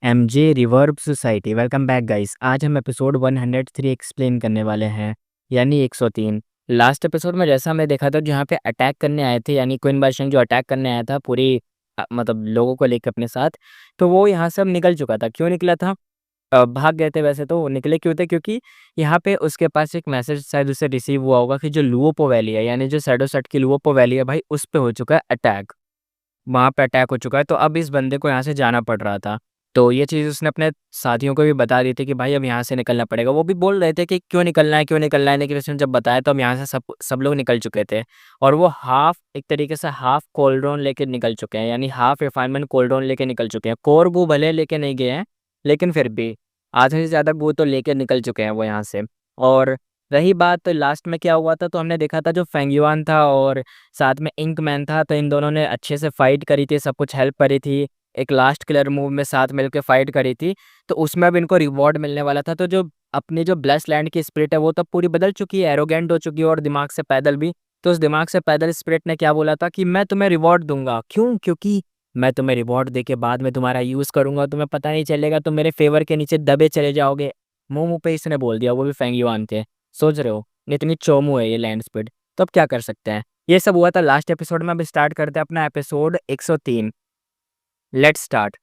MJ reverb society welcome back guys. आज हम episode 103 explain करने वाले हैं, यानी 103। लास्ट एपिसोड में जैसा हमने देखा था, जहाँ पे अटैक करने आए थे, यानी क्वीन बादशाह जो अटैक करने आया था पूरी मतलब लोगों को लेकर अपने साथ, तो वो यहाँ से अब निकल चुका था। क्यों निकला था? भाग गए थे। वैसे तो वो निकले क्यों थे? क्योंकि यहाँ पे उसके पास एक मैसेज शायद उसे रिसीव हुआ होगा कि जो लुओपो वैली है, यानी जो सैडोसैट की लुओपो वैली है भाई, उस पे हो चुका है अटैक। वहाँ पे अटैक हो चुका है, तो अब इस बंदे को यहाँ से जाना पड़ रहा था। तो ये चीज़ उसने अपने साथियों को भी बता दी थी कि भाई अब यहाँ से निकलना पड़ेगा। वो भी बोल रहे थे कि क्यों निकलना है, क्यों निकलना है, लेकिन उसने जब बताया तो अब यहाँ से सब सब लोग निकल चुके थे। और वो हाफ एक तरीके से हाफ कोल्ड्रोन लेके निकल चुके हैं, यानी हाफ रिफाइनमेंट कोल्ड्रोन लेके निकल चुके हैं। कोर वो भले लेके नहीं गए हैं, लेकिन फिर भी आधे से ज़्यादा वो तो लेके निकल चुके हैं वो यहाँ से। और रही बात लास्ट में क्या हुआ था, तो हमने देखा था जो फेंगयुआन था और साथ में इंक मैन था, तो इन दोनों ने अच्छे से फाइट करी थी, सब कुछ हेल्प करी थी। एक लास्ट किलर मूव में साथ मिलकर फाइट करी थी, तो उसमें अब इनको रिवॉर्ड मिलने वाला था। तो जो अपनी जो ब्लेस्ड लैंड की स्पिरिट है वो तो पूरी बदल चुकी है, एरोगेंट हो चुकी है और दिमाग से पैदल भी। तो उस दिमाग से पैदल स्पिरिट ने क्या बोला था कि मैं तुम्हें रिवॉर्ड दूंगा। क्यों? क्योंकि मैं तुम्हें रिवॉर्ड दे के बाद में तुम्हारा यूज़ करूंगा, तुम्हें पता नहीं चलेगा, तुम मेरे फेवर के नीचे दबे चले जाओगे। मुंह मुंह पे इसने बोल दिया, वो भी फेंगयुआन के। सोच रहे हो इतनी चोमू है ये लैंड स्पीड, तो अब क्या कर सकते हैं। ये सब हुआ था लास्ट एपिसोड में। अब स्टार्ट करते हैं अपना एपिसोड 103। Let's start.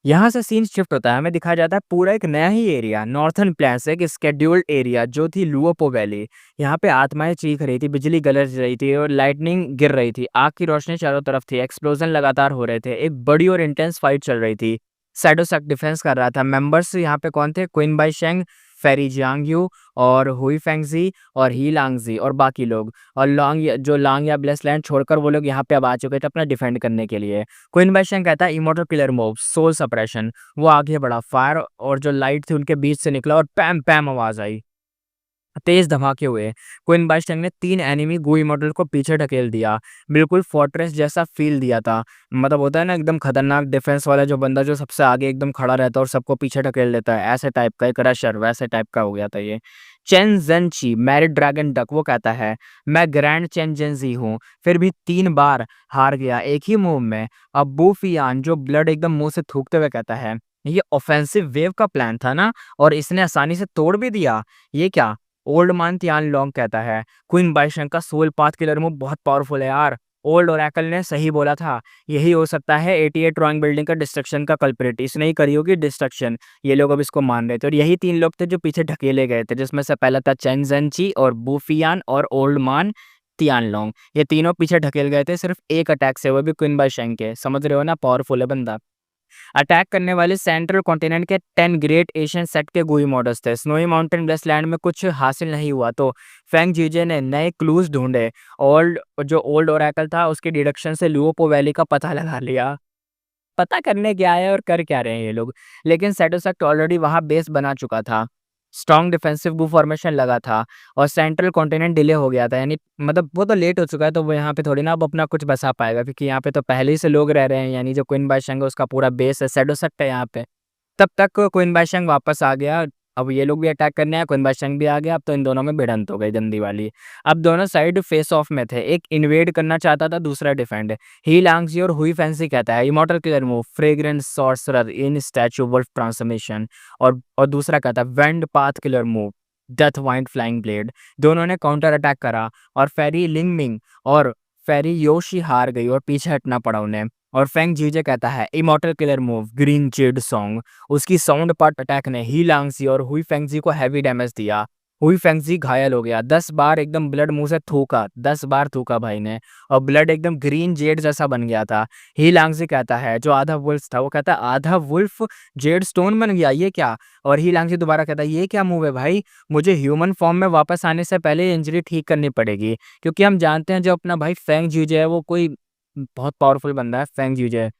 यहाँ से सीन शिफ्ट होता है, हमें दिखाया जाता है पूरा एक नया ही एरिया, नॉर्थर्न प्लेन से एक स्केड्यूल्ड एरिया जो थी लुओपो वैली। यहाँ पे आत्माएं चीख रही थी, बिजली गरज रही थी और लाइटनिंग गिर रही थी। आग की रोशनी चारों तरफ थी, एक्सप्लोजन लगातार हो रहे थे, एक बड़ी और इंटेंस फाइट चल रही थी। सैडोसैक डिफेंस कर रहा था। मेंबर्स यहाँ पे कौन थे? क्वीन बाई शेंग, फेरी जियांगयू और हुई फेंगजी और ही लांगजी और बाकी लोग। और लांग या ब्लेसलैंड छोड़कर वो लोग यहाँ पे अब आ चुके थे अपना डिफेंड करने के लिए। क्वीन बादशाह कहता है immortal killer move, soul suppression. वो आगे बढ़ा, फायर और जो लाइट थी उनके बीच से निकला और पैम पैम आवाज आई, तेज धमाके हुए। क्वीन बादशाह ने 3 एनिमी गुई मॉडल को पीछे ढकेल दिया। बिल्कुल फोर्ट्रेस जैसा फील दिया था। मतलब होता है ना एकदम खतरनाक डिफेंस वाला जो बंदा जो सबसे आगे एकदम खड़ा रहता है और सबको पीछे ढकेल देता है, ऐसे टाइप का एक रशर, वैसे टाइप का हो गया था ये। चेन जेनची मैरिड ड्रैगन डक वो कहता है मैं ग्रैंड चेन जेनजी हूँ, फिर भी 3 बार हार गया एक ही मूव में। अब बूफियान जो ब्लड एकदम मुंह से थूकते हुए कहता है ये ऑफेंसिव वेव का प्लान था ना, और इसने आसानी से तोड़ भी दिया। ये क्या? ओल्ड मान तियान लोंग कहता है क्वीन बाइशन का सोल पाथ किलर मूव बहुत पावरफुल है यार। ओल्ड ओरेकल ने सही बोला था, यही हो सकता है 88 रॉइंग बिल्डिंग का डिस्ट्रक्शन का कल्प्रिट, इसने ही करी होगी डिस्ट्रक्शन। ये लोग अब इसको मान रहे थे और यही 3 लोग थे जो पीछे ढकेले गए थे, जिसमें से पहला था चेन जेनची और बूफियान और ओल्ड मान तियान लोंग। ये तीनों पीछे ढकेल गए थे सिर्फ एक अटैक से, वो भी क्वीन बाइशन के। समझ रहे हो ना, पावरफुल है बंदा। अटैक करने वाले सेंट्रल कॉन्टिनेंट के 10 ग्रेट एशियन सेट के गुई मॉडल्स थे। स्नोई माउंटेन वेस्टलैंड में कुछ हासिल नहीं हुआ तो फेंग जीजे ने नए क्लूज ढूंढे। ओल्ड ओरेकल था उसके डिडक्शन से लुओपो वैली का पता लगा लिया। पता करने क्या है और कर क्या रहे हैं ये लोग। लेकिन सेटोसेक्ट ऑलरेडी वहां बेस बना चुका था, स्ट्रॉन्ग डिफेंसिव गू फॉर्मेशन लगा था और सेंट्रल कॉन्टिनेंट डिले हो गया था, यानी मतलब वो तो लेट हो चुका है, तो वो यहाँ पे थोड़ी ना अब अपना कुछ बसा पाएगा, क्योंकि यहाँ पे तो पहले ही से लोग रह रहे हैं, यानी जो क्वीन बादशाह है उसका पूरा बेस है, सेडोसेक्ट है यहाँ पे। तब तक क्वीन बादशाह वापस आ गया। अब ये लोग भी अटैक करने आए, क्वीन बादशाह भी आ गया। अब तो इन दोनों में भिड़ंत हो गई गंदी वाली। अब दोनों साइड फेस ऑफ में थे, एक इन्वेड करना चाहता था, दूसरा डिफेंड। ही लांगजी और हुई फैंसी कहता है immortal killer move, fragrance sorcerer in statue wolf transformation. और दूसरा कहता है wind path killer move, death wind flying blade. दोनों ने काउंटर अटैक करा और फेरी लिंगमिंग और फेरी योशी हार गई और पीछे हटना पड़ा उन्हें। और फेंग जीजे कहता है immortal killer move, green Z song. उसकी साउंड पार्ट अटैक ने ही लांगजी और हुई फेंगजी को हैवी डैमेज दिया। हुई फेंगजी घायल हो गया, 10 बार एकदम ब्लड मुंह से थूका, 10 बार थूका भाई ने, और ब्लड एकदम ग्रीन जेड जैसा बन गया था। ही लांगजी कहता है जो आधा वुल्फ था, वो कहता है आधा वुल्फ जेड स्टोन बन गया, ये क्या? और ही लांगजी दोबारा कहता है ये क्या मूव है भाई, मुझे ह्यूमन फॉर्म में वापस आने से पहले इंजरी ठीक करनी पड़ेगी। क्योंकि हम जानते हैं जो अपना भाई फेंग जीजे है वो कोई बहुत पावरफुल बंदा है। फेंग जीजे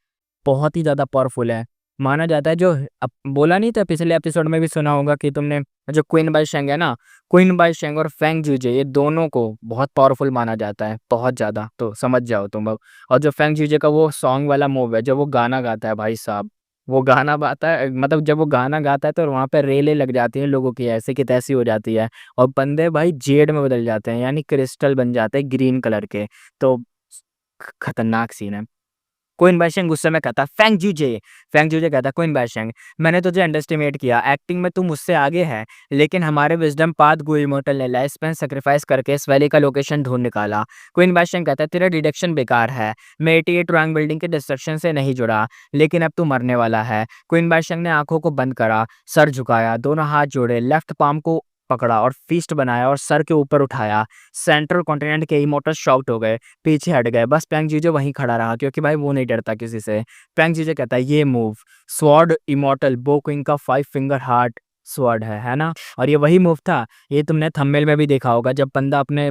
बहुत ही ज़्यादा पावरफुल है, माना जाता है। जो अब बोला नहीं था पिछले एपिसोड में भी सुना होगा कि तुमने, जो क्वीन बाई शेंग है ना, क्वीन बाई शेंग और फेंग जूजे ये दोनों को बहुत पावरफुल माना जाता है, बहुत ज़्यादा, तो समझ जाओ तुम अब। और जो फेंग जूजे का वो सॉन्ग वाला मूव है, जब वो गाना गाता है भाई साहब, वो गाना गाता है, मतलब जब वो गाना गाता है तो वहाँ पे रेले लग जाती हैं लोगों की, ऐसे की तैसी हो जाती है, और बंदे भाई जेड में बदल जाते हैं, यानी क्रिस्टल बन जाते हैं ग्रीन कलर के। तो खतरनाक सीन है। क्विन बाईशेंग गुस्से में कहता, फेंग जूजे कहता, क्विन बाईशेंग, मैंने तुझे अंडरएस्टिमेट किया, एक्टिंग में तू मुझसे आगे है, लेकिन हमारे विज़डम पाथ गु इमॉर्टल ने लाइफ स्पैन सैक्रिफाइस करके इस वैली का लोकेशन ढूँढ निकाला। क्विन बाईशेंग कहता है, तेरा डिडक्शन बेकार है, मैं 88 रॉन्ग बिल्डिंग के डिस्ट्रक्शन से नहीं जुड़ा, लेकिन अब तू मरने वाला है। क्विन बाईशेंग ने आँखों को बंद करा, सर झुकाया, दोनों हाथ जोड़े, लेफ्ट पाम को पकड़ा और फीस्ट बनाया और सर के ऊपर उठाया। सेंट्रल कॉन्टिनेंट के इमॉर्टल्स शॉक्ड हो गए, पीछे हट गए, बस पेंग जीजे वहीं खड़ा रहा क्योंकि भाई वो नहीं डरता किसी से। पेंग जीजे कहता है, ये मूव स्वॉर्ड इमॉर्टल बो क्विन का 5 फिंगर हार्ट स्वॉर्ड है ना? और ये वही मूव था, ये तुमने थंबनेल में भी देखा होगा, जब बंदा अपने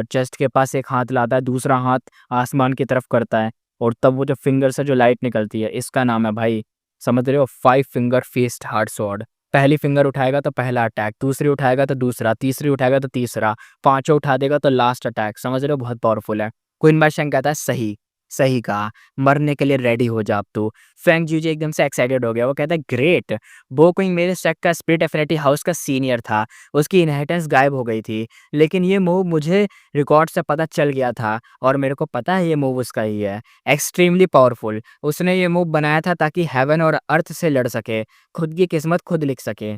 चेस्ट के पास एक हाथ लाता है, दूसरा हाथ आसमान की तरफ करता है और तब वो जो फिंगर से जो लाइट निकलती है, इसका नाम है भाई, समझ रहे हो, 5 फिंगर फिस्ट हार्ट स्वॉर्ड। पहली फिंगर उठाएगा तो पहला अटैक, दूसरी उठाएगा तो दूसरा, तीसरी उठाएगा तो तीसरा, पाँचों उठा देगा तो लास्ट अटैक। समझ रहे हो, बहुत पावरफुल है। क्वीन बादशाह कहता है, सही सही कहा, मरने के लिए रेडी हो जा अब तू। फेंग जूजे एकदम से एक्साइटेड हो गया, वो कहता है, ग्रेट, बो क्विंग मेरे स्टेक का स्पिरिट एफिनिटी हाउस का सीनियर था, उसकी इनहेरिटेंस गायब हो गई थी, लेकिन ये मूव मुझे रिकॉर्ड से पता चल गया था और मेरे को पता है ये मूव उसका ही है, एक्सट्रीमली पावरफुल। उसने ये मूव बनाया था ताकि हेवन और अर्थ से लड़ सके, खुद की किस्मत खुद लिख सके।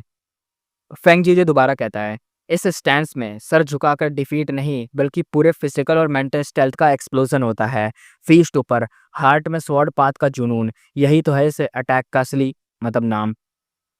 फेंग जीजे दोबारा कहता है, इस स्टैंस में सर झुकाकर डिफीट नहीं बल्कि पूरे फिजिकल और मेंटल स्टेल्थ का एक्सप्लोजन होता है। फीस्ट ऊपर, हार्ट में स्वॉर्ड पाथ का जुनून, यही तो है इस अटैक का असली मतलब नाम।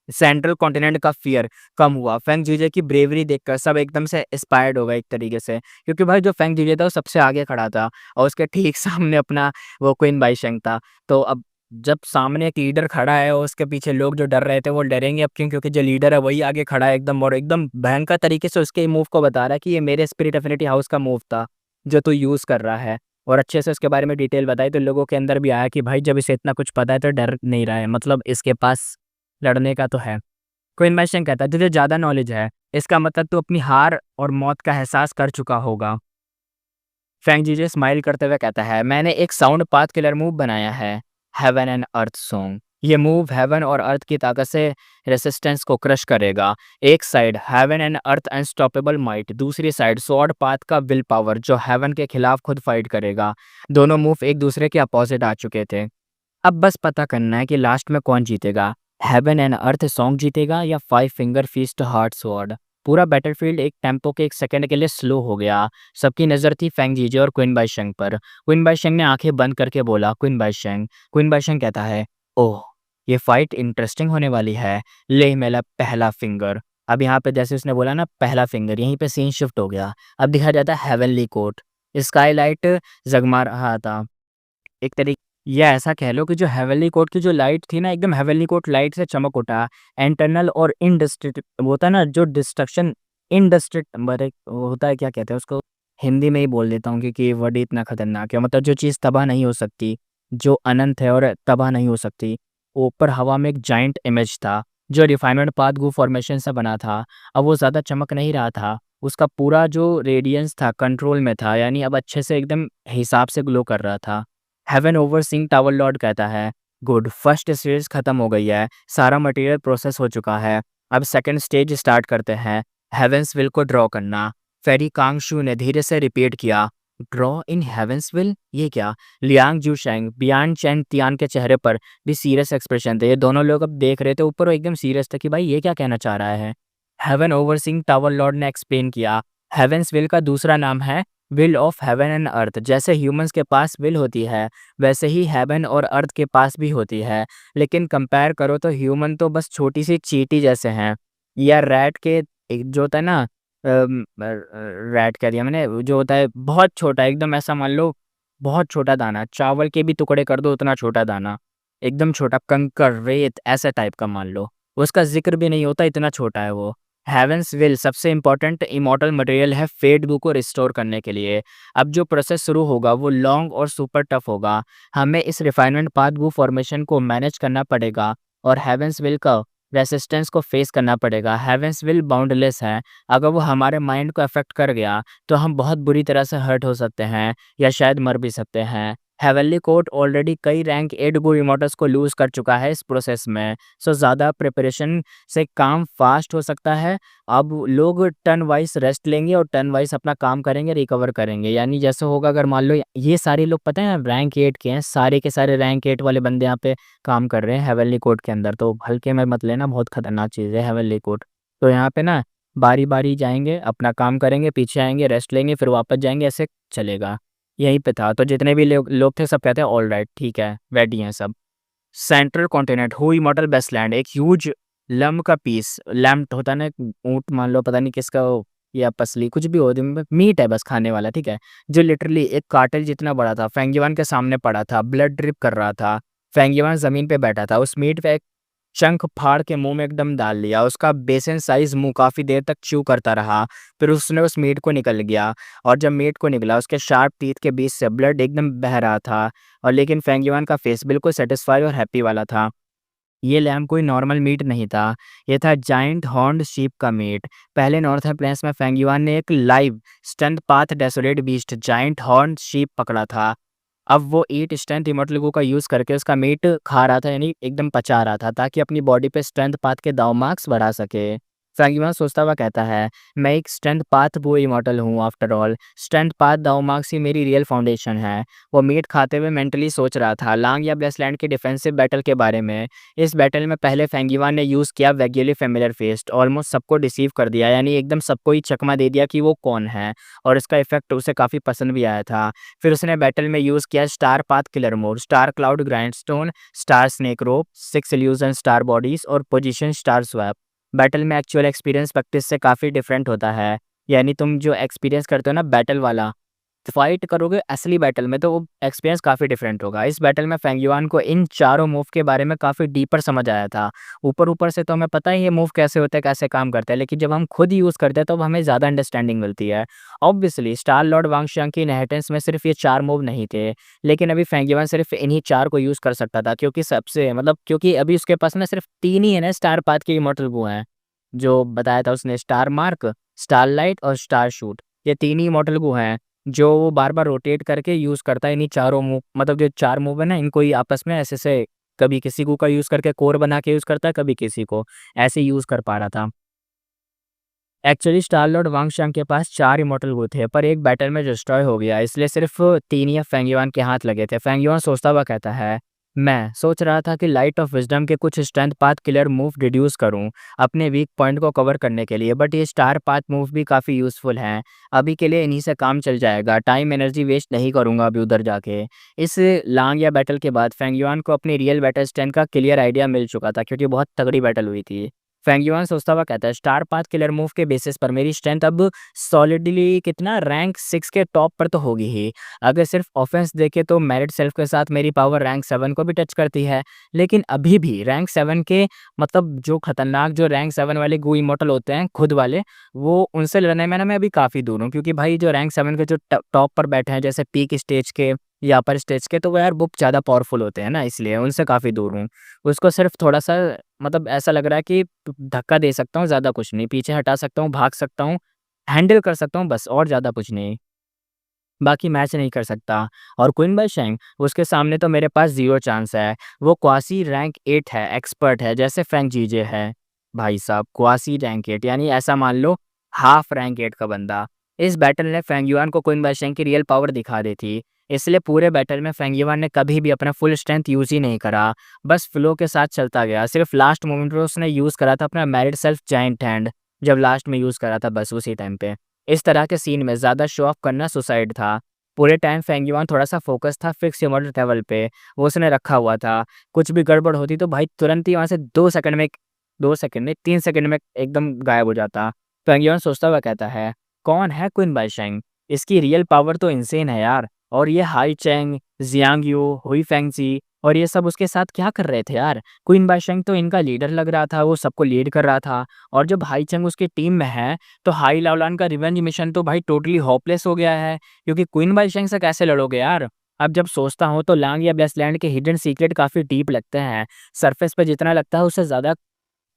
सेंट्रल कॉन्टिनेंट का फियर कम हुआ। फेंग जीजे की ब्रेवरी देखकर सब एकदम से इंस्पायर्ड हो गए एक तरीके से, क्योंकि भाई जो फेंग जीजे था वो सबसे आगे खड़ा था और उसके ठीक सामने अपना वो क्वीन बाईशेंग था। तो अब जब सामने एक लीडर खड़ा है और उसके पीछे लोग जो डर रहे थे वो डरेंगे अब क्यों, क्योंकि जो लीडर है वही आगे खड़ा है एकदम, और एकदम भयंकर तरीके से उसके मूव को बता रहा है कि ये मेरे स्पिरिट एफिनिटी हाउस का मूव था जो तू यूज़ कर रहा है, और अच्छे से उसके बारे में डिटेल बताई। तो लोगों के अंदर भी आया कि भाई जब इसे इतना कुछ पता है तो डर नहीं रहा है, मतलब इसके पास लड़ने का तो है। क्वीन बादशाह कहता है, तुझे ज़्यादा नॉलेज है, इसका मतलब तू अपनी हार और मौत का एहसास कर चुका होगा। फेंग जीजे स्माइल करते हुए कहता है, मैंने एक साउंड पाथ किलर मूव बनाया है, हेवन एंड अर्थ सॉन्ग। ये मूव हेवन और अर्थ की ताकत से रेसिस्टेंस को क्रश करेगा। एक side heaven and earth unstoppable might, दूसरी साइड स्वॉर्ड पाथ का विल पावर जो हेवन के खिलाफ खुद फाइट करेगा। दोनों मूव एक दूसरे के अपोजिट आ चुके थे। अब बस पता करना है कि लास्ट में कौन जीतेगा, हेवन एंड अर्थ सॉन्ग जीतेगा या 5 फिंगर फीस्ट हार्ट स्वॉर्ड। पूरा बैटलफील्ड एक टेम्पो के एक सेकंड के लिए स्लो हो गया। सबकी नज़र थी फेंग जीजे और क्विन बाईशेंग पर। क्विन बाईशेंग ने आंखें बंद करके बोला, क्विन बाईशेंग। क्विन बाईशेंग कहता है, ओह, ये फाइट इंटरेस्टिंग होने वाली है, ले मेरा पहला फिंगर। अब यहाँ पे जैसे उसने बोला ना पहला फिंगर, यहीं पे सीन शिफ्ट हो गया। अब दिखाया जाता है हेवनली कोर्ट, स्काईलाइट जगमा रहा था एक तरीके, या ऐसा कह लो कि जो हेवनली कोर्ट की जो लाइट थी ना, एकदम हेवनली कोर्ट लाइट से चमक उठा। इंटरनल और इनडिस्ट्रिक्ट वो होता है ना जो डिस्ट्रक्शन, इनडिस्ट्रिक्ट वो होता है, क्या कहते हैं उसको, हिंदी में ही बोल देता हूँ क्योंकि ये वर्ड ही इतना खतरनाक है। मतलब जो चीज़ तबाह नहीं हो सकती, जो अनंत है और तबाह नहीं हो सकती, ऊपर हवा में एक जाइंट इमेज था जो रिफाइनमेंट पाथ गू फॉर्मेशन से बना था। अब वो ज़्यादा चमक नहीं रहा था, उसका पूरा जो रेडियंस था कंट्रोल में था, यानी अब अच्छे से एकदम हिसाब से ग्लो कर रहा था। हेवन ओवरसीइंग टावर लॉर्ड कहता है, गुड, फर्स्ट स्टेज खत्म हो गई है, सारा मटेरियल प्रोसेस हो चुका है, अब सेकंड स्टेज स्टार्ट करते हैं, हेवेंस विल को ड्रॉ करना। फेरी कांगशू ने धीरे से रिपीट किया, ड्रॉ इन हेवेंस विल, ये क्या? लियांग जूशेंग, बियान चैन तियान के चेहरे पर भी सीरियस एक्सप्रेशन थे। ये दोनों लोग अब देख रहे थे ऊपर और एकदम सीरियस थे कि भाई ये क्या कहना चाह रहा है। हेवन ओवरसीइंग टावर लॉर्ड ने एक्सप्लेन किया, हेवेंस विल का दूसरा नाम है will of heaven and earth. जैसे ह्यूमंस के पास विल होती है वैसे ही हेवन और अर्थ के पास भी होती है, लेकिन कंपेयर करो तो ह्यूमन तो बस छोटी सी चींटी जैसे हैं, या रैट के एक जो होता है ना, रैट कह दिया मैंने, जो होता है बहुत छोटा एकदम, ऐसा मान लो बहुत छोटा दाना, चावल के भी टुकड़े कर दो उतना छोटा दाना, एकदम छोटा कंकर रेत ऐसा टाइप का मान लो, उसका जिक्र भी नहीं होता, इतना छोटा है वो। हेवेंस विल सबसे इम्पोर्टेंट इमॉर्टल मटेरियल है फेट गू को रिस्टोर करने के लिए। अब जो प्रोसेस शुरू होगा वो लॉन्ग और सुपर टफ होगा, हमें इस रिफाइनमेंट पाथ गू फॉर्मेशन को मैनेज करना पड़ेगा और हेवेंस विल का रेसिस्टेंस को फेस करना पड़ेगा। हेवेंस विल बाउंडलेस है, अगर वो हमारे माइंड को अफेक्ट कर गया तो हम बहुत बुरी तरह से हर्ट हो सकते हैं या शायद मर भी सकते हैं। हेवनली कोर्ट ऑलरेडी कई रैंक 8 गो इमोर्टल्स को लूज़ कर चुका है इस प्रोसेस में। सो ज़्यादा प्रिपरेशन से काम फास्ट हो सकता है। अब लोग टर्न वाइज़ रेस्ट लेंगे और टर्न वाइज़ अपना काम करेंगे, रिकवर करेंगे। यानी जैसे होगा, अगर मान लो ये सारे लोग पता है रैंक 8 के हैं, सारे के सारे रैंक 8 वाले बंदे यहाँ पे काम कर रहे हैं हेवनली कोर्ट के अंदर, तो हल्के में मत लेना, बहुत खतरनाक चीज़ है हेवनली कोर्ट। तो यहाँ पे ना बारी-बारी जाएँगे, अपना काम करेंगे, पीछे आएँगे, रेस्ट लेंगे, फिर वापस जाएँगे, ऐसे चलेगा। यहीं पे था, तो जितने भी लोग लोग थे सब कहते हैं ऑलराइट ठीक है, रेडी हैं सब। सेंट्रल कॉन्टिनेंट हु इमॉर्टल बेस्टलैंड, एक ह्यूज लम्ब का पीस, लैम्प होता है ना, ऊँट मान लो, पता नहीं किसका हो या पसली, कुछ भी हो, मीट है बस खाने वाला, ठीक है? जो लिटरली एक कार्टल जितना बड़ा था, फेंगिवान के सामने पड़ा था, ब्लड ड्रिप कर रहा था। फेंगिवान ज़मीन पे बैठा था, उस मीट पे चंक फाड़ के मुँह में एकदम डाल लिया। उसका बेसन साइज़ मुँह काफ़ी देर तक च्यू करता रहा, फिर उसने उस मीट को निगल गया, और जब मीट को निगला, उसके शार्प टीथ के बीच से ब्लड एकदम बह रहा था, और लेकिन फेंग युआन का फेस बिल्कुल सैटिस्फाई और हैप्पी वाला था। ये लैम्ब कोई नॉर्मल मीट नहीं था, ये था जायंट हॉर्न्ड शीप का मीट। पहले नॉर्थर्न प्लेन्स में फेंग युआन ने एक live stunt path desolate beast giant horned sheep पकड़ा था। अब वो ईट स्ट्रेंथ इमोर्टल का यूज़ करके उसका मीट खा रहा था, यानी एकदम पचा रहा था, ताकि अपनी बॉडी पे स्ट्रेंथ पाथ के दाव मार्क्स बढ़ा सके। फैंगिमा सोचता हुआ कहता है, मैं एक स्ट्रेंथ पाथ वो इमोर्टल हूँ आफ्टर ऑल, स्ट्रेंथ पाथ दाव मार्क्स ही मेरी रियल फाउंडेशन है। वो मीट खाते हुए मेंटली सोच रहा था लांग या ब्लेसलैंड के डिफेंसिव बैटल के बारे में। इस बैटल में पहले फेंगिवा ने यूज़ किया वेग्युअली फेमिलियर फेस्ट, ऑलमोस्ट सबको डिसीव कर दिया, यानी एकदम सबको ही चकमा दे दिया कि वो कौन है, और इसका इफेक्ट उसे काफ़ी पसंद भी आया था। फिर उसने बैटल में यूज़ किया star path killer mode, star cloud grindstone, star snake rope, 6 illusion star bodies और पोजीशन स्टार स्वैप। बैटल में एक्चुअल एक्सपीरियंस प्रैक्टिस से काफ़ी डिफरेंट होता है। यानी तुम जो एक्सपीरियंस करते हो ना बैटल वाला, फाइट करोगे असली बैटल में, तो वो एक्सपीरियंस काफ़ी डिफरेंट होगा। इस बैटल में फेंग युआन को इन चारों मूव के बारे में काफ़ी डीपर समझ आया था। ऊपर-ऊपर से तो हमें पता ही है मूव कैसे होते हैं, कैसे काम करते हैं, लेकिन जब हम खुद यूज़ करते हैं, तब हमें ज़्यादा अंडरस्टैंडिंग मिलती है। ऑब्वियसली स्टार लॉर्ड वांगशियांग की इनहेरिटेंस में सिर्फ ये 4 मूव नहीं थे, लेकिन अभी फेंग युआन सिर्फ इन्हीं 4 को यूज़ कर सकता था, क्योंकि अभी उसके पास ना सिर्फ 3 ही है ना स्टार पाथ के इमॉर्टल वो हैं, जो बताया था उसने, स्टार मार्क, स्टारलाइट और स्टार शूट। ये 3 ही इमॉर्टल वो हैं, जो वो बार-बार रोटेट करके यूज़ करता है। इन्हीं चारों मूव, मतलब जो 4 मूव है ना, इनको ही आपस में ऐसे-ऐसे कभी किसी को का यूज़ करके कोर बना के यूज़ करता है, कभी किसी को, ऐसे यूज़ कर पा रहा था। एक्चुअली स्टार लॉर्ड वांगशांग के पास 4 इमॉर्टल वो थे, पर एक बैटल में डिस्ट्रॉय हो गया, इसलिए सिर्फ 3 ही फेंग युआन के हाथ लगे थे। फेंग युआन सोचता हुआ कहता है, मैं सोच रहा था कि लाइट ऑफ विज़डम के कुछ strength path killer move deduce करूं अपने वीक पॉइंट को कवर करने के लिए, बट ये स्टार पाथ मूव भी काफ़ी यूज़फुल हैं। अभी के लिए इन्हीं से काम चल जाएगा, टाइम एनर्जी वेस्ट नहीं करूंगा अभी उधर जाके। इस लांग या बैटल के बाद फेंग युआन को अपनी रियल बैटल स्ट्रेंथ का क्लियर आइडिया मिल चुका था, क्योंकि बहुत तगड़ी बैटल हुई थी। फेंग युआन सोचता हुआ कहता है, स्टार पाथ किलर मूव के बेसिस पर मेरी स्ट्रेंथ अब सॉलिडली कितना रैंक 6 के टॉप पर तो होगी ही। अगर सिर्फ ऑफेंस देखे तो मेरिट सेल्फ के साथ मेरी पावर रैंक 7 को भी टच करती है, लेकिन अभी भी रैंक 7 के, मतलब जो खतरनाक जो रैंक 7 वाले गू इमॉर्टल होते हैं खुद वाले, वो उनसे लड़ने में ना मैं अभी काफ़ी दूर हूँ, क्योंकि भाई जो रैंक 7 के जो टॉप पर बैठे हैं, जैसे पीक स्टेज के या अपर स्टेज के, तो वो यार बहुत ज़्यादा पावरफुल होते हैं ना, इसलिए उनसे काफ़ी दूर हूँ। उसको सिर्फ थोड़ा-सा, मतलब ऐसा लग रहा है कि धक्का दे सकता हूँ, ज़्यादा कुछ नहीं। पीछे हटा सकता हूँ, भाग सकता हूँ, हैंडल कर सकता हूँ बस, और ज़्यादा कुछ नहीं। बाकी मैच नहीं कर सकता। और क्विन बाई शेंग, उसके सामने तो मेरे पास ज़ीरो चांस है। वो क्वासी रैंक 8 है, एक्सपर्ट है, जैसे फेंग जीजे है। भाई साहब क्वासी रैंक 8, यानी ऐसा मान लो हाफ रैंक 8 का बंदा। इस बैटल ने फेंग युआन को क्विन बाई शेंग की रियल पावर दिखा दी थी। इसलिए पूरे बैटल में फेंग युआन ने कभी भी अपना फुल स्ट्रेंथ यूज़ ही नहीं करा। बस फ्लो के साथ चलता गया। सिर्फ लास्ट मोमेंट में उसने यूज़ करा था अपना मेरिट सेल्फ जायंट हैंड, जब लास्ट में यूज़ करा था बस उसी टाइम पे। इस तरह के सीन में ज़्यादा शो ऑफ करना सुसाइड था। पूरे टाइम फेंग युआन थोड़ा-सा फ़ोकस था फिक्स इमोर्टल लेवल पे, वो उसने रखा हुआ था। कुछ भी गड़बड़ होती तो भाई तुरंत ही वहाँ से 2 सेकंड में, 2 सेकंड नहीं 3 सेकंड में एकदम गायब हो जाता। फेंग युआन सोचता हुआ कहता है, कौन है क्विन बाई शेंग? इसकी रियल पावर तो इनसेन है यार। और ये हाई चैंग, जियांग यू, हुई फेंगजी और ये सब उसके साथ क्या कर रहे थे यार? क्विन बाई शेंग तो इनका लीडर लग रहा था, वो सबको लीड कर रहा था, और जब हाई चैंग उसकी टीम में है, तो हाई लाओलान का रिवेंज मिशन तो भाई टोटली होपलेस हो गया है। क्योंकि क्वीन बाई शेंग से कैसे लड़ोगे यार? अब जब सोचता हूँ तो लांग या ब्लेसलैंड के हिडन सीक्रेट काफ़ी डीप लगते हैं। सरफेस पे जितना लगता है उससे ज़्यादा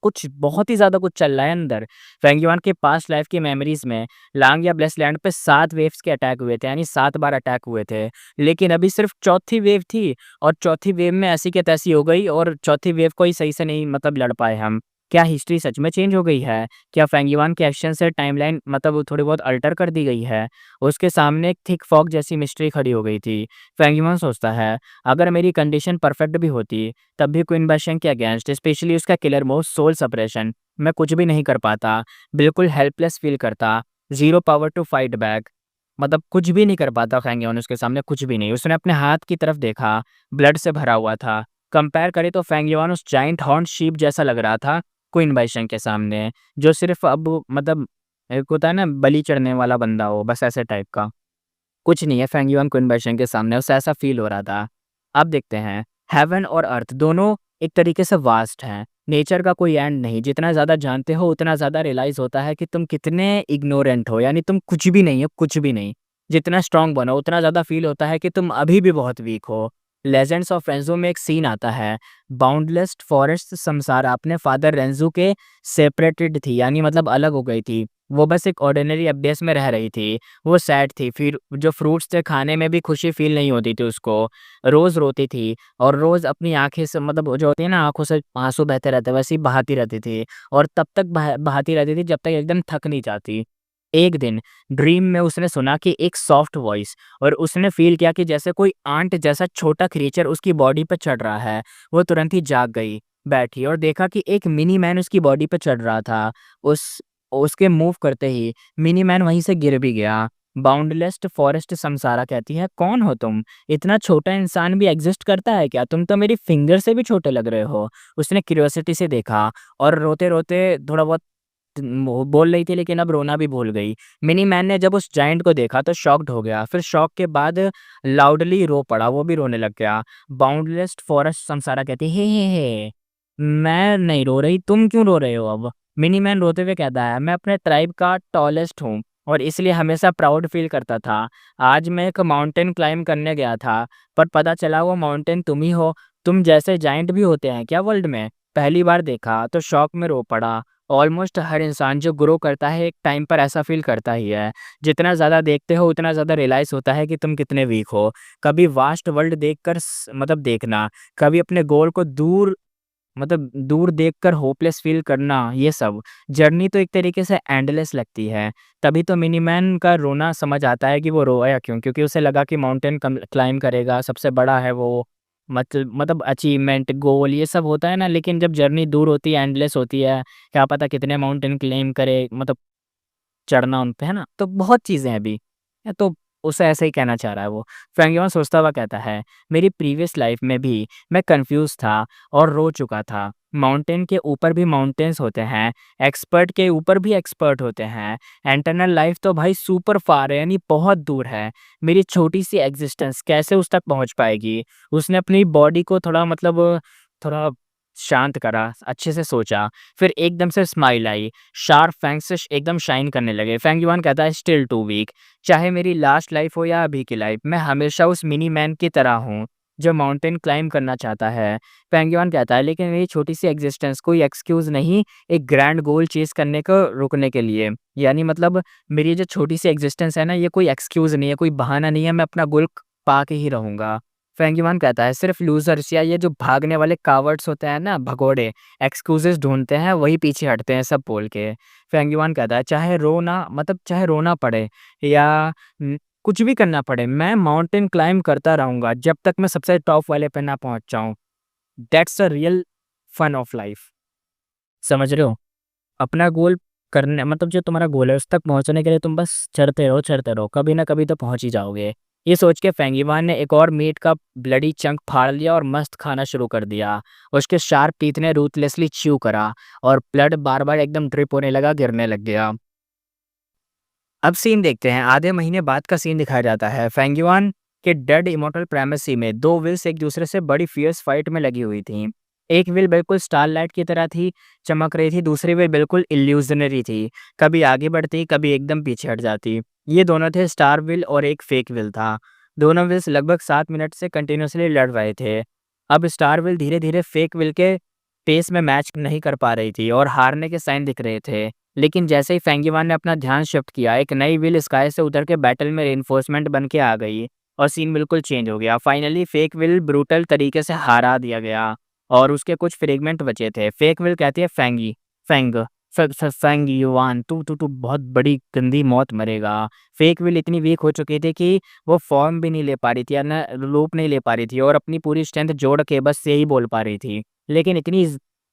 कुछ बहुत ही ज़्यादा कुछ चल रहा है अंदर। फेंगिवान के पास्ट लाइफ की मेमोरीज़ में लांग या ब्लेस लैंड पे 7 वेव्स के अटैक हुए थे, यानी 7 बार अटैक हुए थे। लेकिन अभी सिर्फ़ चौथी वेव थी और चौथी वेव में ऐसी की तैसी हो गई और चौथी वेव को ही सही से नहीं मतलब लड़ पाए हम। क्या हिस्ट्री सच में चेंज हो गई है? क्या फेंगिवान के एक्शन से टाइमलाइन मतलब वो थोड़ी बहुत अल्टर कर दी गई है? उसके सामने एक थिक फॉग जैसी मिस्ट्री खड़ी हो गई थी। फेंगिवान सोचता है, अगर मेरी कंडीशन परफेक्ट भी होती, तब भी क्वीन बाशिंग के अगेंस्ट स्पेशली उसका किलर मूव सोल सप्रेशन, मैं कुछ भी नहीं कर पाता। बिल्कुल हेल्पलेस फ़ील करता, zero power to fight back. मतलब कुछ भी नहीं कर पाता फेंगिवान उसके सामने कुछ भी नहीं। उसने अपने हाथ की तरफ देखा, ब्लड से भरा हुआ था। कंपेयर करें तो फेंगिवान उस जायंट हॉर्न्ड शीप जैसा लग रहा था क्वीन बाशिंग के सामने, जो सिर्फ़ अब मतलब एक होता है ना बलि चढ़ने वाला बंदा हो, बस ऐसे टाइप का। कुछ नहीं है फेंगिवान क्वीन बाशिंग के सामने, उसे ऐसा फ़ील हो रहा था। अब देखते हैं, हेवन और अर्थ दोनों एक तरीके से वास्ट हैं। नेचर का कोई एंड नहीं, जितना ज़्यादा जानते हो उतना ज़्यादा रियलाइज़ होता है कि तुम कितने इग्नोरेंट हो, यानी तुम कुछ भी नहीं हो, कुछ भी नहीं। जितना स्ट्रॉन्ग बनो उतना ज़्यादा फ़ील होता है कि तुम अभी भी बहुत वीक हो। लेजेंड्स ऑफ रेंज़ो में एक सीन आता है, बाउंडलेस फॉरेस्ट समसारा अपने फादर रेंज़ो के सेपरेटेड थी, यानी मतलब अलग हो गई थी। वो बस एक ऑर्डिनरी अब्देस में रह रही थी। वो सैड थी, फिर जो फ्रूट्स थे खाने में भी खुशी फ़ील नहीं होती थी उसको। रोज़ रोती थी और रोज़ अपनी आँखें से मतलब वो जो होती है ना आँखों से आँसू बहते रहते हैं, वैसे ही बहाती रहती थी और तब तक बहाती रहती थी जब तक एकदम थक नहीं जाती। एक दिन ड्रीम में उसने सुना कि एक सॉफ्ट वॉइस और उसने फ़ील किया कि जैसे कोई आंट जैसा छोटा क्रीचर उसकी बॉडी पे चढ़ रहा है। वो तुरंत ही जाग गई, बैठी और देखा कि एक मिनी मैन उसकी बॉडी पे चढ़ रहा था। उस उसके मूव करते ही मिनी मैन वहीं से गिर भी गया। बाउंडलेस फॉरेस्ट समसारा कहती है, "कौन हो तुम? इतना छोटा इंसान भी एग्ज़िस्ट करता है क्या? तुम तो मेरी फिंगर से भी छोटे लग रहे हो।" उसने क्यूरियोसिटी से देखा और रोते-रोते थोड़ा बहुत वो बोल रही थी लेकिन अब रोना भी भूल गई। मिनी मैन ने जब उस जायंट को देखा तो शॉक्ड हो गया, फिर शॉक के बाद लाउडली रो पड़ा, वो भी रोने लग गया। बाउंडलेस फॉरेस्ट समसारा कहती, "हे। मैं नहीं रो रही, तुम क्यों रो रहे हो अब?" मिनी मैन रोते हुए कहता है, "मैं अपने ट्राइब का टॉलेस्ट हूँ और इसलिए हमेशा प्राउड फ़ील करता था। आज मैं एक माउंटेन क्लाइंब करने गया था, पर पता चला वो माउंटेन तुम ही हो। तुम जैसे जायंट भी होते हैं क्या वर्ल्ड में? पहली बार देखा तो शॉक में रो पड़ा। ऑलमोस्ट हर इंसान जो ग्रो करता है एक टाइम पर ऐसा फ़ील करता ही है। जितना ज़्यादा देखते हो उतना ज़्यादा रियलाइज़ होता है कि तुम कितने वीक हो। कभी वास्ट वर्ल्ड देखकर मतलब देखना, कभी अपने गोल को दूर देखकर होपलेस फ़ील करना, ये सब। जर्नी तो एक तरीके से एंडलेस लगती है। तभी तो मिनी मैन का रोना समझ आता है कि वो रोया क्यों? क्योंकि उसे लगा कि माउंटेन क्लाइंब करेगा, सबसे बड़ा है वो। मतलब अचीवमेंट, गोल ये सब होता है ना, लेकिन जब जर्नी दूर होती है, एंडलेस होती है, क्या पता कितने माउंटेन क्लेम करे मतलब चढ़ना उन पे, है ना? तो बहुत चीज़ें हैं अभी। तो उसे ऐसे ही कहना चाह रहा है वो। फ्रैंक सोचता हुआ कहता है, "मेरी प्रीवियस लाइफ़ में भी मैं कन्फ्यूज़ था और रो चुका था। माउंटेन के ऊपर भी माउंटेन्स होते हैं, एक्सपर्ट के ऊपर भी एक्सपर्ट होते हैं। इंटरनल लाइफ़ तो भाई सुपर फार है, यानी बहुत दूर है। मेरी छोटी-सी एक्ज़िस्टेंस कैसे उस तक पहुँच पाएगी?" उसने अपनी बॉडी को थोड़ा मतलब थोड़ा शांत करा, अच्छे से सोचा, फिर एकदम से स्माइल आई। शार्प फैंग्स एकदम शाइन करने लगे। फेंग युआन कहता है, "स्टिल टू वीक। चाहे मेरी लास्ट लाइफ हो या अभी की लाइफ, मैं हमेशा उस मिनी मैन की तरह हूँ, जो माउंटेन क्लाइंब करना चाहता है।" फेंग युआन कहता है, "लेकिन मेरी छोटी-सी एक्जिस्टेंस कोई एक्सक्यूज़ नहीं, एक ग्रैंड गोल चेज़ करने को रुकने के लिए। यानी मतलब मेरी जो छोटी-सी एक्जिस्टेंस है ना, ये कोई एक्सक्यूज़ नहीं है, कोई बहाना नहीं है, मैं अपना गोल पा के ही रहूँगा।" फेंग युआन कहता है, "सिर्फ लूज़र्स या ये जो भागने वाले कावर्ड्स होते हैं ना, भगोड़े, एक्सक्यूज़ेज़ ढूँढते हैं, वही पीछे हटते हैं सब बोल के।" फेंग युआन कहता है, चाहे रोना पड़े या कुछ भी करना पड़े, मैं माउंटेन क्लाइंब करता रहूँगा जब तक मैं सबसे टॉप वाले पे ना पहुँच जाऊँ। That's a real fun of life. समझ रहे हो? अपना गोल करने मतलब जो तुम्हारा गोल है उस तक पहुँचने के लिए तुम बस चढ़ते रहो, कभी ना कभी तो पहुँच ही जाओगे। ये सोच के फेंगिवान ने एक और मीट का ब्लडी चंक फाड़ लिया और मस्त खाना शुरू कर दिया। उसके शार्प टीथ ने रूथलेसली च्यू करा और ब्लड बार-बार एकदम ड्रिप होने लगा, गिरने लग गया। अब सीन देखते हैं, आधे महीने बाद का सीन दिखाया जाता है। फेंगिवान के डेड इमॉर्टल प्रेमेसी में 2 विल्स एक दूसरे से बड़ी फियर्स फाइट में लगी हुई थी। एक विल बिल्कुल स्टारलाइट की तरह थी, चमक रही थी, दूसरी विल बिल्कुल इल्यूज़नरी थी, कभी आगे बढ़ती, कभी एकदम पीछे हट जाती। ये दोनों थे स्टार विल और एक फेक विल था। दोनों विल्स लगभग 7 मिनट से कंटिन्यूअसली लड़ रहे थे। अब स्टार विल धीरे-धीरे फेक विल के पेस में मैच नहीं कर पा रही थी और हारने के साइन दिख रहे थे। लेकिन जैसे ही फेंगिवान ने अपना ध्यान शिफ्ट किया, एक नई व्हील स्काई से उतर के बैटल में रिइंफोर्समेंट बन के आ गई और सीन बिल्कुल चेंज हो गया। फाइनली फेक व्हील ब्रूटल तरीके से हरा दिया गया और उसके कुछ फ्रेगमेंट बचे थे। फेक व्हील कहती है फेंगी, फेंग, फ फ फेंगिवान, तू बहुत बड़ी गंदी मौत मरेगा। फेक व्हील इतनी वीक हो चुकी थी कि वो फॉर्म भी नहीं ले पा रही थी या ना लूप नहीं ले पा रही थी और अपनी पूरी स्ट्रेंथ जोड़ के बस यही बोल पा रही थी। लेकिन इतनी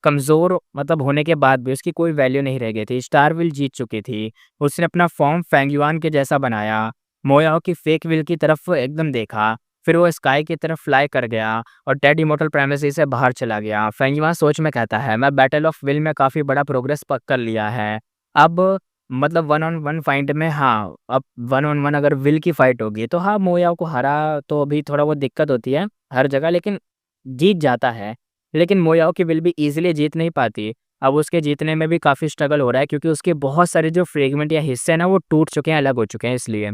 कमज़ोर मतलब होने के बाद भी उसकी कोई वैल्यू नहीं रह गई थी। स्टार व्हील जीत चुकी थी। उसने अपना फॉर्म फेंगयुआन के जैसा बनाया। मोयाओ की फेक व्हील की तरफ एकदम देखा, फिर वो स्काई की तरफ फ्लाई कर गया और टेड इमोर्टल प्रेमिसेस से बाहर चला गया। फेंगयुआन सोच में कहता है, मैं बैटल ऑफ विल में काफ़ी बड़ा प्रोग्रेस कर लिया है। अब मतलब वन ऑन वन फाइट में हाँ, अब वन ऑन वन अगर विल की फाइट होगी तो हाँ, मोयाओ को हरा तो अभी थोड़ा बहुत दिक्कत होती है हर जगह, लेकिन जीत जाता है। लेकिन मोयाओ की विल भी ईज़िली जीत नहीं पाती। अब उसके जीतने में भी काफ़ी स्ट्रगल हो रहा है क्योंकि उसके बहुत सारे जो फ्रेगमेंट या हिस्से हैं ना वो टूट चुके हैं, अलग हो चुके हैं इसलिए,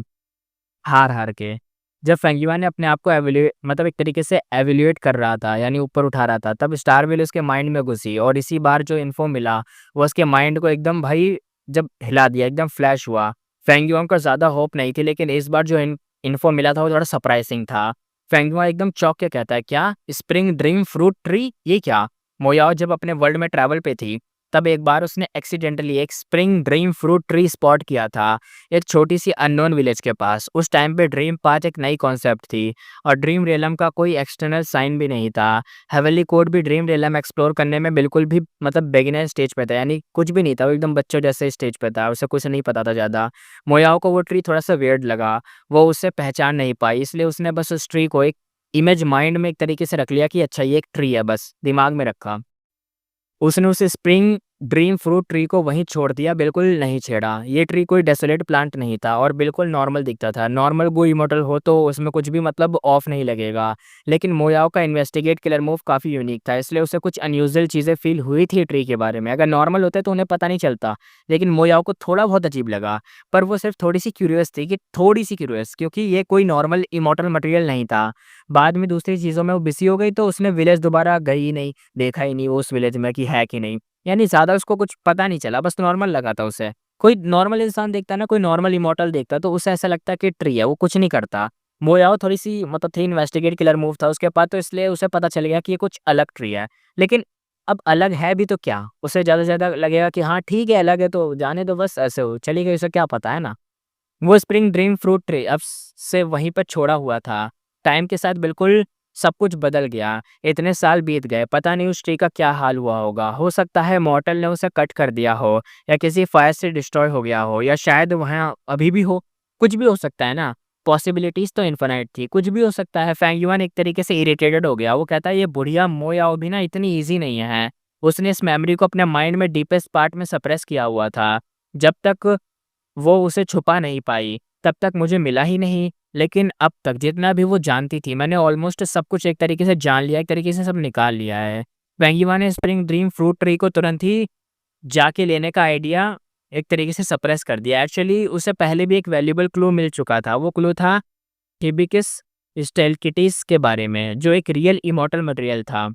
हार-हार के। जब फेंगियुआन ने अपने आप को मतलब एक तरीके से एवेल्यूएट कर रहा था यानी ऊपर उठा रहा था, तब स्टार व्हील उसके माइंड में घुसी और इसी बार जो इन्फो मिला वो उसके माइंड को एकदम भाई जब हिला दिया, एकदम फ्लैश हुआ। फेंगियुआन को ज़्यादा होप नहीं थी लेकिन इस बार जो इन्फो मिला था वो थोड़ा सरप्राइज़िंग था। फेंगियुआन एकदम चौंक के कहता है, क्या? Spring dream fruit tree? ये क्या? मोयाओ जब अपने वर्ल्ड में ट्रैवल पे थी, तब एक बार उसने एक्सीडेंटली एक spring dream fruit tree spot किया था। एक छोटी-सी अननोन विलेज के पास। उस टाइम पे ड्रीम पाथ एक नई कॉन्सेप्ट थी और ड्रीम रियलम का कोई एक्सटर्नल साइन भी नहीं था। हेवनली कोड भी ड्रीम रियलम एक्सप्लोर करने में बिल्कुल भी मतलब बिगिनर स्टेज पे था, यानी कुछ भी नहीं था, वो एकदम बच्चों जैसे स्टेज पे था, उसे कुछ नहीं पता था ज़्यादा। मोयाओ को वो ट्री थोड़ा-सा वियर्ड लगा, वो उसे पहचान नहीं पाई, इसलिए उसने बस उस ट्री को एक इमेज माइंड में एक तरीके से रख लिया कि अच्छा ये एक ट्री है, बस दिमाग में रखा। उसने उस स्प्रिंग ड्रीम फ्रूट ट्री को वहीं छोड़ दिया, बिल्कुल नहीं छेड़ा। ये ट्री कोई डेसोलेट प्लांट नहीं था और बिल्कुल नॉर्मल दिखता था। नॉर्मल गो इमोर्टल हो तो उसमें कुछ भी मतलब ऑफ नहीं लगेगा। लेकिन मोयाओ का इन्वेस्टिगेट किलर मूव काफ़ी यूनिक था, इसलिए उसे कुछ अनयूजुअल चीज़ें फ़ील हुई थी ट्री के बारे में। अगर नॉर्मल होते तो उन्हें पता नहीं चलता, लेकिन मोयाओ को थोड़ा बहुत अजीब लगा। पर वो सिर्फ़ थोड़ी-सी क्यूरियस थी, कि थोड़ी-सी क्यूरियस, क्योंकि ये कोई नॉर्मल इमोर्टल मटेरियल नहीं था। बाद में दूसरी चीज़ों में वो बिज़ी हो गई तो उसने विलेज दोबारा गई ही नहीं, देखा ही नहीं उस विलेज में कि है कि नहीं। यानी ज़्यादा उसको कुछ पता नहीं चला, बस नॉर्मल लगा था उसे। कोई नॉर्मल इंसान देखता है ना, कोई नॉर्मल इमॉर्टल देखता है तो उसे ऐसा लगता है कि ट्री है, वो कुछ नहीं करता। मोयाओ थोड़ी-सी मतलब थी, इन्वेस्टिगेट किलर मूव था उसके पास, तो इसलिए उसे पता चल गया कि ये कुछ अलग ट्री है। लेकिन अब अलग है भी तो क्या? उसे ज़्यादा से ज़्यादा लगेगा कि हाँ ठीक है, अलग है तो जाने दो, बस ऐसे हो चली गई, उसे क्या पता है ना? वो स्प्रिंग ड्रीम फ्रूट ट्री अब से वहीं पर छोड़ा हुआ था। टाइम के साथ बिल्कुल सब कुछ बदल गया। इतने साल बीत गए, पता नहीं उस ट्री का क्या हाल हुआ होगा। हो सकता है मॉर्टल ने उसे कट कर दिया हो या किसी फायर से डिस्ट्रॉय हो गया हो या शायद वहाँ अभी भी हो। कुछ भी हो सकता है ना? पॉसिबिलिटीज़ तो इन्फिनाइट थी, कुछ भी हो सकता है। फेंग युआन एक तरीके से इरिटेटेड हो गया। वो कहता है ये बुढ़िया मोयाओ भी ना इतनी ईज़ी नहीं है। उसने इस मेमोरी को अपने माइंड में डीपेस्ट पार्ट में सप्रेस किया हुआ था। जब तक वो उसे छुपा नहीं पाई, तब तक मुझे मिला ही नहीं। लेकिन अब तक जितना भी वो जानती थी, मैंने ऑलमोस्ट सब कुछ एक तरीके से जान लिया, एक तरीके से सब निकाल लिया है। वेंगिवा ने स्प्रिंग ड्रीम फ्रूट ट्री को तुरंत ही जाके लेने का आइडिया एक तरीके से सप्रेस कर दिया। एक्चुअली उसे पहले भी एक वैल्यूएबल क्लू मिल चुका था। वो क्लू था हिबिस्कस स्टेलकिटीज के बारे में, जो एक रियल इमॉर्टल मटेरियल था।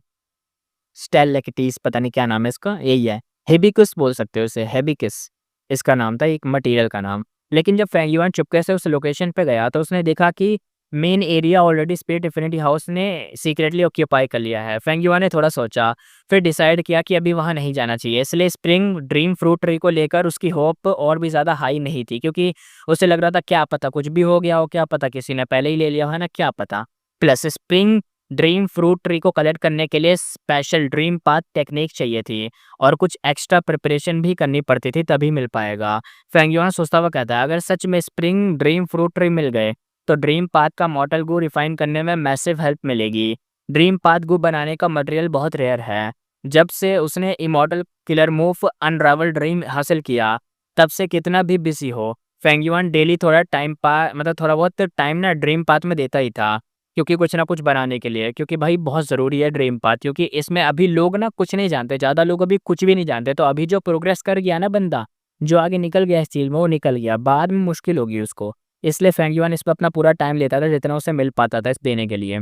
स्टेलकिटीज पता नहीं क्या नाम है इसका, यही है। हिबिस्कस बोल सकते हो उसे, हिबिस्कस इसका नाम था, एक मटेरियल का नाम। लेकिन जब फेंगिवान चुपके से उस लोकेशन पे गया तो उसने देखा कि main area already spirit infinity house ने सीक्रेटली ऑक्यूपाई कर लिया है। फेंगिवान ने थोड़ा सोचा, फिर डिसाइड किया कि अभी वहाँ नहीं जाना चाहिए। इसलिए स्प्रिंग ड्रीम फ्रूट ट्री को लेकर उसकी होप और भी ज़्यादा हाई नहीं थी, क्योंकि उसे लग रहा था क्या पता कुछ भी हो गया हो, क्या पता किसी ने पहले ही ले लिया है ना, क्या पता। Plus spring dream fruit tree को कलेक्ट करने के लिए स्पेशल ड्रीम पाथ टेक्निक चाहिए थी और कुछ एक्स्ट्रा प्रिपरेशन भी करनी पड़ती थी, तभी मिल पाएगा। फेंगियोन सोचता हुआ कहता है, अगर सच में स्प्रिंग ड्रीम फ्रूट ट्री मिल गए तो ड्रीम पाथ का मॉडल गू रिफाइन करने में मैसिव हेल्प मिलेगी। ड्रीम पाथ गू बनाने का मटेरियल बहुत रेयर है। जब से उसने immortal killer move unravel dream हासिल किया, तब से कितना भी बिजी हो, फेंगियोन डेली थोड़ा टाइम मतलब थोड़ा बहुत टाइम ना ड्रीम पाथ में देता ही था, क्योंकि कुछ ना कुछ बनाने के लिए, क्योंकि भाई बहुत ज़रूरी है ड्रीम पाथ, क्योंकि इसमें अभी लोग ना कुछ नहीं जानते, ज़्यादा लोग अभी कुछ भी नहीं जानते। तो अभी जो प्रोग्रेस कर गया ना बंदा, जो आगे निकल गया इस चीज़ में, वो निकल गया, बाद में मुश्किल होगी उसको। इसलिए फेंगियोन इस पे अपना पूरा टाइम लेता था, जितना उसे मिल पाता था इस देने के लिए।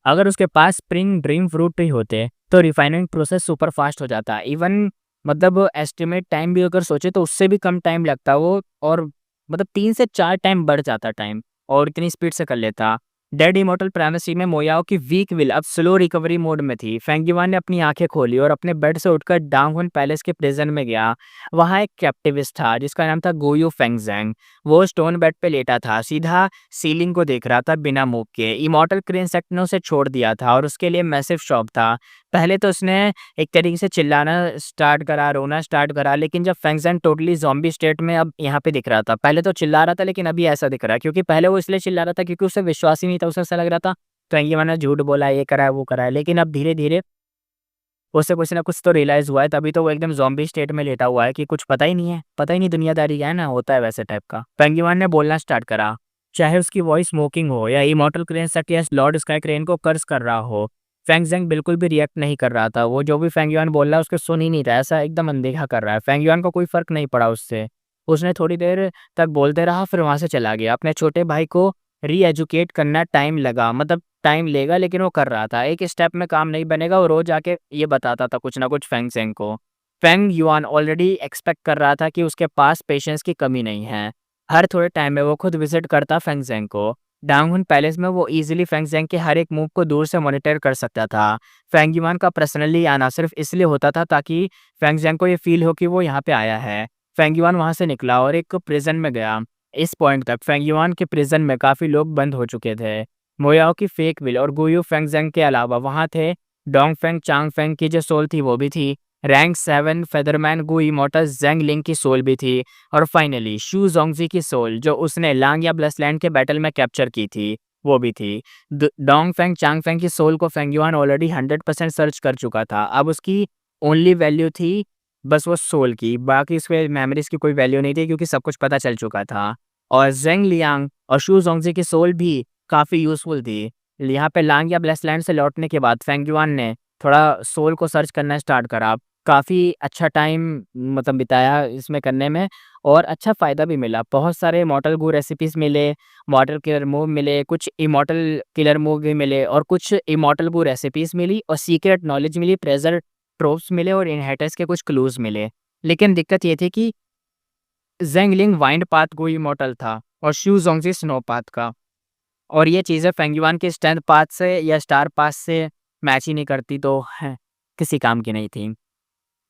अगर उसके पास स्प्रिंग ड्रीम फ्रूट ट्री होते तो रिफाइनिंग प्रोसेस सुपर फास्ट हो जाता। इवन मतलब एस्टिमेट टाइम भी अगर सोचे तो उससे भी कम टाइम लगता वो, और मतलब 3 से 4 टाइम बढ़ जाता टाइम, और इतनी स्पीड से कर लेता। डेड इमॉर्टल प्राइमेसी में मोयाओ की वीक विल अब स्लो रिकवरी मोड में थी। फेंग युआन ने अपनी आंखें खोली और अपने बेड से उठकर डांगहुन पैलेस के प्रिजन में गया। वहाँ एक कैप्टिविस्ट था जिसका नाम था गोयू फेंगजेंग। वो स्टोन बेड पे लेटा था, सीधा सीलिंग को देख रहा था बिना मूव किए। इमॉर्टल क्रेन सेट ने उसे छोड़ दिया था और उसके लिए मैसिव शॉक था। पहले तो उसने एक तरीके से चिल्लाना स्टार्ट करा, रोना स्टार्ट करा, लेकिन जब फैंगज़ेन टोटली ज़ॉम्बी स्टेट में अब यहाँ पे दिख रहा था। पहले तो चिल्ला रहा था लेकिन अभी ऐसा दिख रहा है, क्योंकि पहले वो इसलिए चिल्ला रहा था क्योंकि उसे विश्वास ही नहीं था, उसे ऐसा लग रहा था फेंगी मैंने झूठ बोला है, ये करा है, वो करा है। लेकिन अब धीरे-धीरे उसे कुछ ना कुछ तो रियलाइज़ हुआ है, तभी तो वो एकदम ज़ॉम्बी स्टेट में लेटा हुआ है कि कुछ पता ही नहीं है, पता ही नहीं दुनियादारी क्या है ना, होता है वैसे टाइप का। पेंगुइन ने बोलना स्टार्ट करा, चाहे उसकी वॉइस स्मोकिंग हो या इमॉर्टल क्रेन सेटियस लॉर्ड स्काई क्रेन को कर्स कर रहा हो। फेंग ज़ेंग बिल्कुल भी रिएक्ट नहीं कर रहा था, वो जो भी फेंग युआन बोल रहा है उसको सुन ही नहीं रहा है, ऐसा एकदम अनदेखा कर रहा है। फेंग युआन को कोई फ़र्क नहीं पड़ा उससे, उसने थोड़ी देर तक बोलते रहा फिर वहाँ से चला गया। अपने छोटे भाई को री-एजुकेट करना टाइम लगा, मतलब टाइम लेगा लेकिन वो कर रहा था। एक स्टेप में काम नहीं बनेगा, वो रोज़ आके ये बताता था कुछ ना कुछ फेंग सेंग को। फेंग युआन ऑलरेडी एक्सपेक्ट कर रहा था कि उसके पास पेशेंस की कमी नहीं है। हर थोड़े टाइम में वो खुद विज़िट करता फेंग ज़ेंग को। डांगहुन पैलेस में वो ईज़िली फेंग ज़ेंग के हर एक मूव को दूर से मॉनिटर कर सकता था। फेंग युआन का पर्सनली आना सिर्फ़ इसलिए होता था ताकि फेंग ज़ेंग को ये फ़ील हो कि वो यहाँ पे आया है। फेंग युआन वहाँ से निकला और एक प्रिज़न में गया। इस पॉइंट तक फेंग युआन के प्रिज़न में काफ़ी लोग बंद हो चुके थे। मोयाओ की फेक विल और गुयू फेंगज़ेंग के अलावा वहाँ थे डोंगफेंग चांगफेंग की जो सोल थी वो भी थी, रैंक 7 फेदरमैन गु इमॉर्टल ज़ेंग लिंग की सोल भी थी, और फाइनली शू ज़ोंगज़ी की सोल जो उसने लांग या ब्लसलैंड के बैटल में कैप्चर की थी, वो भी थी। डोंगफेंग चांगफेंग की सोल को फेंग युआन ऑलरेडी 100% सर्च कर चुका था। अब उसकी ओनली वैल्यू थी बस वो सोल की, बाकी उसके मेमोरीज़ की कोई वैल्यू नहीं थी क्योंकि सब कुछ पता चल चुका था। और ज़ेंग लियांग और शू ज़ोंगज़ी की सोल भी काफ़ी यूज़फुल थी। यहाँ पे लांग या ब्लेसलैंड से लौटने के बाद फेंग युआन ने थोड़ा सोल को सर्च करना स्टार्ट करा। काफ़ी अच्छा टाइम मतलब बिताया इसमें करने में, और अच्छा फ़ायदा भी मिला। बहुत सारे इमॉर्टल गू रेसिपीज़ मिले, मॉर्टल किलर मूव मिले, कुछ इमॉर्टल किलर मूव भी मिले, और कुछ इमॉर्टल गू रेसिपीज़ मिली, और सीक्रेट नॉलेज मिली, ट्रेज़र ट्रोव्स मिले, और इनहेरिटेंस के कुछ क्लूज़ मिले। लेकिन दिक्कत ये थी कि ज़ेंगलिंग वाइंड पाथ गू इमॉर्टल था और शू ज़ोंगज़ी स्नो पाथ का। और ये चीज़ें फेंग युआन के स्ट्रेंथ पाथ से या स्टार पाथ से मैच ही नहीं करती, तो हैं, किसी काम की नहीं थी।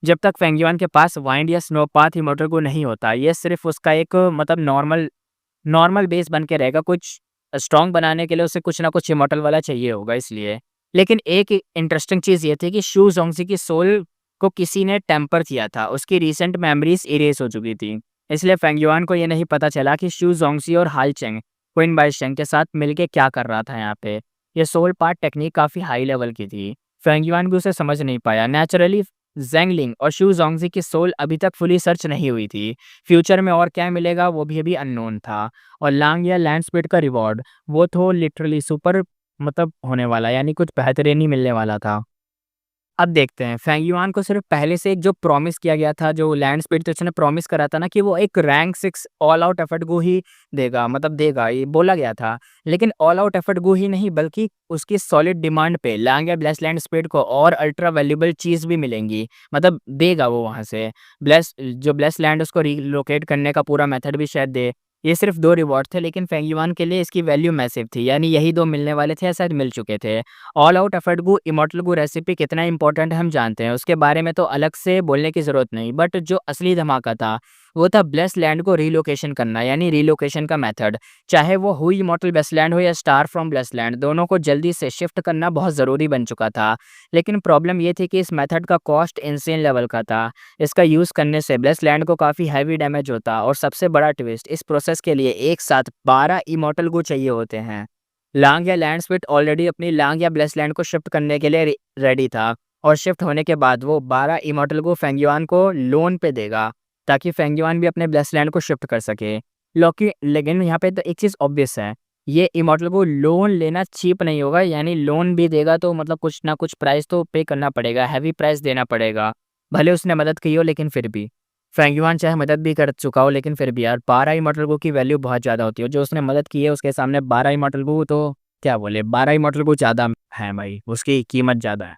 जब तक फेंग युआन के पास वाइंड या स्नो पाथ इमॉर्टल को नहीं होता, ये सिर्फ़ उसका एक मतलब नॉर्मल नॉर्मल बेस बन के रहेगा। कुछ स्ट्रॉन्ग बनाने के लिए उसे कुछ ना कुछ इमॉर्टल वाला चाहिए होगा इसलिए। लेकिन एक इंटरेस्टिंग चीज़ ये थी कि शू ज़ोंगज़ी की सोल को किसी ने टेम्पर किया था, उसकी रीसेंट मेमोरीज़ इरेज़ हो चुकी थी। इसलिए फेंग युआन को ये नहीं पता चला कि शू ज़ोंगज़ी और हाल चेंग, क्विन बाईशेंग के साथ मिलके क्या कर रहा था यहाँ पे। ये सोल पार्ट टेक्नीक काफ़ी हाई लेवल की थी। फेंग युआन भी उसे समझ नहीं पाया। नेचुरली ज़ेंगलिंग और शू ज़ोंगज़ी की सोल अभी तक फुली सर्च नहीं हुई थी। फ्यूचर में और क्या मिलेगा वो भी अभी अननोन था। और लांग या लैंड स्पीड का रिवॉर्ड वो तो लिटरली सुपर मतलब होने वाला, यानी कुछ बेहतरीन ही मिलने वाला था। अब देखते हैं, फेंग युआन को सिर्फ़ पहले से एक जो प्रॉमिस किया गया था, जो लैंड स्पीड तो उसने प्रॉमिस करा था ना कि वो एक रैंक 6 ऑल आउट एफर्ट गो ही देगा, मतलब देगा, ये बोला गया था। लेकिन ऑल आउट एफर्ट गो ही नहीं बल्कि उसकी सॉलिड डिमांड पे लांग या ब्लेस लैंड स्पीड को और अल्ट्रा वैल्यूएबल चीज़ भी मिलेंगी, मतलब देगा वो वहाँ से। ब्लेस लैंड उसको रिलोकेट करने का पूरा मेथड भी शायद दे। ये सिर्फ़ 2 रिवॉर्ड थे लेकिन फेंग युआन के लिए इसकी वैल्यू मैसिव थी, यानी यही 2 मिलने वाले थे या शायद मिल चुके थे। ऑल आउट एफर्ट गू इमॉर्टल गू रेसिपी कितना इंपॉर्टेंट है हम जानते हैं, उसके बारे में तो अलग से बोलने की ज़रूरत नहीं। बट जो असली धमाका था, वो था ब्लेस लैंड को रिलोकेशन करना, यानी रिलोकेशन का मेथड। चाहे वो हुई इमॉर्टल ब्लेस लैंड हो या स्टार फ्रॉम ब्लेस लैंड, दोनों को जल्दी से शिफ्ट करना बहुत ज़रूरी बन चुका था। लेकिन प्रॉब्लम ये थी कि इस मेथड का कॉस्ट इंसेन लेवल का था। इसका यूज़ करने से ब्लेस लैंड को काफ़ी हैवी डैमेज होता, और सबसे बड़ा ट्विस्ट, इस प्रोसेस के लिए एक साथ 12 इमॉर्टल गू चाहिए होते हैं। लांग या लैंड स्पीड ऑलरेडी अपनी लांग या ब्लेस लैंड को शिफ्ट करने के लिए रेडी था, और शिफ्ट होने के बाद वो 12 इमॉर्टल को फेंग युआन को लोन पे देगा ताकि फेंग युआन भी अपने ब्लेस लैंड को शिफ्ट कर सके। लॉकी लेकिन यहाँ पे तो एक चीज़ ऑब्वियस है, ये इमॉर्टल को लोन लेना चीप नहीं होगा, यानी लोन भी देगा तो मतलब कुछ ना कुछ प्राइस तो पे करना पड़ेगा, हैवी प्राइस देना पड़ेगा। भले उसने मदद की हो लेकिन फिर भी। फेंग युआन चाहे मदद भी कर चुका हो लेकिन फिर भी यार 12 इमॉर्टल गो की वैल्यू बहुत ज़्यादा होती है। जो उसने मदद की है उसके सामने 12 इमॉर्टल गो तो क्या बोले, 12 इमॉर्टल गो ज़्यादा हैं भाई, उसकी कीमत ज़्यादा है।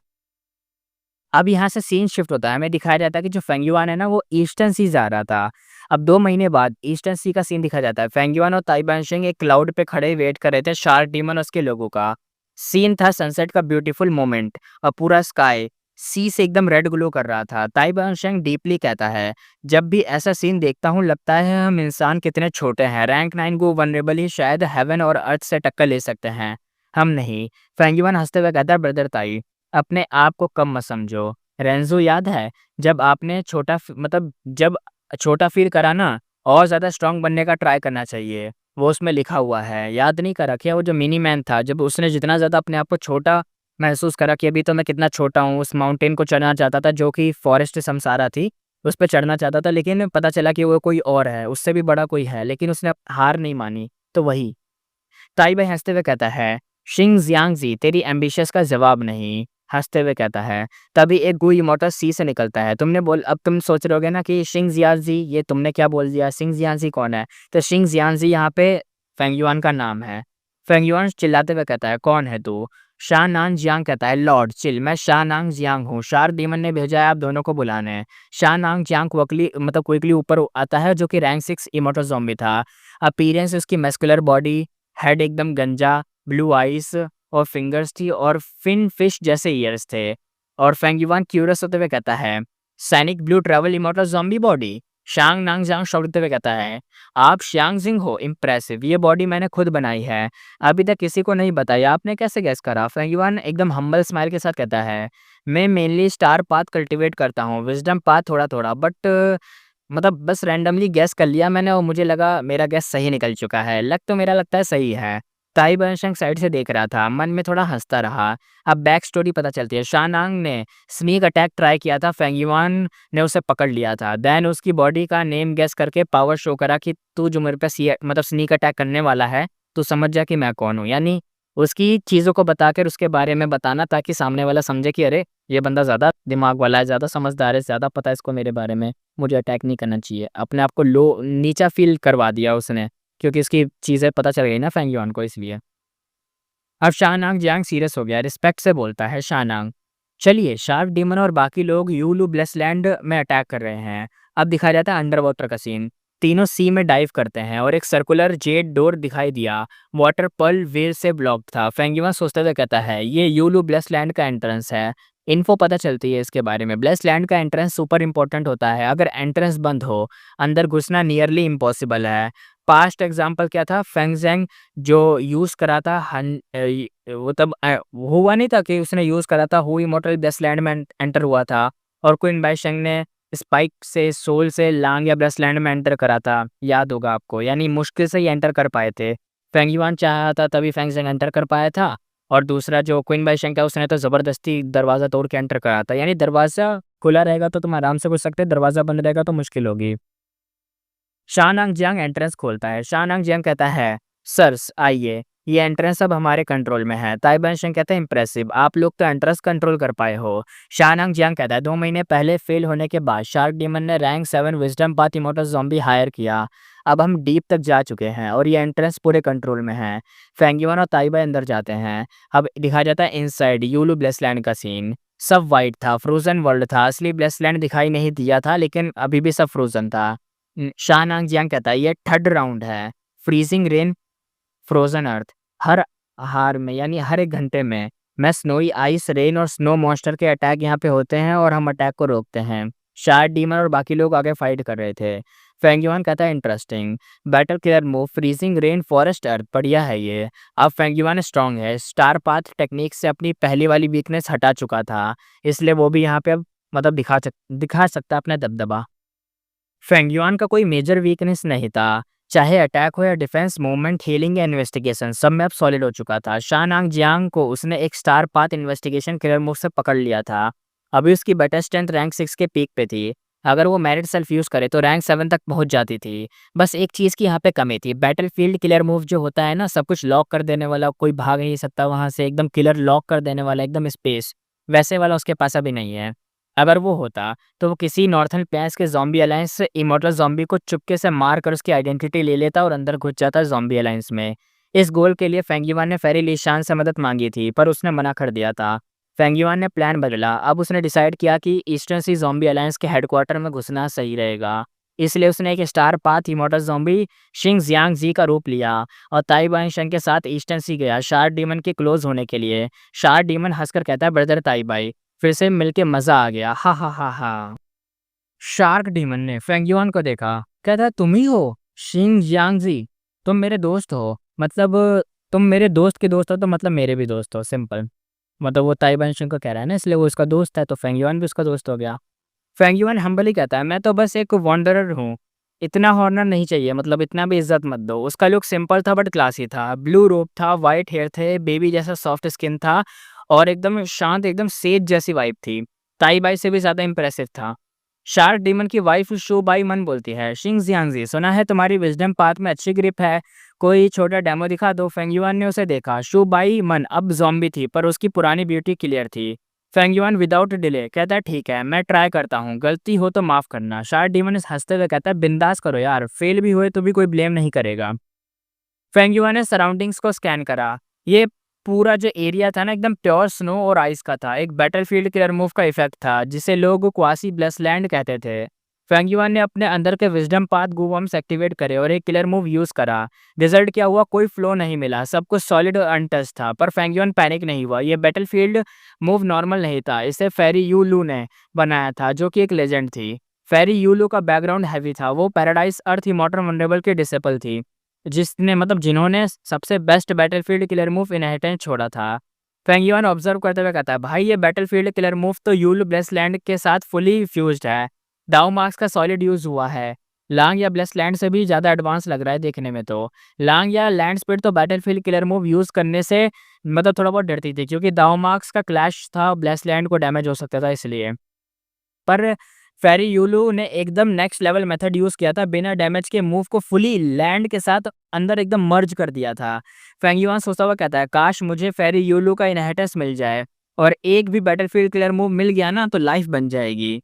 अब यहाँ से सीन शिफ्ट होता है, हमें दिखाया जाता है कि जो फेंग युआन है ना वो ईस्टर्न सी जा रहा था। अब 2 महीने बाद ईस्टर्न सी का सीन दिखाया जाता है। फेंग युआन और ताई बानशिंग एक क्लाउड पे खड़े वेट कर रहे थे शार्क डीमन और उसके लोगों का। सीन था सनसेट का ब्यूटीफुल मोमेंट और पूरा स्काई सी से एकदम रेड ग्लो कर रहा था। ताई बानशिंग डीपली कहता है, जब भी ऐसा सीन देखता हूँ लगता है हम इंसान कितने छोटे हैं। रैंक 9 को वल्नरेबली शायद हेवन और अर्थ से टक्कर ले सकते हैं, हम नहीं। फेंग युआन हंसते हुए कहता है, ब्रदर ताई अपने आप को कम मत समझो। रेंज़ो याद है जब आपने जब छोटा फ़ील करा ना, और ज़्यादा स्ट्रॉन्ग बनने का ट्राई करना चाहिए। वो उसमें लिखा हुआ है, याद नहीं करा क्या वो जो मिनी मैन था, जब उसने जितना ज़्यादा अपने आप को छोटा महसूस करा कि अभी तो मैं कितना छोटा हूँ, उस माउंटेन को चढ़ना चाहता था जो कि फॉरेस्ट समसारा थी, उस पे चढ़ना चाहता था लेकिन पता चला कि वो कोई और है, उससे भी बड़ा कोई है, लेकिन उसने हार नहीं मानी, तो वही। ताई भाई हँसते हुए कहता है, शिंग ज़ियांगज़ी तेरी एम्बिशंस का जवाब नहीं, हँसते हुए कहता है। तभी एक गू इमोटल सी से निकलता है। अब तुम सोच रहे होगे ना कि शिंग ज़ियांगज़ी ये तुमने क्या बोल दिया, शिंग ज़ियांगज़ी कौन है? तो शिंग ज़ियांगज़ी यहाँ पे फेंग युआन का नाम है। फेंग युआन चिल्लाते हुए कहता है, कौन है तू? शानान जियांग कहता है, लॉर्ड चिल, मैं शानांग जियांग हूँ, शार्क डीमन ने भेजा है आप दोनों को बुलाने। शानांग जियांग क्विकली ऊपर आता है जो कि रैंक 6 इमोटल ज़ॉम्बी था। अपीयरेंस उसकी मस्कुलर बॉडी, हेड एकदम गंजा, ब्लू आइज़ और फिंगर्स थी और फिन फिश जैसे ईयर्स थे। और फेंग युआन क्यूरियस होते हुए कहता है, सैनिक blue travel immortal zombie body? शांग नांग जांग शौकते हुए कहता है, आप श्यांग जिंग हो, इम्प्रेसिव, ये बॉडी मैंने खुद बनाई है, अभी तक किसी को नहीं बताई, आपने कैसे गैस करा? फेंग युआन एकदम हम्बल स्माइल के साथ कहता है, मैं मेनली स्टार पाथ कल्टीवेट करता हूँ, विजडम पाथ थोड़ा-थोड़ा, बट बस रैंडमली गेस कर लिया मैंने और मुझे लगा मेरा गेस सही निकल चुका है। लग तो मेरा लगता है सही है। ताई बनशंग साइड से देख रहा था, मन में थोड़ा हँसता रहा। अब बैक स्टोरी पता चलती है। शानांग ने स्नीक अटैक ट्राई किया था, फेंग युआन ने उसे पकड़ लिया था। देन उसकी बॉडी का नेम गेस करके पावर शो करा कि तू जो मेरे पे स्नीक अटैक करने वाला है, तू समझ जा कि मैं कौन हूँ। यानी उसकी चीज़ों को बताकर उसके बारे में बताना ताकि सामने वाला समझे कि अरे! ये बंदा ज़्यादा दिमाग वाला है, ज़्यादा समझदार है, ज़्यादा पता है इसको मेरे बारे में। मुझे अटैक नहीं करना चाहिए। अपने आप को नीचा फ़ील करवा दिया उसने, क्योंकि इसकी चीज़ें पता चल गई ना फेंग युआन को इसलिए। अब शानांग जियांग सीरियस हो गया, रिस्पेक्ट से बोलता है शानांग, चलिए शार्क डीमन और बाकी लोग यूलू ब्लेसलैंड में अटैक कर रहे हैं। अब दिखाया जाता है अंडर वाटर का सीन। तीनों सी में डाइव करते हैं और एक सर्कुलर जेड डोर दिखाई दिया। वाटर पर्ल वेल से ब्लॉक था। फेंग युआन सोचते हुए कहता है, ये यूलू ब्लेसलैंड का एंट्रेंस है। इन्फो पता चलती है इसके बारे में। ब्लेसलैंड का एंट्रेंस सुपर इंपॉर्टेंट होता है। अगर एंट्रेंस बंद हो, अंदर घुसना नियरली इम्पॉसिबल है। पास्ट एग्जाम्पल क्या था? फेंगज़ेंग जो यूज़ करा था वो हुआ नहीं था कि उसने यूज़ करा था, हु इमॉर्टल ब्रेसलैंड में एंटर हुआ था और क्विन बाईशेंग ने स्पाइक से सोल से लांग या ब्रेसलैंड में एंटर करा था, याद होगा आपको। यानी मुश्किल से ही एंटर कर पाए थे। फेंग युआन चाहा था तभी फेंगज़ेंग एंटर कर पाया था और दूसरा जो क्विन बाईशेंग था उसने तो ज़बरदस्ती दरवाज़ा तोड़ के एंटर करा था। यानी दरवाज़ा खुला रहेगा तो तुम आराम से घुस सकते, दरवाज़ा बंद रहेगा तो मुश्किल होगी। शानांग जियांग एंट्रेंस खोलता है। शानांग जियांग कहता है, "सर्स आइए, ये एंट्रेंस अब हमारे कंट्रोल में है।" ताई बनशेंग कहता है, "इम्प्रेसिव, आप लोग तो एंट्रेंस कंट्रोल कर पाए हो।" शानांग जियांग कहता है, 2 महीने पहले फेल होने के बाद शार्क डीमन ने rank 7 wisdom path immortal zombie hire किया। अब हम डीप तक जा चुके हैं और ये एंट्रेंस पूरे कंट्रोल में है। फेंग युआन और ताई बाई अंदर जाते हैं। अब दिखाया जाता है इनसाइड यूलू ब्लेसलैंड का सीन। सब व्हाइट था, फ्रोज़न वर्ल्ड था। असली ब्लेसलैंड दिखाई नहीं दिया था लेकिन अभी भी सब फ्रोज़न था। शानांग जियांग कहता है, ये थर्ड राउंड है। फ्रीजिंग रेन, फ्रोजन अर्थ। हर हार में यानी हर 1 घंटे में मैं स्नोई आइस, रेन और स्नो मॉन्स्टर के अटैक यहाँ पे होते हैं और हम अटैक को रोकते हैं। शार्क डीमन और बाकी लोग आगे फाइट कर रहे थे। फेंग युआन कहता है, interesting. Battle killer move, freezing rain, forest earth, बढ़िया है ये। अब फेंग युआन स्ट्रांग है। स्टार पाथ टेक्निक से अपनी पहली वाली वीकनेस हटा चुका था, इसलिए वो भी यहाँ पे अब दिखा सकता है अपना दबदबा। फेंग युआन का कोई मेजर वीकनेस नहीं था। चाहे अटैक हो या डिफेंस, मूवमेंट, हीलिंग या इन्वेस्टिगेशन, सब में अब सॉलिड हो चुका था। शानांग जियांग को उसने एक star path investigation killer move से पकड़ लिया था। अभी उसकी बैटल स्ट्रेंथ रैंक 6 के पीक पे थी। अगर वो मेरिट सेल्फ यूज़ करे तो रैंक 7 तक पहुंच जाती थी। बस एक चीज़ की यहाँ पे कमी थी। बैटलफील्ड किलर मूव जो होता है ना, सब कुछ लॉक कर देने वाला, कोई भाग नहीं सकता वहाँ से, एकदम किलर लॉक कर देने वाला, एकदम स्पेस, वैसे वाला उसके पास अभी नहीं है। अगर वो होता तो वो किसी नॉर्थर्न प्लेन्स के ज़ॉम्बी अलायंस से इमॉर्टल ज़ॉम्बी को चुपके से मार कर उसकी आइडेंटिटी ले लेता और अंदर घुस जाता ज़ॉम्बी अलायंस में। इस गोल के लिए फेंग युआन ने फेरी लिशान से मदद मांगी थी पर उसने मना कर दिया था। फेंग युआन ने प्लान बदला। अब उसने डिसाइड किया कि ईस्टर्न सी ज़ॉम्बी अलायंस के हेडक्वार्टर में घुसना सही रहेगा। इसलिए उसने एक स्टार पाथ इमॉर्टल ज़ॉम्बी शिंग जियांग जी का रूप लिया और ताई बाइंग के साथ ईस्टर्न सी गया शार्क डीमन के क्लोज होने के लिए। शार्क डीमन हंसकर कहता है, ब्रदर ताई बाई, फिर से मिलके मज़ा आ गया, हा हा हा हा। शार्क डीमन ने फेंग युआन को देखा, कहता, तुम ही हो शिंग जियांग जी, तुम मेरे दोस्त हो, मतलब तुम मेरे दोस्त के दोस्त हो तो मतलब मेरे भी दोस्त हो, सिंपल। मतलब वो ताई बाइंग को कह रहा है ना, इसलिए वो उसका दोस्त है, तो फेंग युआन भी उसका दोस्त हो गया। फेंग युआन हम्बली कहता है, मैं तो बस एक वॉन्डरर हूँ, इतना हॉनर नहीं चाहिए, मतलब इतना भी इज्जत मत दो। उसका लुक सिंपल था बट क्लासी था। ब्लू रोब था, वाइट हेयर थे, बेबी जैसा सॉफ्ट स्किन था और एकदम शांत, एकदम सेज जैसी वाइब थी। ताई बाई से भी ज़्यादा इंप्रेसिव था। शार्क डीमन की वाइफ शू बाई मन बोलती है, शिंग जियांगजी, सुना है तुम्हारी विजडम पाथ में अच्छी ग्रिप है, कोई छोटा डेमो दिखा दो। फेंग युआन ने उसे देखा। शू बाई मन अब ज़ॉम्बी थी पर उसकी पुरानी ब्यूटी क्लियर थी। फेंग युआन विदाउट डिले कहता है, ठीक है मैं ट्राई करता हूँ, गलती हो तो माफ़ करना। शार्क डीमन इस हंसते हुए कहता है, बिंदास करो यार, फेल भी हुए तो भी कोई ब्लेम नहीं करेगा। फेंग युआन ने सराउंडिंग्स को स्कैन करा। ये पूरा जो एरिया था ना, एकदम प्योर स्नो और आइस का था। एक बैटलफील्ड क्लियर मूव का इफेक्ट था जिसे लोग क्वासी ब्लेसलैंड कहते थे। फेंग युआन ने अपने अंदर के विजडम पाथ गूवर्म्स एक्टिवेट करे और एक किलर मूव यूज करा। रिजल्ट क्या हुआ, कोई फ्लो नहीं मिला, सब कुछ सॉलिड और अनटच था। पर फेंग युआन पैनिक नहीं हुआ। ये बैटलफील्ड मूव नॉर्मल नहीं था, इसे फेरी यू लू ने बनाया था जो कि एक लेजेंड थी। फेरी यू लू का बैकग्राउंड हैवी था। वो पैराडाइज अर्थ इमॉर्टल वनरेबल के डिसेबल थी, जिसने मतलब जिन्होंने सबसे best battlefield killer move inheritance छोड़ा था। फेंग युआन ऑब्जर्व करते हुए कहता है, भाई ये बैटलफील्ड किलर मूव तो यूल ब्लेसलैंड के साथ फुली फ्यूज्ड है। दाओ मार्क्स का सॉलिड यूज हुआ है। लांग या ब्लेसलैंड से भी ज़्यादा एडवांस लग रहा है देखने में तो। लांग या लैंड स्पीड तो बैटलफील्ड किलर मूव यूज़ करने से मतलब थोड़ा बहुत डरती थी, क्योंकि दाओ मार्क्स का क्लैश था, ब्लेसलैंड को डैमेज हो सकता था इसलिए। पर फेरी यूलू ने एकदम नेक्स्ट लेवल मेथड यूज़ किया था, बिना डैमेज के मूव को फुली लैंड के साथ अंदर एकदम मर्ज कर दिया था। फेंग युआन सोचता हुआ कहता है, काश मुझे फेरी यूलू का इनहेरिटेंस मिल जाए और एक भी बैटलफील्ड क्लियर मूव मिल गया ना तो लाइफ बन जाएगी।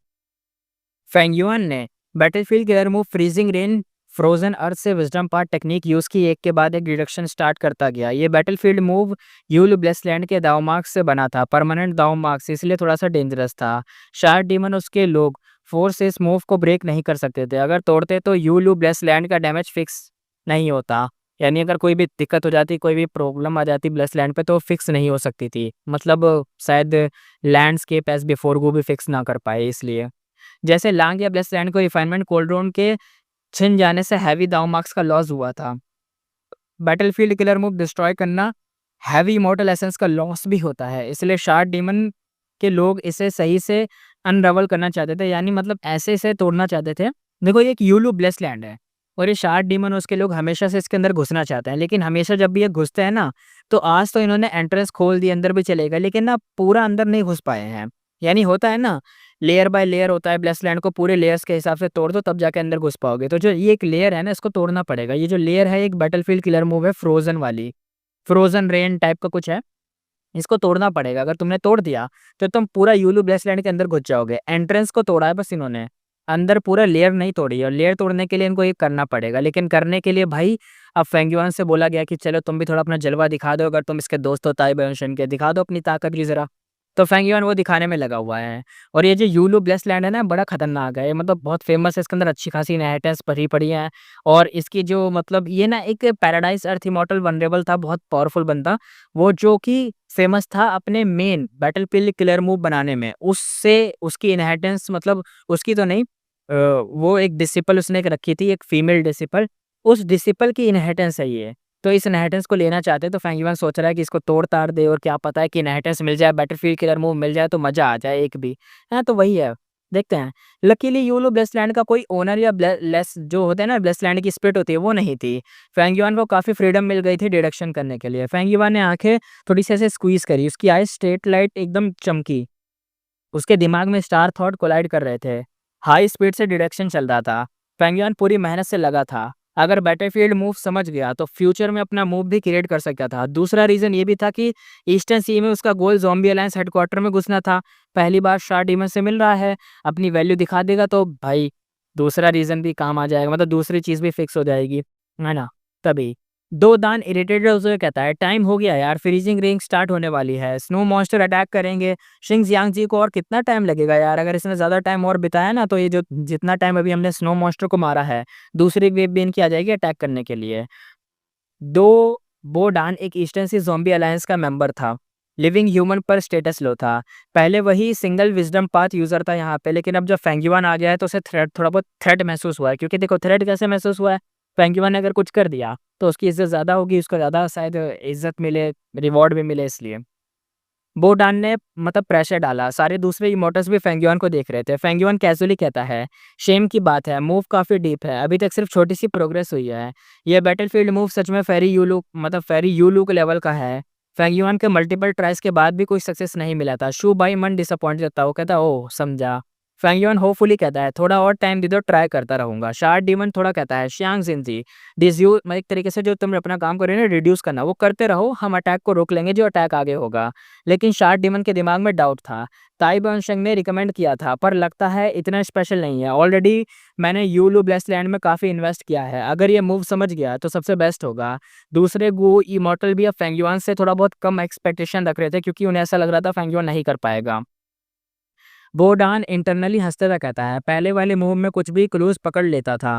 फेंग युआन ने battlefield clear move freezing rain frozen earth से विजडम पार्ट टेक्निक यूज़ की, एक के बाद एक डिडक्शन स्टार्ट करता गया। ये बैटलफील्ड मूव यूल ब्लेसलैंड के दाव मार्क्स से बना था, परमानेंट दाव मार्क्स, इसलिए थोड़ा सा डेंजरस था। शार्क डीमन उसके लोग फोर्स से इस मूव को ब्रेक नहीं कर सकते थे। अगर तोड़ते तो यूलू ब्लेसलैंड का डैमेज फिक्स नहीं होता, यानी अगर कोई भी दिक्कत हो जाती, कोई भी प्रॉब्लम आ जाती ब्लेसलैंड पे तो फिक्स नहीं हो सकती थी। मतलब शायद लैंडस्केप एज बिफोर को भी फिक्स ना कर पाए इसलिए। जैसे लांग या ब्लेसलैंड को रिफाइनमेंट कोल्ड ड्रोन के छिन जाने से हैवी दाव मार्क्स का लॉस हुआ था। बैटलफील्ड किलर मूव डिस्ट्रॉय करना हैवी इमॉर्टल एसेंस का लॉस भी होता है, इसलिए शार्क डीमन के लोग इसे सही से अनरवल करना चाहते थे, यानी मतलब ऐसे इसे तोड़ना चाहते थे। देखो ये एक यूलू ब्लेस लैंड है और ये शार्क डीमन और उसके लोग हमेशा से इसके अंदर घुसना चाहते हैं, लेकिन हमेशा जब भी ये घुसते हैं ना, तो आज तो इन्होंने एंट्रेंस खोल दी, अंदर भी चलेगा, लेकिन ना पूरा अंदर नहीं घुस पाए हैं। यानी होता है ना, लेयर बाय लेयर होता है, ब्लेस लैंड को पूरे लेयर्स के हिसाब से तोड़ दो तब जाके अंदर घुस पाओगे। तो जो ये एक लेयर है ना, इसको तोड़ना पड़ेगा। ये जो लेयर है एक बैटलफील्ड किलर मूव है, फ्रोजन वाली, फ्रोजन रेन टाइप का कुछ है, इसको तोड़ना पड़ेगा। अगर तुमने तोड़ दिया तो तुम पूरा यूलू ब्लेसलैंड के अंदर घुस जाओगे। एंट्रेंस को तोड़ा है बस इन्होंने, अंदर पूरा लेयर नहीं तोड़ी है, और लेयर तोड़ने के लिए इनको ये करना पड़ेगा। लेकिन करने के लिए भाई अब फेंग युआन से बोला गया कि चलो तुम भी थोड़ा अपना जलवा दिखा दो, अगर तुम इसके दोस्त हो ताई बायोशन के, दिखा दो अपनी ताकत भी ज़रा। तो फेंग युआन वो दिखाने में लगा हुआ है। और ये जो यूलू ब्लेसलैंड है ना, बड़ा खतरनाक है, ये मतलब बहुत फेमस है, इसके अंदर अच्छी खासी इनहेरिटेंस भरी पड़ी है। और इसकी जो मतलब ये ना एक पैराडाइज अर्थ इमॉर्टल वनरेबल था, बहुत पावरफुल बंदा, वो जो कि फेमस था अपने मेन बैटलफील्ड किलर मूव बनाने में। उससे उसकी इनहेरिटेंस मतलब उसकी तो नहीं, वो एक डिसिपल उसने एक रखी थी, एक फीमेल डिसिपल, उस डिसिपल की इनहेरिटेंस है ये। तो इस इनहेरिटेंस को लेना चाहते हैं, तो फेंग युआन सोच रहा है कि इसको तोड़-ताड़ दे और क्या पता है कि इनहेरिटेंस मिल जाए, बैटलफील्ड किलर मूव मिल जाए तो मज़ा आ जाए एक भी। हाँ, तो वही है, देखते हैं। लकीली यूलो ब्लेसलैंड का कोई ओनर या लेस जो होते हैं ना, ब्लेसलैंड की स्पिरिट होती है, वो नहीं थी। फेंग युआन को काफ़ी फ्रीडम मिल गई थी डिडक्शन करने के लिए। फेंग युआन ने आँखें थोड़ी-सी ऐसे स्क्वीज़ करी, उसकी आईज़ स्ट्रेट लाइट एकदम चमकी। उसके दिमाग में स्टार थॉट कोलाइड कर रहे थे। हाई स्पीड से डिडक्शन चल रहा था। फेंग युआन पूरी मेहनत से लगा था। अगर बैटलफील्ड मूव समझ गया तो फ्यूचर में अपना मूव भी क्रिएट कर सकता था। दूसरा रीज़न ये भी था कि ईस्टर्न सी में उसका गोल ज़ॉम्बी अलायंस हेडक्वार्टर में घुसना था। पहली बार शार्क डीमन से मिल रहा है, अपनी वैल्यू दिखा देगा तो भाई दूसरा रीज़न भी काम आ जाएगा, मतलब दूसरी चीज़ भी फिक्स हो जाएगी, है ना? तभी। दो दान इरिटेटेड होते हुए कहता है, टाइम हो गया यार, फ्रीजिंग रेंज स्टार्ट होने वाली है, स्नो मॉन्स्टर अटैक करेंगे शिंग जियांग जी को, और कितना टाइम लगेगा यार, अगर इसने ज़्यादा टाइम और बिताया ना तो ये जो जितना टाइम अभी हमने स्नो मॉन्स्टर को मारा है, दूसरी वेव भी इनकी आ जाएगी अटैक करने के लिए। दो बो डान एक ईस्टर्न सी ज़ॉम्बी अलायंस का मेंबर था। लिविंग ह्यूमन पर स्टेटस लो था। पहले वही सिंगल विज़डम पाथ यूज़र था यहाँ पे, लेकिन अब जब फेंगयुआन आ गया है तो उसे थोड़ा बहुत थ्रेट महसूस हुआ है, क्योंकि देखो थ्रेट कैसे महसूस हुआ है, फेंगयुआन ने अगर कुछ कर दिया तो उसकी इज़्ज़त ज़्यादा होगी, उसको ज़्यादा शायद इज़्ज़त मिले, रिवॉर्ड भी मिले इसलिए। बोडान ने मतलब प्रेशर डाला, सारे दूसरे इमोटर्स भी फेंगयुआन को देख रहे थे। फेंगयुआन कैज़ुअली कहता है, शेम की बात है, मूव काफ़ी डीप है, अभी तक सिर्फ छोटी-सी प्रोग्रेस हुई है। ये बैटलफ़ील्ड मूव सच में फेरी यूलू मतलब फेरी यूलू के लेवल का है। फेंगयुआन के मल्टीपल ट्राइज़ के बाद भी कोई सक्सेस नहीं मिला था। शू बाई मन डिसअपॉइंटेड था, वो कहता है, ओह! समझा। फेंगयुआन होपफुली कहता है, थोड़ा और टाइम दे दो, ट्राई करता रहूँगा। शार्ड डीमन थोड़ा कहता है, श्यांग ज़िनज़ी, डिज़्यू एक तरीके से जो तुम अपना काम कर रहे हो ना रिड्यूस करना, वो करते रहो, हम अटैक को रोक लेंगे जो अटैक आगे होगा। लेकिन शार्ट डीमन के दिमाग में डाउट था। ताई बॉन्शेंग ने रिकमेंड किया था, पर लगता है इतना स्पेशल नहीं है। ऑलरेडी मैंने यूलू ब्लेस्ड लैंड में काफ़ी इन्वेस्ट किया है। अगर ये मूव समझ गया तो सबसे बेस्ट होगा। दूसरे गो इमॉर्टल भी अब फेंगयुआन से थोड़ा बहुत कम एक्सपेक्टेशन रख रहे थे, क्योंकि उन्हें ऐसा लग रहा था फेंगयुआन नहीं कर पाएगा। बोडान इंटरनली हंसते हुए कहता है, पहले वाले मूव में कुछ भी क्लूज पकड़ लेता था,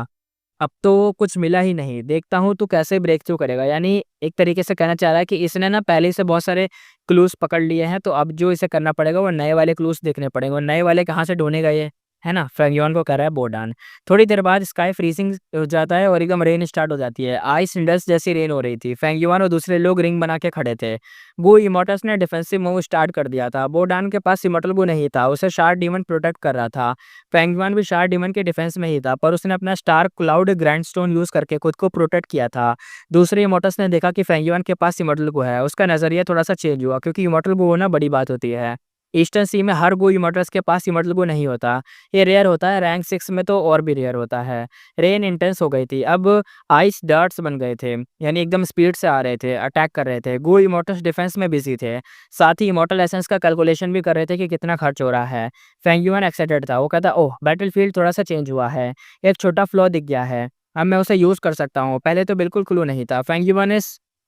अब तो कुछ मिला ही नहीं, देखता हूँ तू कैसे ब्रेक थ्रू करेगा। यानी एक तरीके से कहना चाह रहा है कि इसने ना पहले से बहुत सारे क्लूज़ पकड़ लिए हैं, तो अब जो इसे करना पड़ेगा वो नए वाले क्लूज़ देखने पड़ेंगे, और नए वाले कहाँ से ढूँढेगा ये, है ना? फेंगयुआन को कह रहा है बोडान। थोड़ी देर बाद स्काई फ्रीजिंग हो जाता है और एकदम रेन स्टार्ट हो जाती है। आइस डस्ट जैसी रेन हो रही थी। फेंगयुआन और दूसरे लोग रिंग बना के खड़े थे। गू इमोटस ने डिफेंसिव मूव स्टार्ट कर दिया था। बोडान के पास इमोटल गू नहीं था, उसे शार्ड डीमन प्रोटेक्ट कर रहा था। फेंगयुआन भी शार्ड डीमन के डिफेंस में ही था, पर उसने अपना स्टार क्लाउड ग्रैंडस्टोन यूज़ करके खुद को प्रोटेक्ट किया था। दूसरे इमोटस ने देखा कि फेंगयुआन के पास इमोटल गू है, उसका नज़रिया थोड़ा-सा चेंज हुआ, क्योंकि इमोटल गू होना बड़ी बात होती है। ईस्टर्न सी में हर गो इमोटल्स के पास इमोटल गो नहीं होता, ये रेयर होता है, रैंक 6 में तो और भी रेयर होता है। रेन इंटेंस हो गई थी, अब आइस डर्ट्स बन गए थे, यानी एकदम स्पीड से आ रहे थे, अटैक कर रहे थे। गो इमोटल्स डिफेंस में बिज़ी थे, साथ ही इमोटल एसेंस का कैलकुलेशन भी कर रहे थे कि कितना खर्च हो रहा है। फेंगयुआन एक्साइटेड था, वो कहता, ओह! बैटलफील्ड थोड़ा-सा चेंज हुआ है, एक छोटा फ्लॉ दिख गया है, अब मैं उसे यूज़ कर सकता हूँ, पहले तो बिल्कुल क्लू नहीं था। फेंगयुआन ने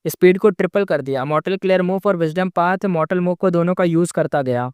स्पीड को ट्रिपल कर दिया, मॉर्टल क्लियर मूव और विज़डम पाथ मॉर्टल मूव को दोनों का यूज़ करता गया।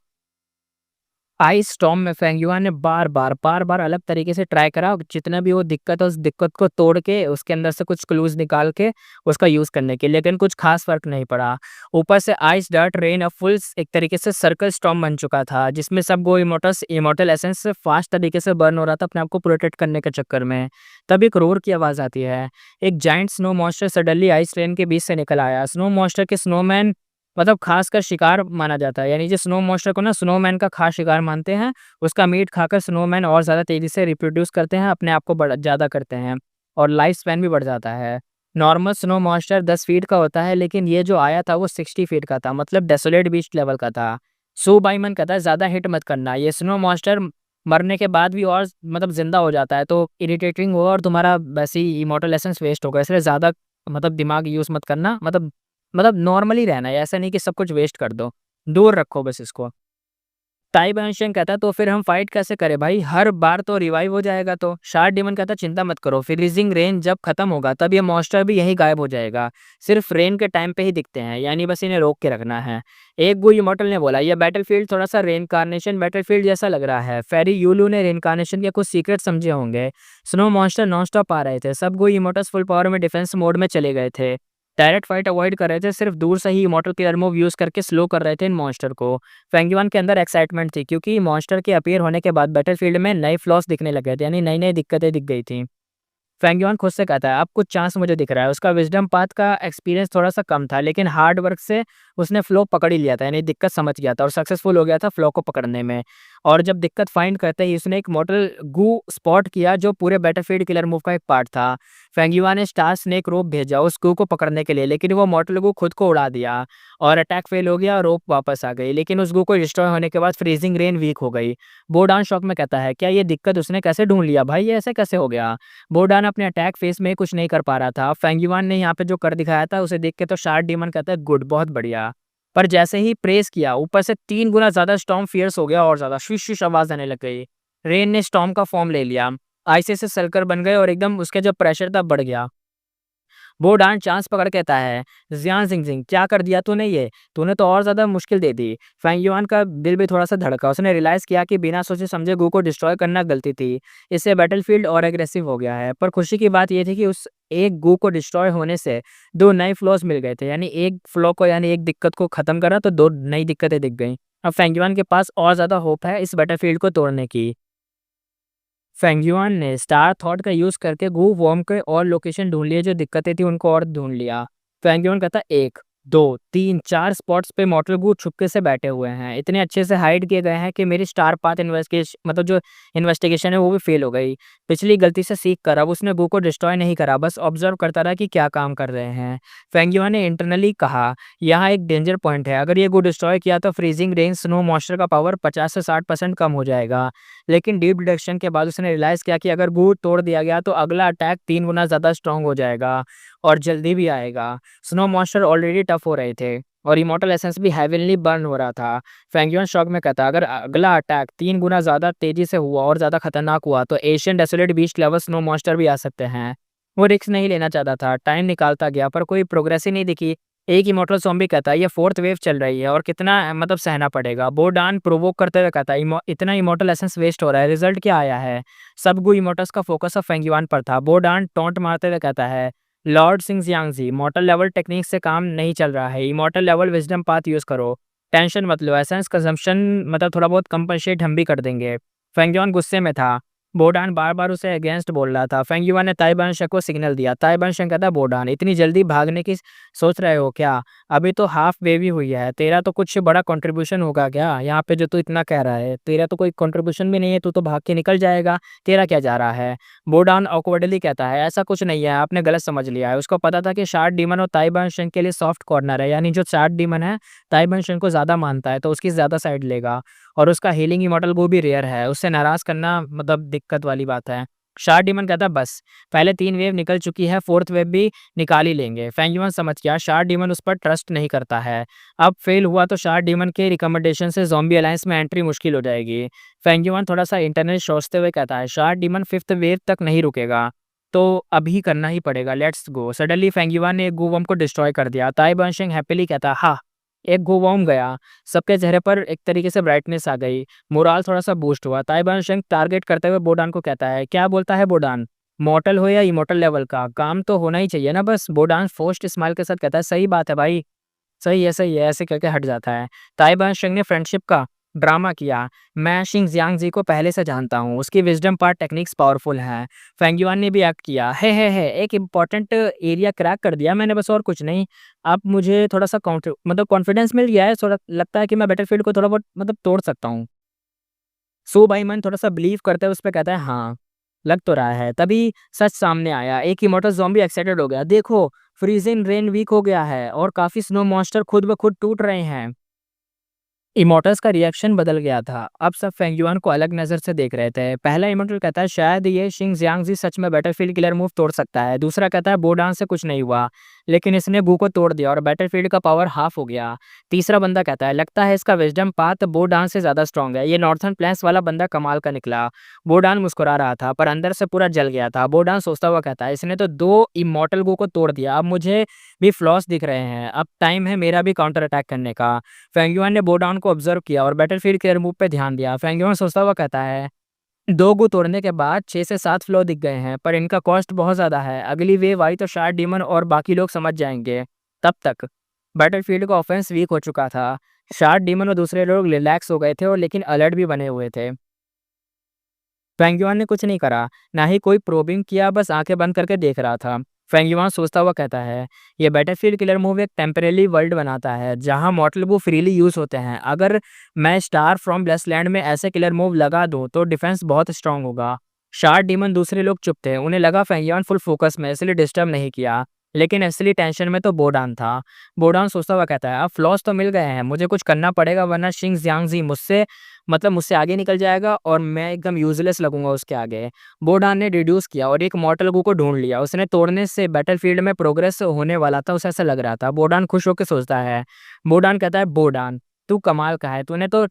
आइस स्टॉर्म में फेंगयुआन ने बार-बार अलग तरीके से ट्राई करा, जितना भी वो दिक्कत है, उस दिक्कत को तोड़ के उसके अंदर से कुछ क्लूज़ निकाल के उसका यूज़ करने की, लेकिन कुछ ख़ास फ़र्क नहीं पड़ा। ऊपर से आइस डर्ट रेन अब फुल एक तरीके से सर्कल स्टॉर्म बन चुका था, जिसमें सब गो इमोटल्स इमॉर्टल एसेंस फ़ास्ट तरीके से बर्न हो रहा था अपने आप को प्रोटेक्ट करने के चक्कर में। तब एक रोर की आवाज़ आती है। एक giant snow monster suddenly ice rain के बीच से निकल आया। स्नो मॉन्स्टर के स्नोमैन मतलब खासकर शिकार माना जाता है, यानी जो स्नो मॉन्स्टर को ना स्नोमैन का खास शिकार मानते हैं। उसका मीट खाकर स्नोमैन और ज़्यादा तेज़ी से रिप्रोड्यूस करते हैं, अपने आप को बड़ा ज़्यादा करते हैं, और लाइफ स्पैन भी बढ़ जाता है। नॉर्मल स्नो मॉन्स्टर 10 फीट का होता है, लेकिन ये जो आया था वो 60 फीट का था, मतलब डेसोलेट बीस्ट लेवल का था। सू बाईमन कहता है, ज़्यादा हिट मत करना, ये स्नो मॉन्स्टर मरने के बाद भी और मतलब ज़िंदा हो जाता है, तो इरिटेटिंग होगा और तुम्हारा वैसे ही इमॉर्टल एसेंस वेस्ट होगा, इसलिए ज़्यादा मतलब दिमाग यूज़ मत करना, मतलब नॉर्मली रहना है, ऐसा नहीं कि सब कुछ वेस्ट कर दो, दूर रखो बस इसको। ताई बायानशेन कहता है, तो फिर हम फाइट कैसे करें भाई? हर बार तो रिवाइव हो जाएगा तो। शार्ड डीमन कहता है, चिंता मत करो, फ्रीजिंग रेन जब खत्म होगा तब ये मॉन्स्टर भी यहीं गायब हो जाएगा। सिर्फ रेन के टाइम पे ही दिखते हैं, यानी बस इन्हें रोक के रखना है। एक गो इमॉर्टल ने बोला, यह बैटलफील्ड थोड़ा-सा रेइनकार्नेशन बैटलफील्ड जैसा लग रहा है। फेरी यूलू ने रेइनकार्नेशन के कुछ सीक्रेट समझे होंगे। स्नो मॉन्स्टर नॉन-स्टॉप आ रहे थे। सब गो इमॉर्टल्स फुल पावर में डिफेंस मोड में चले गए थे। डायरेक्ट फाइट अवॉइड कर रहे थे, सिर्फ दूर से ही इमॉर्टल किलर मूव यूज़ करके स्लो कर रहे थे इन मॉन्स्टर को। फेंगयुआन के अंदर एक्साइटमेंट थी, क्योंकि मॉन्स्टर के अपीयर होने के बाद बैटलफील्ड में नए फ्लॉस दिखने लगे थे, यानी नई-नई दिक्कतें दिख गई थी। फेंगयुआन खुद से कहता है, अब कुछ चांस मुझे दिख रहा है। उसका विज़डम पाथ का एक्सपीरियंस थोड़ा-सा कम था, लेकिन हार्ड वर्क से उसने फ्लो पकड़ ही लिया था, यानी दिक्कत समझ गया था और सक्सेसफुल हो गया था फ्लो को पकड़ने में। और जब दिक्कत फाइंड करते ही उसने एक मॉर्टल गू स्पॉट किया, जो पूरे बैटलफील्ड किलर मूव का एक पार्ट था। फेंगयुआन ने स्टार स्नेक रोप भेजा उस गू को पकड़ने के लिए, लेकिन वो मॉर्टल गू खुद को उड़ा दिया और अटैक फेल हो गया और रोप वापस आ गई। लेकिन उस गू को डिस्ट्रॉय होने के बाद फ्रीजिंग रेन वीक हो गई। बोडान शॉक में कहता है, क्या ये दिक्कत उसने कैसे ढूँढ लिया भाई, ये ऐसे कैसे हो गया? बोडान अपने अटैक फेस में कुछ नहीं कर पा रहा था। फेंगयुआन ने यहाँ पे जो कर दिखाया था उसे देख के तो शार्ड डीमन कहता है, गुड, बहुत बढ़िया। पर जैसे ही प्रेज़ किया, ऊपर से 3 गुना ज़्यादा स्टॉर्म फियर्स हो गया और ज़्यादा शिश-शिश आवाज़ आने लग गई। रेन ने स्टॉर्म का फॉर्म ले लिया। आइस से सर्कल बन गए और एकदम उसका जो प्रेशर था बढ़ गया। बोडान चांस पकड़ कहता है, जियान जिंगजिंग क्या कर दिया तूने ये? तूने तो और ज़्यादा मुश्किल दे दी। फेंग युआन का दिल भी थोड़ा-सा धड़का। उसने रियलाइज़ किया कि बिना सोचे समझे गू को डिस्ट्रॉय करना गलती थी। इससे बैटलफ़ील्ड और एग्रेसिव हो गया है। पर खुशी की बात ये थी कि उस एक गू को डिस्ट्रॉय होने से 2 नए फ्लॉज़ मिल गए थे। यानी एक फ्लॉ को यानी एक दिक्कत को ख़त्म करा तो 2 नई दिक्कतें दिख गईं। अब फेंग युआन के पास और ज़्यादा होप है इस बैटलफ़ील्ड को तोड़ने की। फेंगयुआन ने स्टार थॉट का यूज़ करके गू वॉर्म के और लोकेशन ढूँढ लिए, जो दिक्कतें थी उनको और ढूँढ लिया। फेंगयुआन कहता 1, 2, 3, 4 स्पॉट्स पे मॉर्टल गू छुपके से बैठे हुए हैं। इतने अच्छे से हाइड किए गए हैं कि मेरी स्टार पाथ जो इन्वेस्टिगेशन है वो भी फेल हो गई। पिछली गलती से सीख कर अब उसने गू को डिस्ट्रॉय नहीं करा, बस ऑब्जर्व करता रहा कि क्या काम कर रहे हैं। फेंगयुआन ने इंटरनली कहा, यहाँ एक डेंजर पॉइंट है। अगर ये गू डिस्ट्रॉय किया तो फ्रीजिंग रेंज स्नो मॉन्स्टर का पावर 50 से 60% कम हो जाएगा। लेकिन डीप डिडक्शन के बाद उसने रियलाइज़ किया कि अगर गू तोड़ दिया गया तो अगला अटैक 3 गुना ज़्यादा स्ट्रॉन्ग हो जाएगा और जल्दी भी आएगा। स्नो मॉन्स्टर ऑलरेडी टफ हो रहे थे और इमॉर्टल एसेंस भी हेवीली बर्न हो रहा था। फेंगियन शॉक में कहता, अगर अगला अटैक 3 गुना ज़्यादा तेज़ी से हुआ और ज़्यादा खतरनाक हुआ तो Asian desolate beast level snow monster भी आ सकते हैं। वो रिस्क नहीं लेना चाहता था, टाइम निकालता गया पर कोई प्रोग्रेस ही नहीं दिखी। एक इमॉर्टल ज़ॉम्बी कहता है, ये 4th वेव चल रही है और कितना सहना पड़ेगा। बोडान प्रोवोक करते हुए कहता है, इतना इमॉर्टल एसेंस वेस्ट हो रहा है, रिजल्ट क्या आया है? सब गू इमॉर्टल्स का फोकस अब फेंगिवान पर था। बोडान टॉन्ट मारते हुए कहता है, लॉर्ड सिंगजियांगजी, मॉर्टल लेवल टेक्निक से काम नहीं चल रहा है, immortal level wisdom path use करो। टेंशन मत लो, एसेंस कंजम्पशन थोड़ा बहुत कंपनसेट हम भी कर देंगे। फेंगिवान गुस्से में था। बोडान बार-बार उसे अगेंस्ट बोल रहा था। फेंगिवान ने ताइबानशे को सिग्नल दिया। ताइबानशे कहता, बोडान इतनी जल्दी भागने की सोच रहे हो क्या? अभी तो हाफ वे भी हुई है। तेरा तो कुछ बड़ा कंट्रीब्यूशन होगा क्या? यहाँ पे जो तू इतना कह रहा है, तेरा तो कोई कंट्रीब्यूशन भी नहीं है, तू तो भाग के निकल जाएगा। तेरा क्या जा रहा है? बोडान ऑकवर्डली कहता है, ऐसा कुछ नहीं है, आपने गलत समझ लिया है। उसको पता था कि शार्ड डीमन और ताइबानशे के लिए सॉफ्ट कॉर्नर है, यानी जो शार्ड डीमन है, ताइबानशे को ज़्यादा मानता है, तो उसकी ज़्यादा साइड लेगा और उसका हीलिंग इमॉर्टल वो भी रेयर है। उससे नाराज़ करना दिक्कत वाली बात है। शार्ड डीमन कहता है, बस पहले 3 वेव निकल चुकी है, 4th वेव भी निकाल ही लेंगे। फेंगिवन समझ गया शार्ड डीमन उस पर ट्रस्ट नहीं करता है। अब फेल हुआ तो शार्ड डीमन के रिकमेंडेशन से ज़ॉम्बी अलायंस में एंट्री मुश्किल हो जाएगी। फेंगिवन थोड़ा-सा इंटरनल सोचते हुए कहता है, शार्ड डीमन 5th वेव तक नहीं रुकेगा, तो अभी करना ही पड़ेगा, लेट्स गो। सडनली फेंगिवन ने एक गू वर्म को डिस्ट्रॉय कर दिया। ताई बंशिंग हैप्पीली कहता, हाँ, एक गू वर्म गया। सबके चेहरे पर एक तरीके से ब्राइटनेस आ गई। मोराल थोड़ा-सा बूस्ट हुआ। ताई बंशिंग टारगेट करते हुए बोडान को कहता है, क्या बोलता है बोडान? मॉर्टल हो या इमॉर्टल लेवल का, काम तो होना ही चाहिए ना बस। बोडान फोर्स्ड स्माइल के साथ कहता है, सही बात है भाई, सही है, ऐसे करके हट जाता है। ताइबान शिंग ने फ्रेंडशिप का ड्रामा किया। मैं शिंग जियांगजी को पहले से जानता हूँ, उसकी विज़डम पार्ट टेक्निक्स पावरफुल हैं। फेंग युआन ने भी एक्ट किया। है, एक इम्पोर्टेंट एरिया क्रैक कर दिया मैंने बस, और कुछ नहीं। अब मुझे थोड़ा-सा कॉन्फिडेंस मिल गया है, थोड़ा लगता है कि मैं बैटलफील्ड को थोड़ा बहुत तोड़ सकता हूँ। सो भाई मन थोड़ा-सा बिलीव करता है उस पे, कहता है, हाँ, लग तो रहा है। तभी सच सामने आया। एक इमॉर्टल ज़ॉम्बी एक्साइटेड हो गया। देखो, फ्रीज़िंग रेन वीक हो गया है और काफ़ी स्नो मॉन्स्टर खुद ब खुद टूट रहे हैं। इमॉर्टल्स का रिएक्शन बदल गया था। अब सब फेंगयुआन को अलग नज़र से देख रहे थे। पहला इमॉर्टल कहता है, शायद ये शिंग जियांगजी सच में बैटलफील्ड किलर मूव तोड़ सकता है। दूसरा कहता है, बोडान से कुछ नहीं हुआ, लेकिन इसने गू को तोड़ दिया और बैटलफील्ड का पावर हाफ हो गया। तीसरा बंदा कहता है, लगता है इसका विजडम पाथ बोडान से ज़्यादा स्ट्रॉन्ग है। ये नॉर्थर्न प्लेन्स वाला बंदा कमाल का निकला। बोडान मुस्कुरा रहा था पर अंदर से पूरा जल गया था। बोडान सोचता हुआ कहता है, इसने तो 2 इमॉर्टल गू को तोड़ दिया, अब मुझे भी फ्लॉस दिख रहे हैं। अब टाइम है मेरा भी काउंटर अटैक करने का। फेंगयुआन ने बोडान को ऑब्जर्व किया और बैटलफील्ड के मूव पे ध्यान दिया। फेंगयुआन सोचता हुआ कहता है, 2 गू तोड़ने के बाद 6 से 7 फ्लो दिख गए हैं, पर इनका कॉस्ट बहुत ज़्यादा है। अगली वेव आई तो शार्ड डीमन और बाकी लोग समझ जाएंगे। तब तक बैटलफील्ड का ऑफेंस वीक हो चुका था। शार्ड डीमन और दूसरे लोग रिलैक्स हो गए थे और लेकिन अलर्ट भी बने हुए थे। फेंगयुआन ने कुछ नहीं करा, ना ही कोई प्रोबिंग किया, बस आंखें बंद करके देख रहा था। फेंगयुआन सोचता हुआ कहता है, ये बैटलफील्ड किलर मूव एक टेम्परेरी वर्ल्ड बनाता है जहां मॉर्टल वो फ्रीली यूज होते हैं। अगर मैं स्टार फ्रॉम ब्लेसलैंड में ऐसे किलर मूव लगा दूं तो डिफेंस बहुत स्ट्रांग होगा। शार्ड डीमन दूसरे लोग चुप थे, उन्हें लगा फेंगयुआन फुल फोकस में, इसलिए डिस्टर्ब नहीं किया। लेकिन असली टेंशन में तो बोडान था। बोडान सोचता हुआ कहता है, अब फ्लॉस तो मिल गए हैं, मुझे कुछ करना पड़ेगा वरना शिंग जियांगजी मुझसे आगे निकल जाएगा और मैं एकदम यूज़लेस लगूँगा उसके आगे। बोडान ने रिड्यूस किया और एक मॉर्टल गू को ढूँढ लिया। उसने तोड़ने से बैटलफील्ड में प्रोग्रेस होने वाला था, उसे ऐसा लग रहा था। बोडान खुश होके सोचता है। बोडान कहता है, बोडान, तू कमाल का है, तूने तो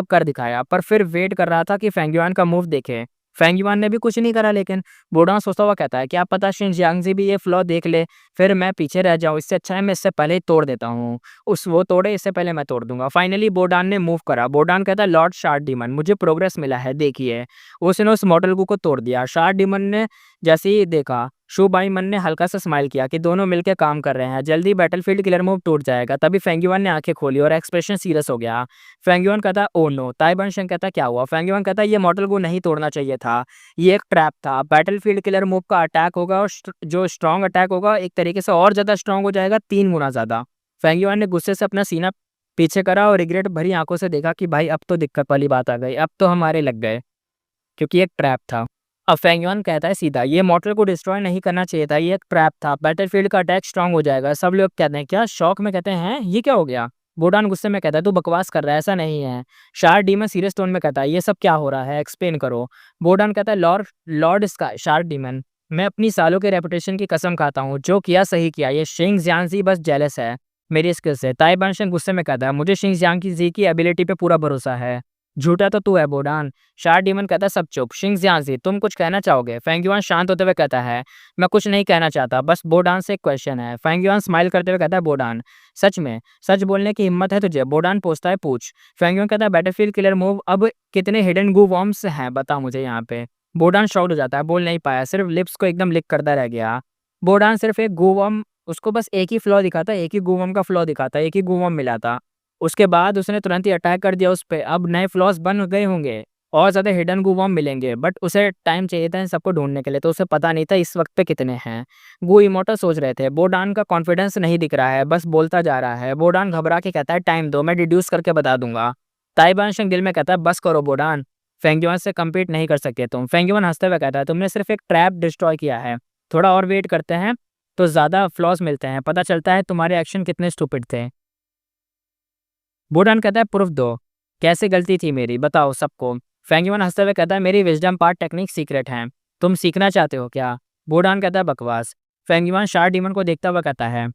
कर दिखाया। पर फिर वेट कर रहा था कि फेंगयुआन का मूव देखे। फेंगयुआन ने भी कुछ नहीं करा, लेकिन बोडान सोचता हुआ कहता है क्या पता शिनजियांग भी ये फ्लॉ देख ले, फिर मैं पीछे रह जाऊँ, इससे अच्छा है मैं इससे पहले ही तोड़ देता हूँ। उस वो तोड़े इससे पहले मैं तोड़ दूँगा। फाइनली बोडान ने मूव करा। बोडान कहता है लॉर्ड शार्ड डीमन मुझे प्रोग्रेस मिला है देखिए। उसने उस मॉडल को तोड़ दिया। शार्ड डीमन ने जैसे ही देखा, शू बाईमन ने हल्का सा स्माइल किया कि दोनों मिलकर काम कर रहे हैं, जल्दी बैटलफील्ड किलर मूव टूट जाएगा। तभी फेंगयुआन ने आंखें खोली और एक्सप्रेशन सीरियस हो गया। फेंगयुआन कहता है ओह नो। ताइबान शेंग कहता है क्या हुआ? फेंगयुआन कहता है ये मॉडल को नहीं तोड़ना चाहिए था, ये एक ट्रैप था। बैटलफील्ड किलर मूव का अटैक होगा और जो स्ट्रॉन्ग अटैक होगा एक तरीके से और ज़्यादा स्ट्रॉन्ग हो जाएगा, 3 गुना ज़्यादा। फेंगयुआन ने गुस्से से अपना सीना पीछे करा और रिग्रेट भरी आंखों से देखा कि भाई अब तो दिक्कत वाली बात आ गई, अब तो हमारे लग गए, क्योंकि एक ट्रैप था। अब फेंगयुआन कहता है सीधा ये मॉडल को डिस्ट्रॉय नहीं करना चाहिए था, ये एक ट्रैप था, बैटलफील्ड का अटैक स्ट्रॉन्ग हो जाएगा। सब लोग कहते हैं क्या, शॉक में कहते हैं ये क्या हो गया? बोडान गुस्से में कहता है तू बकवास कर रहा है, ऐसा नहीं है। शार्ड डीमन सीरियस टोन में कहता है ये सब क्या हो रहा है, एक्सप्लेन करो। बोडान कहता है Lord Lord sky shard demon, मैं अपनी सालों के रेपुटेशन की कसम खाता हूँ, जो किया सही किया, ये शिंग जियांजी बस जेलस है मेरी स्किल से। ताइबान शेंग गुस्से में कहता है मुझे शिंग जियांग की एबिलिटी पे पूरा भरोसा है। झूठा तो तू है बोडान। शार्ड डीमन कहता है सब चुप। शिंग जियांजी तुम कुछ कहना चाहोगे? फेंगयुआन शांत होते हुए कहता है मैं कुछ नहीं कहना चाहता, बस बोडान से एक क्वेश्चन है। फेंगयुआन स्माइल करते हुए कहता है बोडान सच में, सच बोलने की हिम्मत है तुझे? बोडान पूछता है पूछ। फेंगयुआन कहता है बैटलफील्ड किलर मूव अब कितने हिडन गू वॉर्म्स हैं बता मुझे यहाँ पे। बोडान शॉक्ड हो जाता है, बोल नहीं पाया, सिर्फ लिप्स को एकदम लिक करता रह गया। बोडान सिर्फ एक गू वॉर्म, उसको बस एक ही फ्लॉ दिखाता, एक ही गू वॉर्म का फ्लॉ दिखाता, एक ही गू वॉर्म मिला था। उसके बाद उसने तुरंत ही अटैक कर दिया उस पे। अब नए फ्लॉस बन गए होंगे और ज़्यादा हिडन गू वॉर्म मिलेंगे, बट उसे टाइम चाहिए था इन सबको ढूंढने के लिए, तो उसे पता नहीं था इस वक्त पे कितने हैं। गू इमोटल सोच रहे थे। बोडान का कॉन्फिडेंस नहीं दिख रहा है, बस बोलता जा रहा है। बोडान घबरा के कहता है टाइम दो, मैं डिड्यूस करके बता दूंगा। ताइबान शेंग दिल में कहता है बस करो बोडान, फेंगयुआन से कम्पीट नहीं कर सकते तुम। फेंगयुआन हंसते हुए कहता है तुमने सिर्फ एक ट्रैप डिस्ट्रॉय किया है, थोड़ा और वेट करते हैं तो ज़्यादा फ्लॉस मिलते हैं, पता चलता है तुम्हारे एक्शन कितने स्टूपिड थे। बोडान कहता है प्रूफ दो, कैसे गलती थी मेरी बताओ सबको। फेंगयुआन हंसते हुए कहता है मेरी विजडम पार्ट टेक्निक सीक्रेट है, तुम सीखना चाहते हो क्या? बोडान कहता है बकवास। फेंगयुआन शार्ड डीमन को देखता हुआ कहता है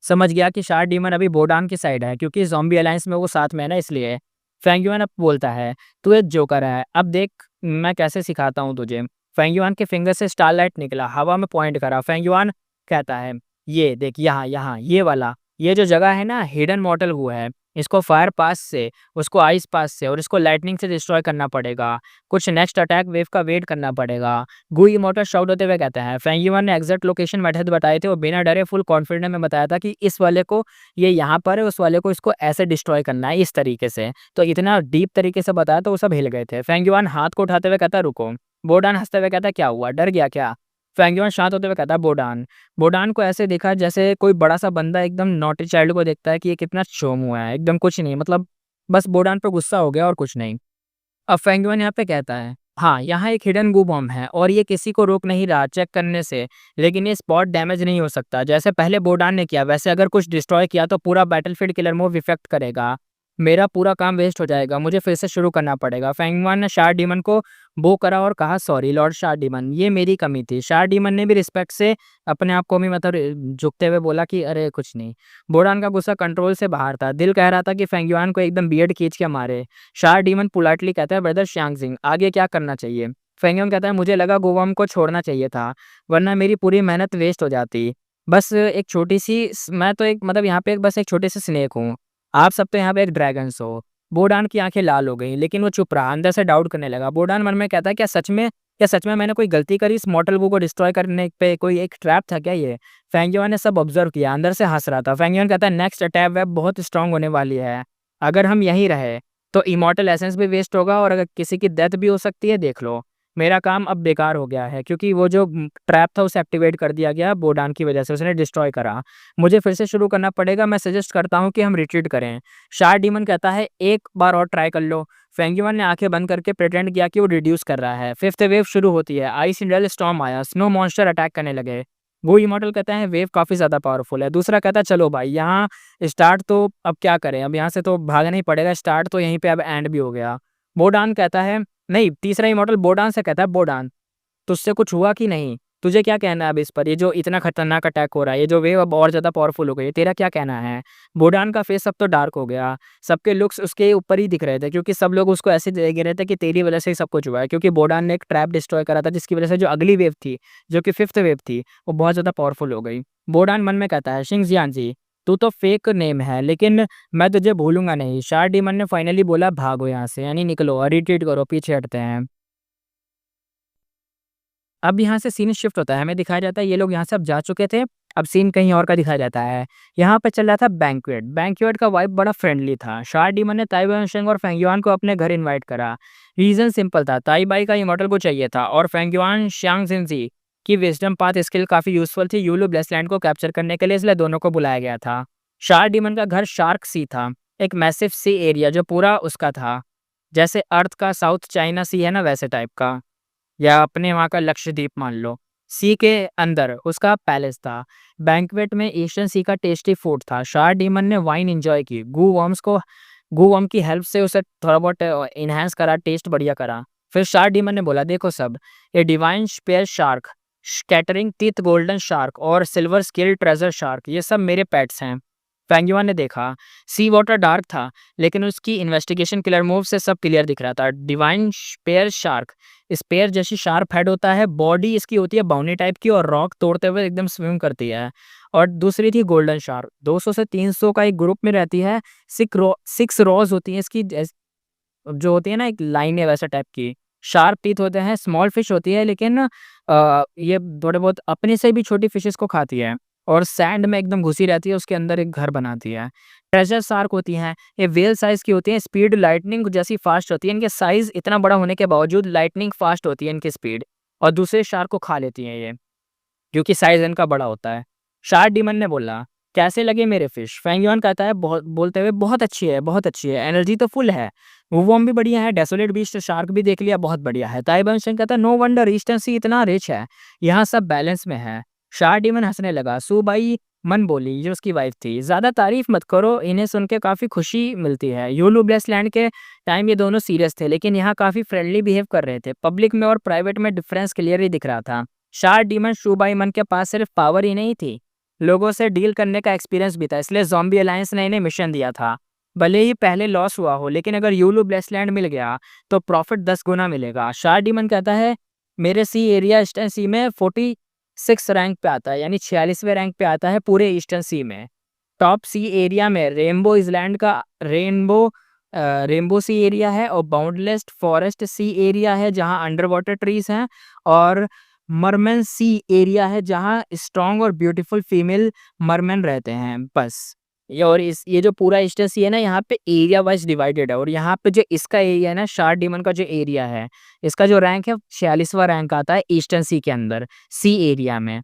समझ गया कि शार्ड डीमन अभी बोडान की साइड है, क्योंकि ज़ॉम्बी अलायंस में वो साथ में है ना, इसलिए। फेंगयुआन अब बोलता है तू एक जोकर है, अब देख मैं कैसे सिखाता हूँ तुझे। फेंगयुआन के फिंगर से स्टारलाइट निकला, हवा में पॉइंट करा। फेंगयुआन कहता है ये देख यहाँ यहाँ ये वाला, ये जो जगह है ना हिडन मॉर्टल हुआ है, इसको फायर पास से, उसको आइस पास से और इसको लाइटनिंग से डिस्ट्रॉय करना पड़ेगा। कुछ नेक्स्ट अटैक वेव का वेट करना पड़ेगा। गु इमोटल शाउट होते हुए कहते हैं फेंगयुआन ने एग्जैक्ट लोकेशन मेथड बताए थे और बिना डरे फुल कॉन्फिडेंस में बताया था कि इस वाले को ये यहाँ पर है, उस वाले को इसको ऐसे डिस्ट्रॉय करना है इस तरीके से। तो इतना डीप तरीके से बताया तो वो सब हिल गए थे। फेंगयुआन हाथ को उठाते हुए कहता रुको। बोडान हंसते हुए कहता क्या हुआ, डर गया क्या? फेंगयुआन शांत होते हुए कहता बोडान। बोडान को ऐसे देखा जैसे कोई बड़ा सा बंदा एकदम नॉटी चाइल्ड को देखता है कि ये कितना शोम हुआ है, एकदम कुछ नहीं, मतलब बस बोडान पे गुस्सा हो गया और कुछ नहीं। अब फेंगयुआन यहाँ पे कहता है हाँ यहाँ एक हिडन गू बॉम्ब है और ये किसी को रोक नहीं रहा चेक करने से, लेकिन ये स्पॉट डैमेज नहीं हो सकता। जैसे पहले बोडान ने किया वैसे अगर कुछ डिस्ट्रॉय किया तो पूरा बैटलफील्ड किलर मूव इफेक्ट करेगा, मेरा पूरा काम वेस्ट हो जाएगा, मुझे फिर से शुरू करना पड़ेगा। फेंगयुआन ने शार्ड डीमन को बो करा और कहा सॉरी लॉर्ड शार्ड डीमन, ये मेरी कमी थी। शार्ड डीमन ने भी रिस्पेक्ट से अपने आप को भी मतलब झुकते हुए बोला कि अरे कुछ नहीं। बोडान का गुस्सा कंट्रोल से बाहर था, दिल कह रहा था कि फेंगयुआन को एकदम बियर्ड खींच के मारे। शार्ड डीमन पोलाइटली कहता है ब्रदर श्यांग सिंह आगे क्या करना चाहिए? फेंगयुआन कहता है मुझे लगा गोवाम को छोड़ना चाहिए था, वरना मेरी पूरी मेहनत वेस्ट हो जाती। बस एक छोटी सी मैं तो एक मतलब यहाँ पे बस एक छोटे से स्नेक हूँ, आप सब तो यहाँ पे एक ड्रैगन्स हो। बोडान की आंखें लाल हो गईं, लेकिन वो चुप रहा, अंदर से डाउट करने लगा। बोडान मन में कहता है क्या सच में मैंने कोई गलती करी? इस मॉर्टल वो को डिस्ट्रॉय करने पे कोई एक ट्रैप था क्या ये? फेंगयुआन ने सब ऑब्जर्व किया, अंदर से हंस रहा था। फेंगयुआन कहता है नेक्स्ट अटैक वेब बहुत स्ट्रांग होने वाली है, अगर हम यहीं रहे तो इमॉर्टल एसेंस भी वेस्ट होगा और अगर किसी की डेथ भी हो सकती है, देख लो मेरा काम अब बेकार हो गया है, क्योंकि वो जो ट्रैप था उसे एक्टिवेट कर दिया गया बोडान की वजह से, उसने डिस्ट्रॉय करा, मुझे फिर से शुरू करना पड़ेगा। मैं सजेस्ट करता हूँ कि हम रिट्रीट करें। शार्ड डीमन कहता है एक बार और ट्राई कर लो। फेंगयुआन ने आंखें बंद करके प्रिटेंड किया कि वो रिड्यूस कर रहा है। फिफ्थ वेव शुरू होती है, आइस इंडल स्टॉर्म आया, स्नो मॉन्स्टर अटैक करने लगे। वो इमॉर्टल कहता है वेव काफ़ी ज़्यादा पावरफुल है। दूसरा कहता है चलो भाई यहाँ स्टार्ट तो अब क्या करें, अब यहाँ से तो भागना ही पड़ेगा, स्टार्ट तो यहीं पे अब एंड भी हो गया। बोडान कहता है नहीं, तीसरा इमॉर्टल बोडान से कहता है बोडान तुझसे कुछ हुआ कि नहीं? तुझे क्या कहना है अब इस पर? ये जो इतना खतरनाक अटैक हो रहा है, ये जो वेव अब और ज़्यादा पावरफुल हो गई है, तेरा क्या कहना है? बोडान का फेस अब तो डार्क हो गया, सबके लुक्स उसके ऊपर ही दिख रहे थे क्योंकि सब लोग उसको ऐसे देख रहे थे कि तेरी वजह से ही सब कुछ हुआ है क्योंकि बोडान ने एक ट्रैप डिस्ट्रॉय करा था जिसकी वजह से जो अगली वेव थी, जो कि 5th वेव थी, वो बहुत ज़्यादा पावरफुल हो गई। बोडान मन में कहता है, शिंगजियांजी, तू तो फेक नेम है लेकिन मैं तुझे भूलूँगा नहीं। शार डीमन ने फाइनली बोला, भागो यहाँ से, यानी निकलो, रिट्रीट करो, पीछे हटते हैं। अब यहाँ से सीन शिफ्ट होता है, हमें दिखाया जाता है ये लोग यहाँ से अब जा चुके थे, अब सीन कहीं और का दिखाया जाता है। यहाँ पे चल रहा था बैंक्वेट, बैंक्वेट का वाइब बड़ा फ्रेंडली था। शार डीमन ने ताई वेइशेंग और फेंग युआन को अपने घर इनवाइट करा। रीज़न सिंपल था, ताई बाई का इमॉर्टल को चाहिए था और फेंग युआन शियांग जिनजी की विज़डम पाथ स्किल काफ़ी यूज़फुल थी यूलू ब्लेसलैंड को कैप्चर करने के लिए, इसलिए दोनों को बुलाया गया था। शार डीमन का घर शार्क सी था, एक मैसिव सी एरिया जो पूरा उसका था, जैसे अर्थ का साउथ चाइना सी है ना, वैसे टाइप का, या अपने वहाँ का लक्षद्वीप मान लो। सी के अंदर उसका पैलेस था। बैंक्वेट में एशियन सी का टेस्टी फूड था। शार डीमन ने वाइन एन्जॉय की। गू वर्म की हेल्प से उसे थोड़ा बहुत एनहांस करा, टेस्ट बढ़िया करा। फिर शार डीमन ने बोला, देखो सब, ये divine spear shark, scattering teeth golden shark और सिल्वर स्केल ट्रेजर शार्क, ये सब मेरे पेट्स हैं। फेंगयुआन ने देखा, सी वाटर डार्क था लेकिन उसकी इन्वेस्टिगेशन किलर मूव से सब क्लियर दिख रहा था। डिवाइन स्पेयर शार्क, स्पेयर जैसी शार्प हेड होता है, बॉडी इसकी होती है बाउनी टाइप की और रॉक तोड़ते हुए एकदम स्विम करती है। और दूसरी थी गोल्डन शार्क, 200 से 300 का एक ग्रुप में रहती है। 6 रॉज होती हैं इसकी, जो होती है ना एक लाइन है वैसा टाइप की। शार्प टीथ होते हैं, स्मॉल फिश होती है लेकिन ये थोड़े बहुत अपने से भी छोटी फिशेस को खाती है और सैंड में एकदम घुसी रहती है, उसके अंदर एक घर बनाती है। ट्रेजर शार्क होती हैं, ये व्हेल साइज़ की होती हैं, स्पीड लाइटनिंग जैसी फास्ट होती है। इनके साइज़ इतना बड़ा होने के बावजूद लाइटनिंग फास्ट होती है इनकी स्पीड, और दूसरे शार्क को खा लेती हैं ये, क्योंकि साइज़ इनका बड़ा होता है। शार्क डीमन ने बोला, कैसे लगे मेरे फिश? फेंगयुआन कहता है बहुत बोलते हुए, बहुत अच्छी है, एनर्जी तो फुल है। वुवॉम भी बढ़िया है, डेसोलेट बीस्ट शार्क भी देख लिया, बहुत बढ़िया है। ताइबन शेंग कहता है, नो वंडर ईस्टर्न सी इतना रिच है, यहाँ सब बैलेंस में है। शार्क डीमन हंसने लगा। सुबाई मन बोली, जो उसकी वाइफ थी, ज़्यादा तारीफ मत करो, इन्हें सुन के काफ़ी खुशी मिलती है। यूलू ब्लेस लैंड के टाइम ये दोनों सीरियस थे लेकिन यहाँ काफ़ी फ्रेंडली बिहेव कर रहे थे। पब्लिक में और प्राइवेट में डिफरेंस क्लियर ही दिख रहा था। शार्क डीमन शुबाई मन के पास सिर्फ पावर ही नहीं थी, लोगों से डील करने का एक्सपीरियंस भी था, इसलिए ज़ॉम्बी अलायंस ने इन्हें मिशन दिया था। भले ही पहले लॉस हुआ हो लेकिन अगर यूलू ब्लेसलैंड मिल गया तो प्रॉफिट 10 गुना मिलेगा। शार्क डीमन कहता है, मेरे सी एरिया ईस्टर्न सी में 46 रैंक पे आता है, यानी 46वें रैंक पे आता है पूरे ईस्टर्न सी में। टॉप सी एरिया में रेनबो आइलैंड का रेनबो सी एरिया है और बाउंडलेस फॉरेस्ट सी एरिया है जहाँ अंडर वाटर ट्रीज हैं, और मरमन सी एरिया है जहाँ स्ट्रॉन्ग और ब्यूटीफुल फीमेल मरमन रहते हैं। बस ये जो पूरा ईस्टर्न सी है ना, यहाँ पे एरिया वाइज डिवाइडेड है, और यहाँ पे जो इसका एरिया है ना, शार्क डीमन का जो एरिया है, इसका जो रैंक है 46वां रैंक आता है ईस्टर्न सी के अंदर, सी एरिया में।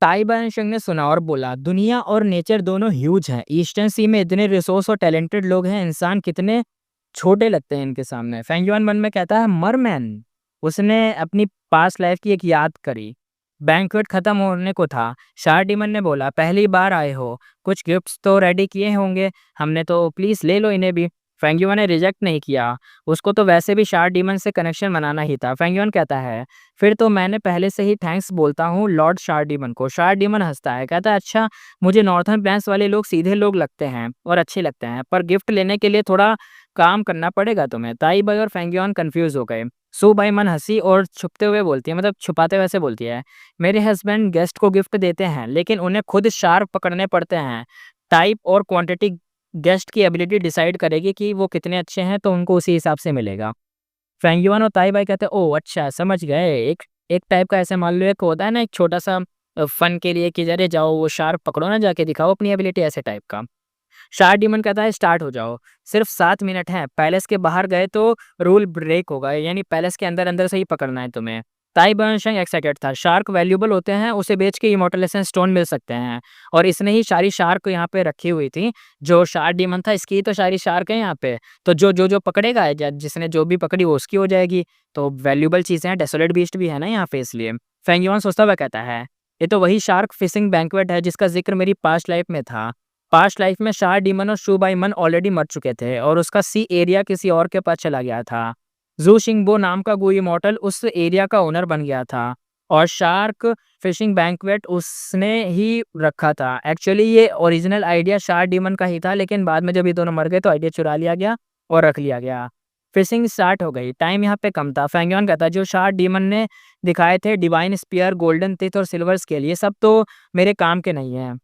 ताई बानशंग ने सुना और बोला, दुनिया और नेचर दोनों ह्यूज हैं, ईस्टर्न सी में इतने रिसोर्स और टैलेंटेड लोग हैं, इंसान कितने छोटे लगते हैं इनके सामने। फेंगयुआन मन में कहता है, मरमैन। उसने अपनी पास्ट लाइफ की एक याद करी। बैंक्वेट खत्म होने को था। शार्क डीमन ने बोला, पहली बार आए हो, कुछ गिफ्ट्स तो रेडी किए होंगे हमने, तो प्लीज ले लो इन्हें भी। फेंगयुआन ने रिजेक्ट नहीं किया, उसको तो वैसे भी शार्क डीमन से कनेक्शन बनाना ही था। फेंगयुआन कहता है, फिर तो मैंने पहले से ही थैंक्स बोलता हूँ लॉर्ड शार्क डीमन को। शार्क डीमन हंसता है, कहता है, अच्छा, मुझे नॉर्थर्न प्लेन्स वाले लोग सीधे लोग लगते हैं और अच्छे लगते हैं, पर गिफ्ट लेने के लिए थोड़ा काम करना पड़ेगा तुम्हें। ताई बाई और फेंगयुआन कंफ्यूज हो गए। सू बाई मन हंसी और छुपते हुए बोलती है, मतलब छुपाते हुए ऐसे बोलती है, मेरे हस्बैंड गेस्ट को गिफ्ट देते हैं लेकिन उन्हें खुद शार्क पकड़ने पड़ते हैं। टाइप और क्वांटिटी गेस्ट की एबिलिटी डिसाइड करेगी कि वो कितने अच्छे हैं, तो उनको उसी हिसाब से मिलेगा। फेंगयुआन और ताई बाई कहते हैं, ओह अच्छा, समझ गए। एक एक टाइप का ऐसे मान लो, एक होता है ना एक छोटा सा फन के लिए कि अरे जाओ वो शार्क पकड़ो ना, जाके दिखाओ अपनी एबिलिटी, ऐसे टाइप का। शार्क डीमन कहता है, स्टार्ट हो जाओ, सिर्फ 7 मिनट हैं, पैलेस के बाहर गए तो रूल ब्रेक होगा, यानी पैलेस के अंदर अंदर से ही पकड़ना है तुम्हें। ताई बर्नशंग एक्साइटेड था, शार्क वैल्यूएबल होते हैं, उसे बेच के इमॉर्टलाइजेशन स्टोन मिल सकते हैं, और इसने ही सारी शार्क यहाँ पे रखी हुई थी। जो शार्क डीमन था, इसकी ही तो सारी शार्क है यहाँ पे, तो जो पकड़ेगा, जिसने जो भी पकड़ी वो उसकी हो जाएगी। तो वैल्यूएबल चीजें हैं, डेसोलेट बीस्ट भी है ना यहाँ पे, इसलिए। फेंगयुआन सोचता हुआ कहता है, ये तो वही शार्क फिशिंग बैंक्वेट है जिसका जिक्र मेरी पास्ट लाइफ में था। पास्ट लाइफ में शार्क डीमन और शू बाई मन ऑलरेडी मर चुके थे और उसका सी एरिया किसी और के पास चला गया था। जू शिंगबो नाम का गू इमॉर्टल उस एरिया का ओनर बन गया था। और शार्क फिशिंग बैंक्वेट उसने ही रखा था। एक्चुअली ये ओरिजिनल आइडिया शार्क डीमन का ही था, लेकिन बाद में जब ये दोनों मर गए तो आइडिया चुरा लिया गया और रख लिया गया। फिशिंग स्टार्ट हो गई, टाइम यहाँ पे कम था। फेंग युआन कहता है जो शार्क डीमन ने दिखाए थे डिवाइन स्पीयर, गोल्डन टीथ और सिल्वर स्केल, ये सब तो मेरे काम के नहीं हैं।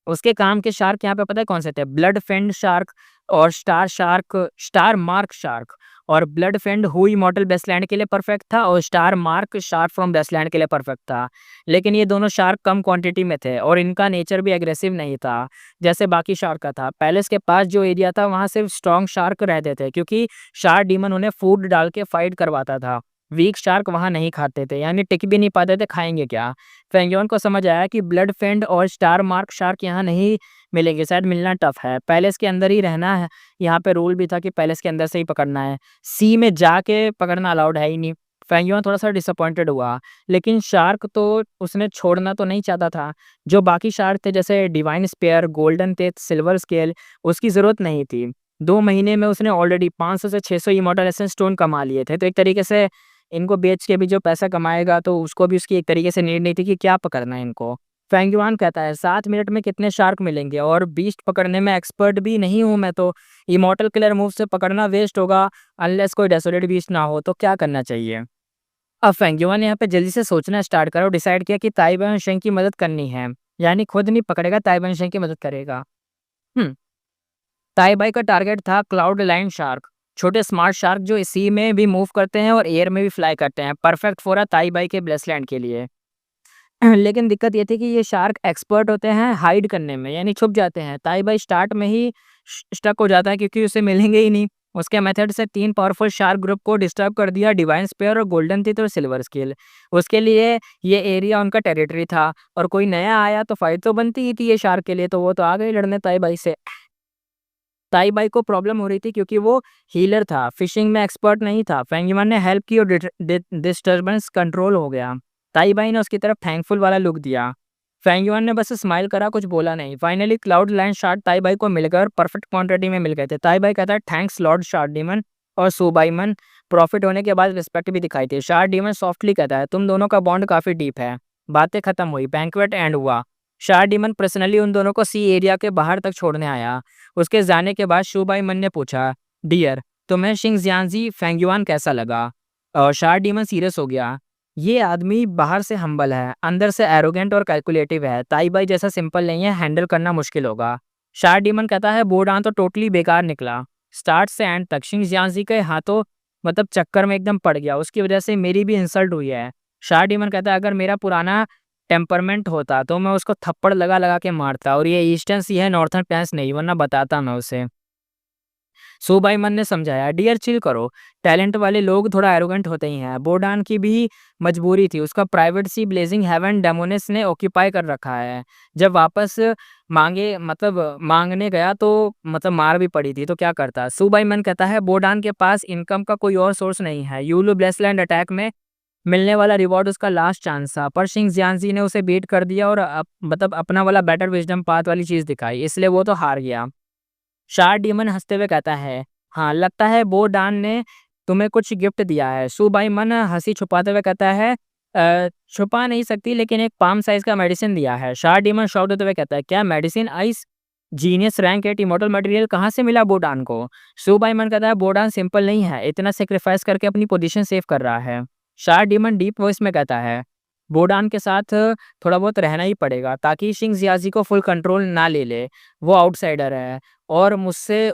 उसके काम के शार्क यहाँ पे पता है कौन से थे? ब्लड फेंड शार्क और स्टार मार्क शार्क। और ब्लड फेंड हु इमॉर्टल बेस्टलैंड के लिए परफेक्ट था और स्टार मार्क शार्क फ्रॉम बेस्टलैंड के लिए परफेक्ट था। लेकिन ये दोनों शार्क कम क्वांटिटी में थे और इनका नेचर भी एग्रेसिव नहीं था जैसे बाकी शार्क का था। पैलेस के पास जो एरिया था वहाँ सिर्फ स्ट्रॉन्ग शार्क रहते थे, क्योंकि शार्क डीमन उन्हें फूड डाल के फाइट करवाता था। वीक शार्क वहाँ नहीं खाते थे, यानी टिक भी नहीं पाते थे, खाएंगे क्या। फेंगियोन को समझ आया कि ब्लड फेंड और स्टार मार्क शार्क यहाँ नहीं मिलेंगे, शायद मिलना टफ है। पैलेस के अंदर ही रहना है, यहाँ पे रूल भी था कि पैलेस के अंदर से ही पकड़ना है, सी में जाके पकड़ना अलाउड है ही नहीं। फेंगियोन थोड़ा सा डिसअपॉइंटेड हुआ, लेकिन शार्क तो उसने छोड़ना तो नहीं चाहता था। जो बाकी शार्क थे जैसे divine spear, golden teeth, silver scale, उसकी ज़रूरत नहीं थी। 2 महीने में उसने ऑलरेडी 500 से 600 इमॉर्टल एसेंस स्टोन कमा लिए थे, तो एक तरीके से इनको बेच के भी जो पैसा कमाएगा तो उसको भी उसकी एक तरीके से नीड नहीं थी कि क्या पकड़ना है इनको। फेंग युआन कहता है 7 मिनट में कितने शार्क मिलेंगे, और बीस्ट पकड़ने में एक्सपर्ट भी नहीं हूँ मैं तो। इमॉर्टल किलर मूव से पकड़ना वेस्ट होगा, अनलेस कोई डेसोलेट बीस्ट ना हो, तो क्या करना चाहिए। अब फेंग युआन ने यहाँ पे जल्दी से सोचना स्टार्ट करा और डिसाइड किया कि ताई बाई शेंग की मदद करनी है, यानी खुद नहीं पकड़ेगा, ताई बाई शेंग की मदद करेगा। हम्म ताई बाई का टारगेट था क्लाउड लाइन शार्क, छोटे स्मार्ट शार्क जो सी में भी मूव करते हैं और एयर में भी फ्लाई करते हैं, परफेक्ट फॉर अ ताई बाई के ब्लेसलैंड के लिए। लेकिन दिक्कत ये थी कि ये शार्क एक्सपर्ट होते हैं हाइड करने में, यानी छुप जाते हैं। ताई बाई स्टार्ट में ही स्टक हो जाता है क्योंकि उसे मिलेंगे ही नहीं। उसके मेथड से 3 पावरफुल शार्क ग्रुप को डिस्टर्ब कर दिया, डिवाइन स्पेयर और गोल्डन टीथ और सिल्वर स्केल। उसके लिए ये एरिया उनका टेरिटरी था, और कोई नया आया तो फाइट तो बनती ही थी ये शार्क के लिए, तो वो तो आ गए लड़ने ताई बाई से। ताई बाई को प्रॉब्लम हो रही थी क्योंकि वो हीलर था, फिशिंग में एक्सपर्ट नहीं था। फेंगिमन ने हेल्प की और डिस्टर्बेंस कंट्रोल हो गया। ताई बाई ने उसकी तरफ थैंकफुल वाला लुक दिया। फेंगिमन ने बस स्माइल करा, कुछ बोला नहीं। फाइनली क्लाउड लाइन शार्ट ताई बाई को मिल गए और परफेक्ट क्वांटिटी में मिल गए थे। ताई बाई कहता है थैंक्स लॉर्ड शार्ट डीमन, और सुबाईमन प्रॉफिट होने के बाद रिस्पेक्ट भी दिखाई थी। शार्ट डीमन सॉफ्टली कहता है तुम दोनों का बॉन्ड काफी डीप है। बातें खत्म हुई, बैंक्वेट एंड हुआ। शार्ट डीमन पर्सनली उन दोनों को सी एरिया के बाहर तक छोड़ने आया। उसके जाने के बाद शू बाई मन ने पूछा, डियर तुम्हें शिंग जियांजी फेंगयुआन कैसा लगा? और शार डीमन सीरियस हो गया। ये आदमी बाहर से हम्बल है, अंदर से एरोगेंट और कैलकुलेटिव है। ताई बाई जैसा सिंपल नहीं है, हैंडल करना मुश्किल होगा। शार डीमन कहता है बोडान तो टोटली बेकार निकला, स्टार्ट से एंड तक शिंग जियांजी के हाथों मतलब चक्कर में एकदम पड़ गया, उसकी वजह से मेरी भी इंसल्ट हुई है। शार डीमन कहता है अगर मेरा पुराना टेम्परमेंट होता तो मैं उसको थप्पड़ लगा लगा के मारता, और ये ईस्टर्न सी है, नॉर्थर्न पैंस नहीं, वरना बताता मैं उसे। सुबाईमन ने समझाया, डियर चिल करो, टैलेंट वाले लोग थोड़ा एरोगेंट होते ही हैं। बोडान की भी मजबूरी थी, उसका प्राइवेट सी ब्लेजिंग हेवन डेमोनिस ने ऑक्यूपाई कर रखा है। जब वापस मांगने गया तो मार भी पड़ी थी, तो क्या करता। सुबाईमन कहता है बोडान के पास इनकम का कोई और सोर्स नहीं है, यूलू ब्लेसलैंड अटैक में मिलने वाला रिवॉर्ड उसका लास्ट चांस था, पर शिंग जियांजी ने उसे बीट कर दिया और अपना वाला बेटर विजडम पाथ वाली चीज दिखाई, इसलिए वो तो हार गया। शार डीमन हंसते हुए कहता है, हाँ लगता है बो डान ने तुम्हें कुछ गिफ्ट दिया है। सु बाई मन हंसी छुपाते हुए कहता है, छुपा नहीं सकती, लेकिन एक पाम साइज का मेडिसिन दिया है। शार डीमन शॉक होते हुए कहता है, क्या medicine? Ice genius rank 8 immortal material कहाँ से मिला बोडान को? सु बाई मन कहता है बोडान सिंपल नहीं है, इतना सेक्रीफाइस करके अपनी पोजीशन सेव कर रहा है। शार डीमन डीप वॉइस में कहता है, बोडान के साथ थोड़ा बहुत रहना ही पड़ेगा ताकि शिंग जियाजी को फुल कंट्रोल ना ले ले। वो आउटसाइडर है और मुझसे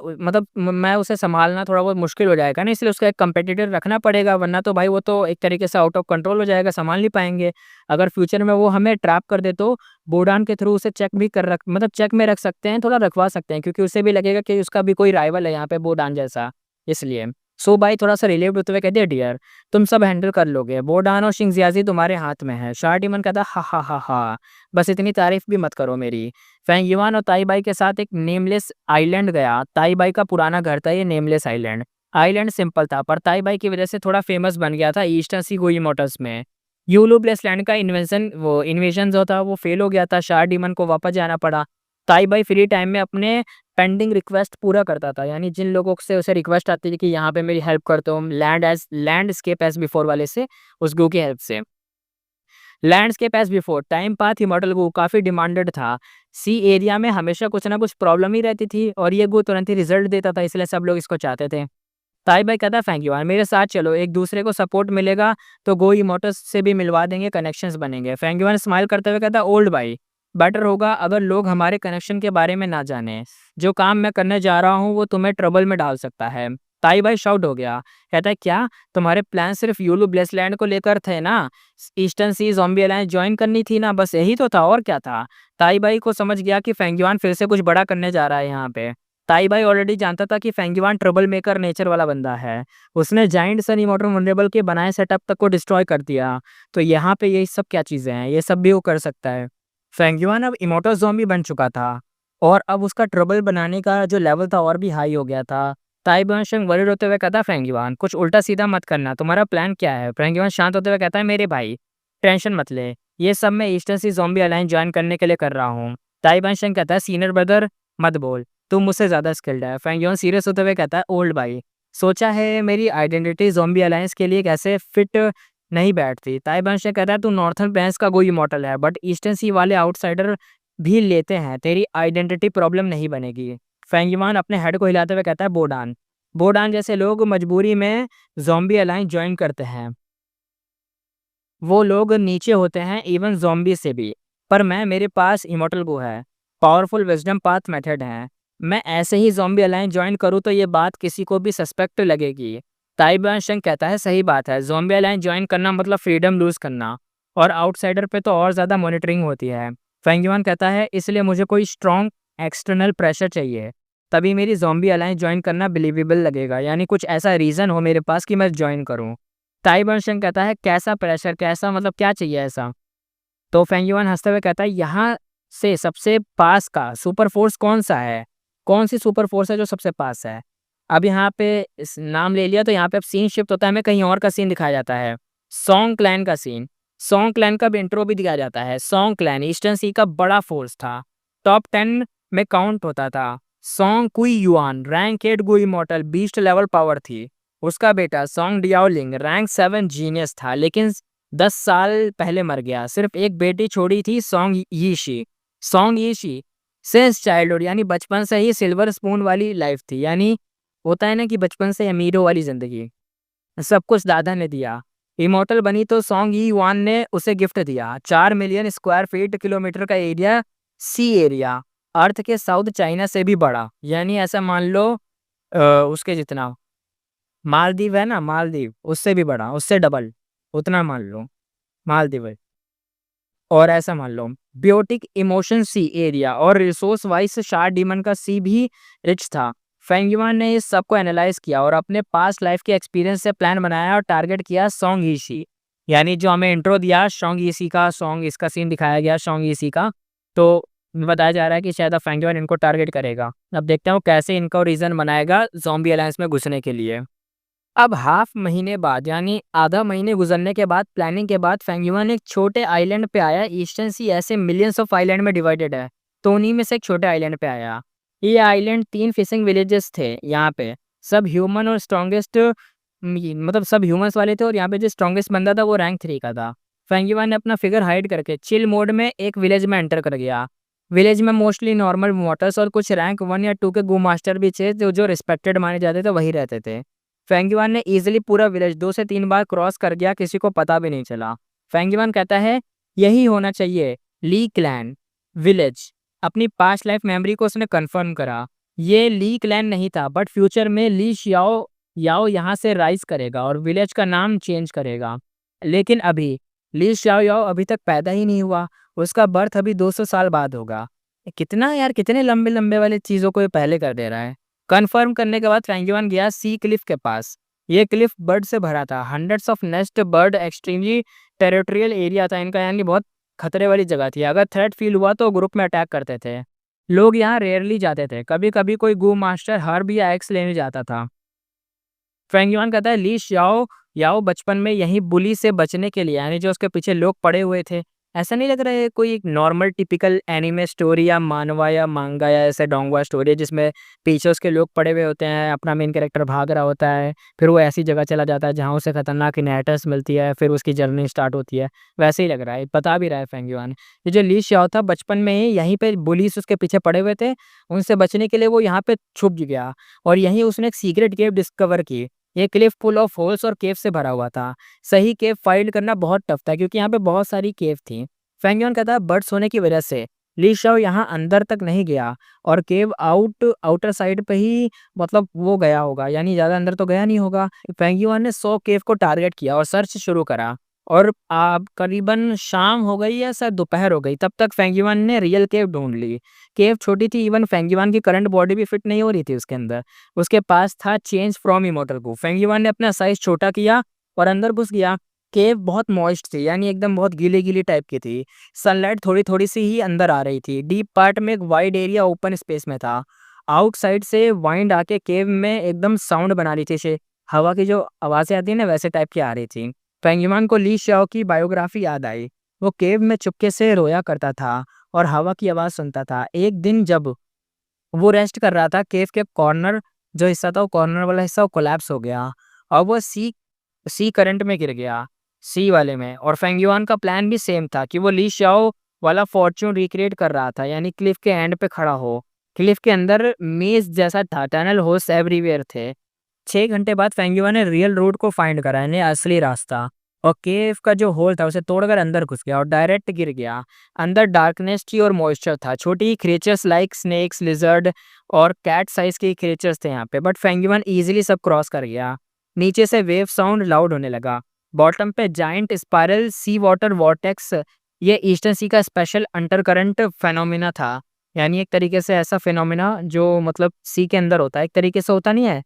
मैं उसे संभालना थोड़ा बहुत मुश्किल हो जाएगा ना, इसलिए उसका एक कंपेटिटर रखना पड़ेगा, वरना तो भाई वो तो एक तरीके से आउट ऑफ कंट्रोल हो जाएगा, संभाल नहीं पाएंगे। अगर फ्यूचर में वो हमें ट्रैप कर दे तो बोडान के थ्रू उसे चेक भी कर रख चेक में रख सकते हैं, थोड़ा रखवा सकते हैं, क्योंकि उसे भी लगेगा कि उसका भी कोई राइवल है यहाँ पे बोडान जैसा, इसलिए। सो भाई थोड़ा सा रिलीव्ड होते हुए कहते हैं, डियर तुम सब हैंडल कर लोगे, बोडान और शिंग जियाजी तुम्हारे हाथ में है। शार डीमन कहता हा हा हा हा, बस इतनी तारीफ भी मत करो मेरी। फेंग युआन और ताई बाई के साथ एक नेमलेस आइलैंड गया। ताई बाई का पुराना घर था ये नेमलेस आइलैंड। आइलैंड सिंपल था, पर ताई बाई की वजह से थोड़ा फेमस बन गया था ईस्टर्न सी गोई मोटर्स में। यूलू ब्लेसलैंड का इन्वेजन जो था वो फेल हो गया था, शार डीमन को वापस जाना पड़ा। ताई बाई फ्री टाइम में अपने पेंडिंग रिक्वेस्ट पूरा करता था, यानी जिन लोगों से उसे रिक्वेस्ट आती थी कि यहाँ पे मेरी हेल्प कर दो, लैंडस्केप एज बिफोर वाले से, उस गो की हेल्प से। Landscape as before, time path immortal Gu काफ़ी डिमांडेड था। सी एरिया में हमेशा कुछ ना कुछ प्रॉब्लम ही रहती थी और ये गू तुरंत ही रिज़ल्ट देता था, इसलिए सब लोग इसको चाहते थे। ताई भाई कहता है थैंक यू यार, मेरे साथ चलो, एक दूसरे को सपोर्ट मिलेगा तो गो इमोटस से भी मिलवा देंगे, कनेक्शंस बनेंगे। फैंगयुआन स्माइल करते हुए कहता है ओल्ड भाई, बेटर होगा अगर लोग हमारे कनेक्शन के बारे में ना जाने। जो काम मैं करने जा रहा हूँ वो तुम्हें ट्रबल में डाल सकता है। ताई भाई शाउट हो गया, कहता है क्या तुम्हारे प्लान सिर्फ यूलू ब्लेसलैंड को लेकर थे ना? ईस्टर्न सी ज़ॉम्बी अलायंस ज्वाइन करनी थी ना, बस यही तो था और क्या था? ताई भाई को समझ गया कि फैंगयुआन फिर से कुछ बड़ा करने जा रहा है यहाँ पे। ताई भाई ऑलरेडी जानता था कि फेंगीवान ट्रबल मेकर नेचर वाला बंदा है। उसने जायंट सन इमॉर्टल वल्नरेबल के बनाए सेटअप तक को डिस्ट्रॉय कर दिया। तो यहाँ पे ये सब क्या चीज़ें हैं, ये सब भी वो कर सकता है। फेंगीवान अब इमॉर्टल ज़ॉम्बी बन चुका था और अब उसका ट्रबल बनाने का जो लेवल था और भी हाई हो गया था। ताई बाशंग वरीड होते हुए कहता फेंगीवान कुछ उल्टा-सीधा मत करना, तुम्हारा प्लान क्या है? फेंगीवान शांत होते हुए कहता है मेरे भाई, टेंशन मत ले, ये सब मैं ईस्टर्न सी ज़ॉम्बी अलायंस जॉइन करने के लिए कर रहा हूँ। ताई बाशंग कहता है सीनियर ब्रदर मत बोल, तुम मुझसे ज़्यादा स्किल्ड है। फैंगयोन सीरियस होते हुए कहता है ओल्ड भाई, सोचा है मेरी आइडेंटिटी ज़ॉम्बी अलायंस के लिए कैसे फिट नहीं बैठती। ताई बाशंग कहता है तू नॉर्थर्न प्लेन्स का कोई इमॉर्टल है बट ईस्टर्न सी वाले आउटसाइडर भी लेते हैं, तेरी आइडेंटिटी प्रॉब्लम नहीं बनेगी। फेंगयुआन अपने हेड को हिलाते हुए कहता है बोडान, बोडान जैसे लोग मजबूरी में ज़ॉम्बी अलायंस जॉइन करते हैं। वो लोग नीचे होते हैं इवन ज़ॉम्बी से भी। पर मैं, मेरे पास इमॉर्टल गो है, पावरफुल विज़डम पाथ मेथड है। मैं ऐसे ही ज़ॉम्बी अलायंस जॉइन करूँ तो ये बात किसी को भी सस्पेक्ट लगेगी। ताइबान शंग कहता है सही बात है, ज़ॉम्बी अलायंस जॉइन करना मतलब फ्रीडम लूज़ करना और आउटसाइडर पे तो और ज़्यादा मॉनिटरिंग होती है। फेंगयुआन कहता है इसलिए मुझे कोई स्ट्रॉन्ग एक्सटर्नल प्रेशर चाहिए, तभी मेरी ज़ॉम्बी अलायंस जॉइन करना बिलीवेबल लगेगा, यानी कुछ ऐसा रीज़न हो मेरे पास कि मैं जॉइन करूँ। ताइबर्शन कहता है कैसा प्रेशर, कैसा मतलब क्या चाहिए ऐसा? तो फेंगयुआन हंसते हुए कहता है यहाँ से सबसे पास का सुपर फोर्स कौन सा है? कौन सी सुपर फोर्स है जो सबसे पास है? अब यहाँ पे इस नाम ले लिया तो यहाँ पे अब सीन शिफ्ट होता है, हमें कहीं और का सीन दिखाया जाता है। सॉन्ग क्लैन का सीन। सॉन्ग क्लैन का भी इंट्रो भी दिखाया जाता है। सॉन्ग क्लैन ईस्टर्न सी का बड़ा फोर्स था, टॉप 10 में काउंट होता था। सॉन्ग कुई युआन रैंक 8 गो इमॉर्टल बीस्ट लेवल पावर थी। उसका बेटा सॉन्ग डियाओलिंग रैंक 7 जीनियस था, लेकिन 10 साल पहले मर गया। सिर्फ एक बेटी छोड़ी थी, सॉन्ग यीशी। सॉन्ग यीशी सिंस चाइल्डहुड यानी बचपन से ही सिल्वर स्पून वाली लाइफ थी, यानी होता है ना कि बचपन से अमीरों वाली ज़िंदगी। सब कुछ दादा ने दिया। इमॉर्टल बनी तो सॉन्ग यी वान ने उसे गिफ्ट दिया। 4 मिलियन स्क्वायर फीट किलोमीटर का एरिया, सी एरिया, अर्थ के साउथ चाइना से भी बड़ा, यानी ऐसा मान लो उसके जितना मालदीव है ना, मालदीव उससे भी बड़ा, उससे डबल, उतना मान लो मालदीव है। और ऐसा मान लो बियोटिक इमोशन सी एरिया और रिसोर्स वाइज शार डीमन का सी भी रिच था। फेंगयुआन ने इस सब को एनालाइज किया और अपने पास्ट लाइफ के एक्सपीरियंस से प्लान बनाया और टारगेट किया सॉन्ग यीशी, यानी जो हमें इंट्रो दिया सॉन्ग यीशी का, सॉन्ग इसका सीन दिखाया गया सॉन्ग यीशी का, तो बताया जा रहा है कि शायद अब फेंगयुआन इनको टारगेट करेगा। अब देखते हैं कैसे इनका रीजन बनाएगा ज़ॉम्बी अलायंस में घुसने के लिए। अब हाफ महीने बाद यानी आधा महीने गुजरने के बाद प्लानिंग के बाद फेंगयुआन एक छोटे आइलैंड पे आया। ईस्टर्न सी ऐसे मिलियंस ऑफ आइलैंड में डिवाइडेड है, तो उन्हीं में से एक छोटे आइलैंड पे आया। ये आइलैंड 3 फिशिंग विलेजेस थे यहाँ पे, सब ह्यूमन और स्ट्रॉन्गेस्ट, मतलब सब ह्यूमंस वाले थे और यहाँ पे जो स्ट्रॉन्गेस्ट बंदा था वो रैंक 3 का था। फेंगयुआन ने अपना फिगर हाइड करके चिल मोड में एक विलेज में एंटर कर गया। विलेज में मोस्टली नॉर्मल मोटर्स और कुछ रैंक 1 या 2 के गो मास्टर भी थे जो रिस्पेक्टेड माने जाते थे, वही रहते थे। फेंगयुआन ने इजीली पूरा विलेज 2 से 3 बार क्रॉस कर गया, किसी को पता भी नहीं चला। फेंगयुआन कहता है यही होना चाहिए ली क्लैन विलेज। अपनी पास्ट लाइफ मेमोरी को उसने कंफर्म करा, ये ली क्लैन नहीं था बट फ्यूचर में ली शियाओ याओ यहाँ से राइज करेगा और विलेज का नाम चेंज करेगा। लेकिन अभी ली शियाओ याओ अभी तक पैदा ही नहीं हुआ, उसका बर्थ अभी 200 साल बाद होगा। कितना यार, कितने लंबे लंबे वाली चीज़ों को ये पहले कर दे रहा है। कन्फर्म करने के बाद फेंगयुआन गया सी क्लिफ के पास। ये क्लिफ बर्ड से भरा था, hundreds of nest bird, extremely territorial area था इनका, यानी बहुत खतरे वाली जगह थी। अगर थ्रेट फील हुआ तो ग्रुप में अटैक करते थे। लोग यहाँ रेयरली जाते थे, कभी कभी कोई गू मास्टर हर्ब या एक्स लेने जाता था। फेंगयुआन कहता है ली शाओ याओ बचपन में यहीं बुली से बचने के लिए, यानी जो उसके पीछे लोग पड़े हुए थे, ऐसा नहीं लग रहा है कोई एक नॉर्मल टिपिकल एनीमे स्टोरी या मानवा या मांगा या ऐसे डोंगवा स्टोरी है जिसमें पीछे उसके लोग पड़े हुए होते हैं, अपना मेन कैरेक्टर भाग रहा होता है, फिर वो ऐसी जगह चला जाता है जहाँ उसे खतरनाक इनहेरिटेंस मिलती है, फिर उसकी जर्नी स्टार्ट होती है। वैसे ही लग रहा है, बता भी रहा है फेंग युआन। ये जो ली शाओ था बचपन में ही यहीं पे बुलीस उसके पीछे पड़े हुए थे, उनसे बचने के लिए वो यहाँ पे छुप गया और यहीं उसने एक सीक्रेट केव डिस्कवर की। ये क्लिफ फुल ऑफ होल्स और केव से भरा हुआ था। सही केव फाइंड करना बहुत टफ था क्योंकि यहाँ पे बहुत सारी केव थी। फेंग युआन कहता है बर्ड्स होने की वजह से ली शाओ यहाँ अंदर तक नहीं गया और केव आउटर साइड पे ही मतलब वो गया होगा, यानी ज़्यादा अंदर तो गया नहीं होगा। फेंग युआन ने 100 केव को टारगेट किया और सर्च शुरू करा और करीबन शाम हो गई या शायद दोपहर हो गई, तब तक फेंग युआन ने रियल केव ढूंढ ली। केव छोटी थी, इवन फेंग युआन की करंट बॉडी भी फिट नहीं हो रही थी उसके अंदर। उसके पास था चेंज फ्रॉम इमोर्टल को। फेंग युआन ने अपना साइज छोटा किया और अंदर घुस गया। केव बहुत मॉइस्ट थी, यानी एकदम बहुत गीली-गीली टाइप की थी। सनलाइट थोड़ी-थोड़ी सी ही अंदर आ रही थी। डीप पार्ट में एक वाइड एरिया ओपन स्पेस में था। आउटसाइड से वाइंड आके केव में एकदम साउंड बना रही थी जैसे हवा की जो आवाज़ें आती है ना वैसे टाइप की आ रही थी। फेंग युआन को ली शाओ की बायोग्राफी याद आई। वो केव में चुपके से रोया करता था और हवा की आवाज़ सुनता था। एक दिन जब वो रेस्ट कर रहा था, केव के कॉर्नर जो हिस्सा था, वो कॉर्नर वाला हिस्सा वो कोलैप्स हो गया और वो सी करंट में गिर गया, सी वाले में। और फेंग युआन का प्लान भी सेम था कि वो ली शाओ वाला फॉर्च्यून रिक्रिएट कर रहा था, यानी क्लिफ के एंड पे खड़ा हो। क्लिफ के अंदर मेज़ जैसा था, टनल होल्स एवरीवेयर थे। 6 घंटे बाद फेंग युआन ने रियल रूट को फाइंड करा, यानी असली रास्ता। और केव का जो होल था उसे तोड़कर अंदर घुस गया और डायरेक्ट गिर गया। अंदर डार्कनेस थी और मॉइस्चर था। छोटी क्रिएचर्स लाइक स्नेक्स, लिजर्ड और कैट साइज के क्रिएचर्स थे यहाँ पे, बट फेंग युआन इजीली सब क्रॉस कर गया। नीचे से वेव साउंड लाउड होने लगा। बॉटम पे जायंट स्पाइरल सी वाटर वॉर्टेक्स, ये ईस्टर्न सी का स्पेशल अंडरकरंट फेनोमेना था। यानी एक तरीके से ऐसा फेनोमेना जो मतलब सी के अंदर होता है, एक तरीके से होता नहीं है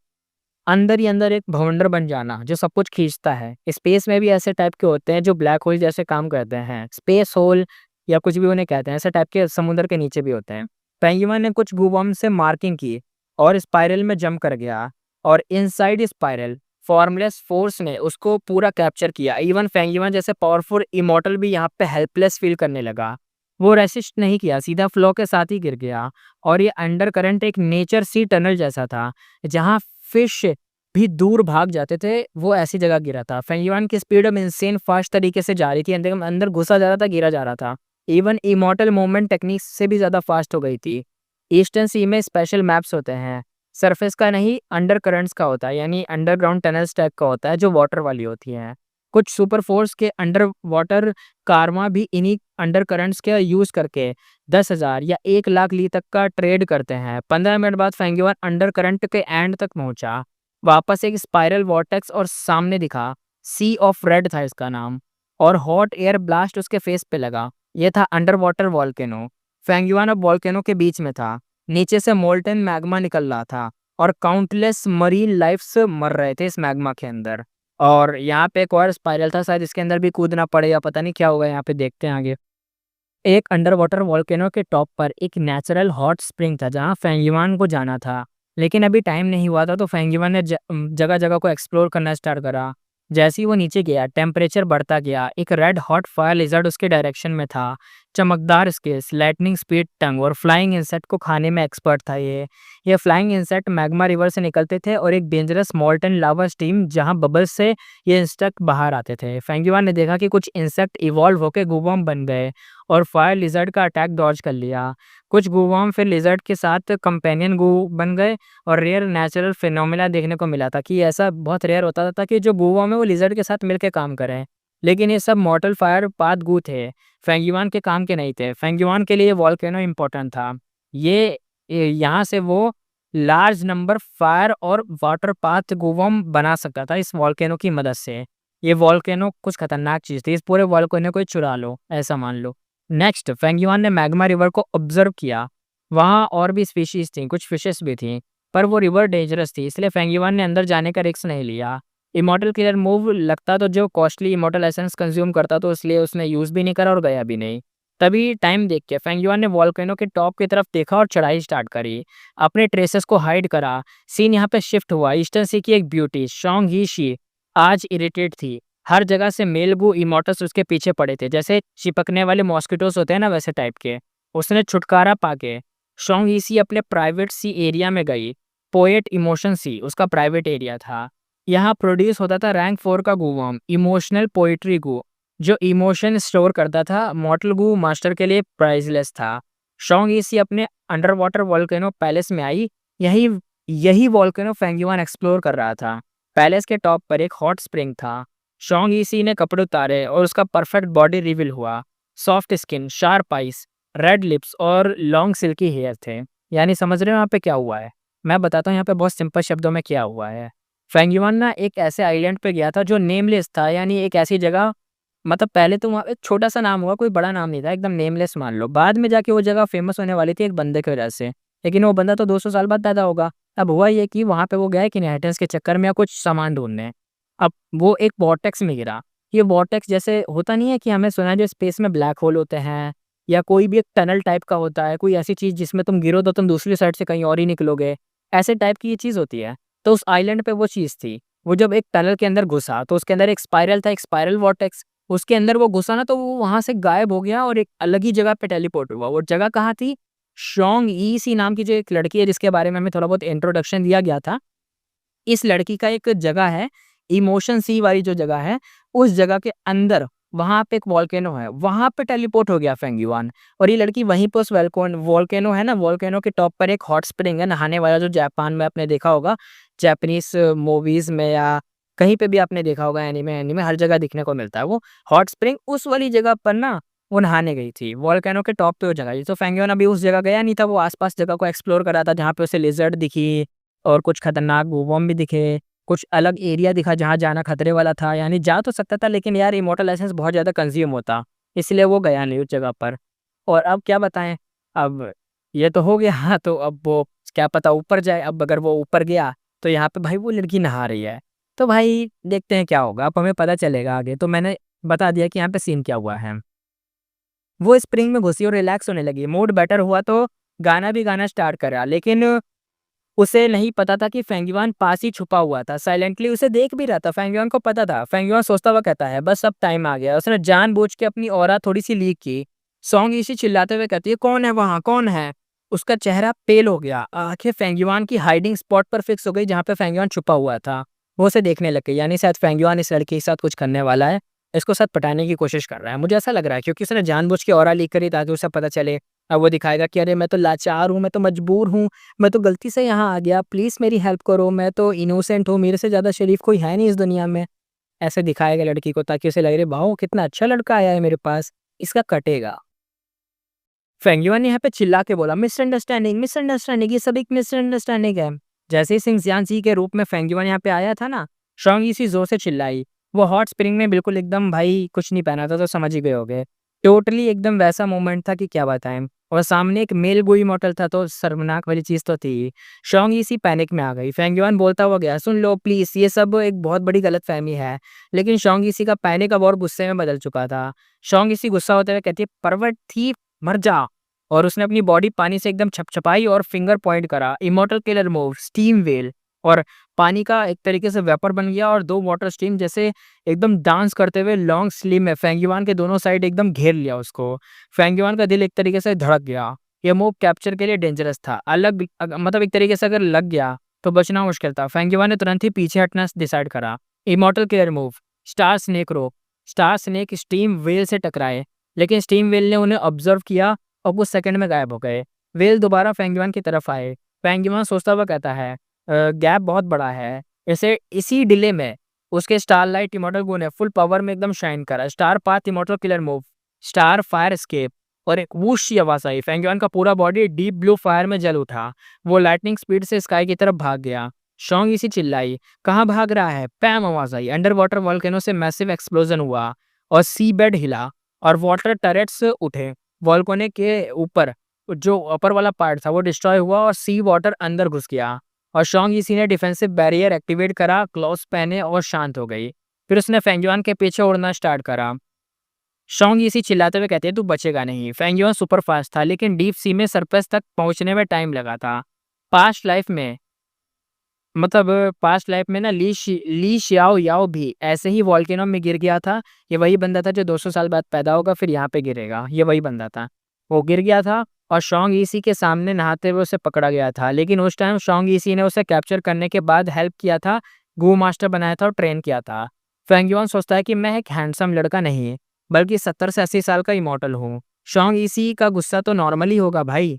अंदर ही अंदर एक भवंडर बन जाना जो सब कुछ खींचता है। स्पेस में भी ऐसे टाइप के होते हैं जो ब्लैक होल जैसे काम करते हैं। स्पेस होल या कुछ भी उन्हें कहते हैं, ऐसे टाइप के समुद्र के नीचे भी होते हैं। पेंगुइन ने कुछ गूबॉम से मार्किंग की और स्पाइरल में जंप कर गया और इनसाइड स्पाइरल फॉर्मलेस फोर्स ने उसको पूरा कैप्चर किया। इवन फेंगयुआन जैसे पावरफुल इमॉर्टल भी यहाँ पे हेल्पलेस फील करने लगा। वो रेसिस्ट नहीं किया, सीधा फ्लो के साथ ही गिर गया। और ये अंडर करंट एक नेचर सी टनल जैसा था जहाँ फिश भी दूर भाग जाते थे, वो ऐसी जगह गिरा था। फेंगयुआन की स्पीड अब इंसेन फास्ट तरीके से जा रही थी, अंदर अंदर घुसा जा रहा था, गिरा जा रहा था। इवन इमॉर्टल मूवमेंट टेक्निक से भी ज़्यादा फास्ट हो गई थी। ईस्टर्न सी में स्पेशल मैप्स होते हैं, सरफेस का नहीं अंडर करंट्स का होता है, यानी अंडरग्राउंड टनल्स टाइप का होता है जो वाटर वाली होती हैं। कुछ सुपर फोर्स के अंडर वाटर कारमा भी इन्हीं अंडर करंट्स का यूज़ करके 10,000 या 1 लाख ली तक का ट्रेड करते हैं। 15 मिनट बाद फेंगयुआन अंडर करंट के एंड तक पहुंचा। वापस एक स्पाइरल वॉर्टेक्स और सामने दिखा। सी ऑफ रेड था इसका नाम और हॉट एयर ब्लास्ट उसके फेस पे लगा। ये था अंडर वाटर वॉल्केनो। फेंगयुआन अब वॉल्केनो के बीच में था। नीचे से मोल्टन मैग्मा निकल रहा था और काउंटलेस मरीन लाइफ्स मर रहे थे इस मैग्मा के अंदर। और यहाँ पे एक और स्पाइरल था, शायद इसके अंदर भी कूदना पड़े या पता नहीं क्या होगा, यहाँ पे देखते हैं आगे। एक अंडर वाटर वॉल्केनो के टॉप पर एक नेचुरल हॉट स्प्रिंग था जहाँ फेंगयुआन को जाना था, लेकिन अभी टाइम नहीं हुआ था, तो फेंगयुआन ने जगह जगह को एक्सप्लोर करना स्टार्ट करा। जैसे ही वो नीचे गया टेम्परेचर बढ़ता गया। एक रेड हॉट फायर लिजर्ड उसके डायरेक्शन में था। चमकदार स्केल्स, लाइटनिंग स्पीड टंग और फ्लाइंग इंसेक्ट को खाने में एक्सपर्ट था ये फ्लाइंग इंसेक्ट मैग्मा रिवर से निकलते थे और एक डेंजरस मॉल्टन लावा स्टीम जहां बबल्स से ये इंसेक्ट बाहर आते थे। फेंगयुआन ने देखा कि कुछ इंसेक्ट इवॉल्व होकर गूबॉम बन गए और फायर लिजर्ड का अटैक डॉज कर लिया। कुछ गूबॉम फिर लिजर्ड के साथ कंपेनियन गू बन गए और रेयर नेचुरल फिनोमिना देखने को मिला था कि ऐसा बहुत रेयर होता था कि जो गूबॉम है वो लिजर्ड के साथ मिलकर काम करें, लेकिन ये सब मॉर्टल फायर पाथ गू थे, फेंगयुआन के काम के नहीं थे। फेंगयुआन के लिए वॉल्केनो इम्पोर्टेंट था। यहाँ से वो लार्ज नंबर फायर और वाटर पाथ गूबॉम बना सकता था इस वॉल्केनो की मदद से। ये वॉल्केनो कुछ खतरनाक चीज़ थी, इस पूरे वॉल्केनो को ही चुरा लो, ऐसा मान लो। नेक्स्ट फेंगयुआन ने मैग्मा रिवर को ऑब्जर्व किया। वहाँ और भी स्पीशीज थी, कुछ फिशेस भी थी, पर वो रिवर डेंजरस थी, इसलिए फेंगयुआन ने अंदर जाने का रिस्क नहीं लिया। इमॉर्टल किलर मूव लगता तो जो कॉस्टली इमॉर्टल एसेंस कंज्यूम करता, तो इसलिए उसने यूज़ भी नहीं करा और गया भी नहीं। तभी टाइम देख के फेंगयुआन ने वॉल्केनो के टॉप की तरफ देखा और चढ़ाई स्टार्ट करी। अपने ट्रेसेस को हाइड करा। सीन यहाँ पे शिफ्ट हुआ। ईस्टर्न सी की एक ब्यूटी शोंग ही शी आज इरिटेट थी। हर जगह से मेल गू इमोर्टल्स उसके पीछे पड़े थे, जैसे चिपकने वाले मॉस्किटोस होते हैं ना वैसे टाइप के। उसने छुटकारा पाके शोंग यीसी अपने प्राइवेट सी एरिया में गई। पोएट इमोशन सी उसका प्राइवेट एरिया था। यहाँ प्रोड्यूस होता था रैंक 4 का गूवर्म, इमोशनल पोएट्री गू, जो इमोशन स्टोर करता था। मॉर्टल गू मास्टर के लिए प्राइसलेस था। शोंग यीसी अपने अंडर वाटर वोल्केनो पैलेस में आई। यही यही वोल्केनो फेंगयुआन एक्सप्लोर कर रहा था। पैलेस के टॉप पर एक हॉट स्प्रिंग था। शोंग यीसी ने कपड़े उतारे और उसका परफेक्ट बॉडी रिवील हुआ। Soft skin, sharp ice, red lips और लॉन्ग सिल्की हेयर थे। यानी समझ रहे हो यहाँ पे क्या हुआ है? मैं बताता हूँ यहाँ पे बहुत सिंपल शब्दों में क्या हुआ है। फेंगयुआन ना एक ऐसे आइलैंड पे गया था जो नेमलेस था, यानी एक ऐसी जगह, मतलब पहले तो वहाँ एक छोटा-सा नाम हुआ, कोई बड़ा नाम नहीं था, एकदम नेमलेस मान लो। बाद में जाके वो जगह फ़ेमस होने वाली थी एक बंदे की वजह से, लेकिन वो बंदा तो 200 साल बाद पैदा होगा। अब हुआ ये कि वहाँ पे वो गया एक इनहेरिटेंस के चक्कर में या कुछ सामान ढूँढने। अब वो एक वॉर्टेक्स में गिरा। ये वॉर्टेक्स जैसे होता नहीं है कि हमें सुना है जो स्पेस में ब्लैक होल होते हैं, या कोई भी एक टनल टाइप का होता है, कोई ऐसी चीज़ जिसमें तुम गिरो तो तुम दूसरी साइड से कहीं और ही निकलोगे, ऐसे टाइप की ये चीज़ होती है। तो उस आइलैंड पे वो चीज़ थी। वो जब एक टनल के अंदर घुसा तो उसके अंदर एक स्पाइरल था, एक स्पाइरल वॉर्टेक्स। उसके अंदर वो घुसा ना तो वो वहाँ से गायब हो गया और एक अलग ही जगह पे टेलीपोर्ट हुआ। वो जगह कहाँ थी? शोंग ई सी नाम की जो एक लड़की है जिसके बारे में हमें थोड़ा बहुत इंट्रोडक्शन दिया गया था। इस लड़की का एक जगह है, इमोशन सी वाली जो जगह है, उस जगह के अंदर वहाँ पे एक वोल्केनो है, वहाँ पे टेलीपोर्ट हो गया फेंगयुआन। और ये लड़की वहीं पे उस वोल्केनो है ना, वोल्केनो के टॉप पर एक हॉट स्प्रिंग है नहाने वाला, जो जापान में आपने देखा होगा, जापानीज़ मूवीज़ में या कहीं पे भी आपने देखा होगा, एनीमे एनीमे हर जगह दिखने को मिलता है वो हॉट स्प्रिंग। उस वाली जगह पर ना वो नहाने गई थी, वोल्केनो के टॉप पे वो जगह थी। तो फेंगयुआन अभी उस जगह गया नहीं था, वो आस-पास जगह को एक्सप्लोर कर रहा था जहाँ पे उसे लिज़र्ड दिखी और कुछ खतरनाक वूवर्म भी दिखे, कुछ अलग एरिया दिखा जहाँ जाना खतरे वाला था। यानी जा तो सकता था लेकिन यार इमॉर्टल एसेंस बहुत ज़्यादा कंज़्यूम होता, इसलिए वो गया नहीं उस जगह पर। और अब क्या बताएँ, अब ये तो हो गया हाँ, तो अब वो क्या पता ऊपर जाए। अब अगर वो ऊपर गया तो यहाँ पे भाई वो लड़की नहा रही है। तो भाई देखते हैं क्या होगा, अब हमें पता चलेगा आगे। तो मैंने बता दिया कि यहाँ पे सीन क्या हुआ है। वो स्प्रिंग में घुसी और रिलैक्स होने लगी, मूड बेटर हुआ तो गाना भी गाना स्टार्ट करा, लेकिन उसे नहीं पता था कि फेंगयुआन पास ही छुपा हुआ था, साइलेंटली उसे देख भी रहा था। फेंगयुआन को पता था। फेंगयुआन सोचता हुआ कहता है, बस अब टाइम आ गया। उसने जानबूझ के अपनी ऑरा थोड़ी-सी लीक की। सॉन्ग इसी चिल्लाते हुए कहती है, कौन है वहाँ? कौन है? उसका चेहरा पेल हो गया। आँखें फेंगयुआन की हाइडिंग स्पॉट पर फिक्स हो गई जहाँ पे फेंगयुआन छुपा हुआ था। वो उसे देखने लग गई, यानी शायद फेंगयुआन इस लड़की के साथ कुछ करने वाला है। इसको शायद पटाने की कोशिश कर रहा है। मुझे ऐसा लग रहा है क्योंकि उसने जानबूझ के ऑरा लीक करी ताकि उसे पता चले। अब वो दिखाएगा कि अरे मैं तो लाचार हूँ, मैं तो मजबूर हूँ, मैं तो गलती से यहाँ आ गया, प्लीज़ मेरी हेल्प करो, मैं तो इनोसेंट हूँ, मेरे से ज़्यादा शरीफ कोई है नहीं इस दुनिया में। ऐसे दिखाएगा लड़की को ताकि उसे लगे, वाओ! कितना अच्छा लड़का आया है मेरे पास, इसका कटेगा। फेंगयुआन ने यहाँ पे चिल्ला के बोला, मिसअंडरस्टैंडिंग, मिसअंडरस्टैंडिंग, ये सब एक मिसअंडरस्टैंडिंग है। जैसे ही सिंह जियांजी के रूप में फेंगयुआन यहाँ पे आया था ना, शॉन्ग इसी ज़ोर से चिल्लाई। वो हॉट स्प्रिंग में बिल्कुल एकदम, भाई कुछ नहीं पहना था तो समझ ही गए होंगे। टोटली एकदम वैसा मोमेंट था कि क्या बताएँ। और सामने एक मेल गोई मॉडल था तो शर्मनाक वाली चीज़ तो थी ही। शॉन्ग इसी पैनिक में आ गई। फेंगयुआन बोलता हुआ गया, सुन लो प्लीज़, ये सब एक बहुत बड़ी गलतफ़हमी है। लेकिन शॉन्ग इसी का पैनिक अब और गुस्से में बदल चुका था। शॉन्ग इसी गुस्सा होते हुए कहती है, परवर्ट थीफ, मर जा। और उसने अपनी बॉडी पानी से एकदम छपछपाई और फिंगर पॉइंट करा। Immortal killer move, steam well. और पानी का एक तरीके से वेपर बन गया और 2 वाटर स्ट्रीम जैसे एकदम डांस करते हुए लॉन्ग स्लीव में फेंगयुआन के दोनों साइड एकदम घेर लिया उसको। फेंगयुआन का दिल एक तरीके से धड़क गया। ये मूव कैप्चर के लिए डेंजरस था। मतलब एक तरीके से अगर लग गया तो बचना मुश्किल था। फेंगयुआन ने तुरंत ही पीछे हटना डिसाइड करा। Immortal killer move, star snake रोक। स्टार स्नेक स्टीम वेल से टकराए, लेकिन स्टीम वेल ने उन्हें ऑब्जर्व किया और कुछ सेकंड में गायब हो गए। व्हेल दोबारा फेंगयुआन की तरफ आए। फेंगयुआन सोचता हुआ कहता है, गैप बहुत बड़ा है। इसे इसी डिले में उसके स्टारलाइट इमॉर्टल गन ने फुल पावर में एकदम शाइन करा। Star path immortal killer move, star fire escape. और एक वूश की आवाज़ आई। फेंगयुआन का पूरा बॉडी डीप ब्लू फायर में जल उठा। वो लाइटनिंग स्पीड से स्काई की तरफ भाग गया। शॉन्ग इसी चिल्लाई, कहाँ भाग रहा है? पैम आवाज़ आई। अंडर वाटर वॉल्केनो से मैसिव एक्सप्लोजन हुआ और सी बेड हिला और वाटर टरेट्स उठे। वॉल्केनो के ऊपर जो अपर वाला पार्ट था वो डिस्ट्रॉय हुआ और सी वाटर अंदर घुस गया। और शॉन्ग इसी ने डिफेंसिव बैरियर एक्टिवेट करा, ग्लव्स पहने और शांत हो गई। फिर उसने फेंगयुआन के पीछे उड़ना स्टार्ट करा। शॉन्ग इसी चिल्लाते हुए कहते हैं, तू बचेगा नहीं। फेंगयुआन सुपर फास्ट था लेकिन डीप सी में सरफेस तक पहुंचने में टाइम लगा था। पास्ट लाइफ में मतलब पास्ट लाइफ में ना ली शियाओ याओ भी ऐसे ही वोल्केनो में गिर गया था। ये वही बंदा था जो 200 साल बाद पैदा होगा फिर यहाँ पे गिरेगा, ये वही बंदा था। वो गिर गया था और शॉन्ग ईसी के सामने नहाते हुए उसे पकड़ा गया था, लेकिन उस टाइम शॉन्ग ईसी ने उसे कैप्चर करने के बाद हेल्प किया था, गू मास्टर बनाया था और ट्रेन किया था। फेंग युआन सोचता है कि मैं एक हैंडसम लड़का नहीं, बल्कि 70 से 80 साल का इमॉर्टल हूँ। शॉन्ग ईसी का गुस्सा तो नॉर्मल ही होगा भाई।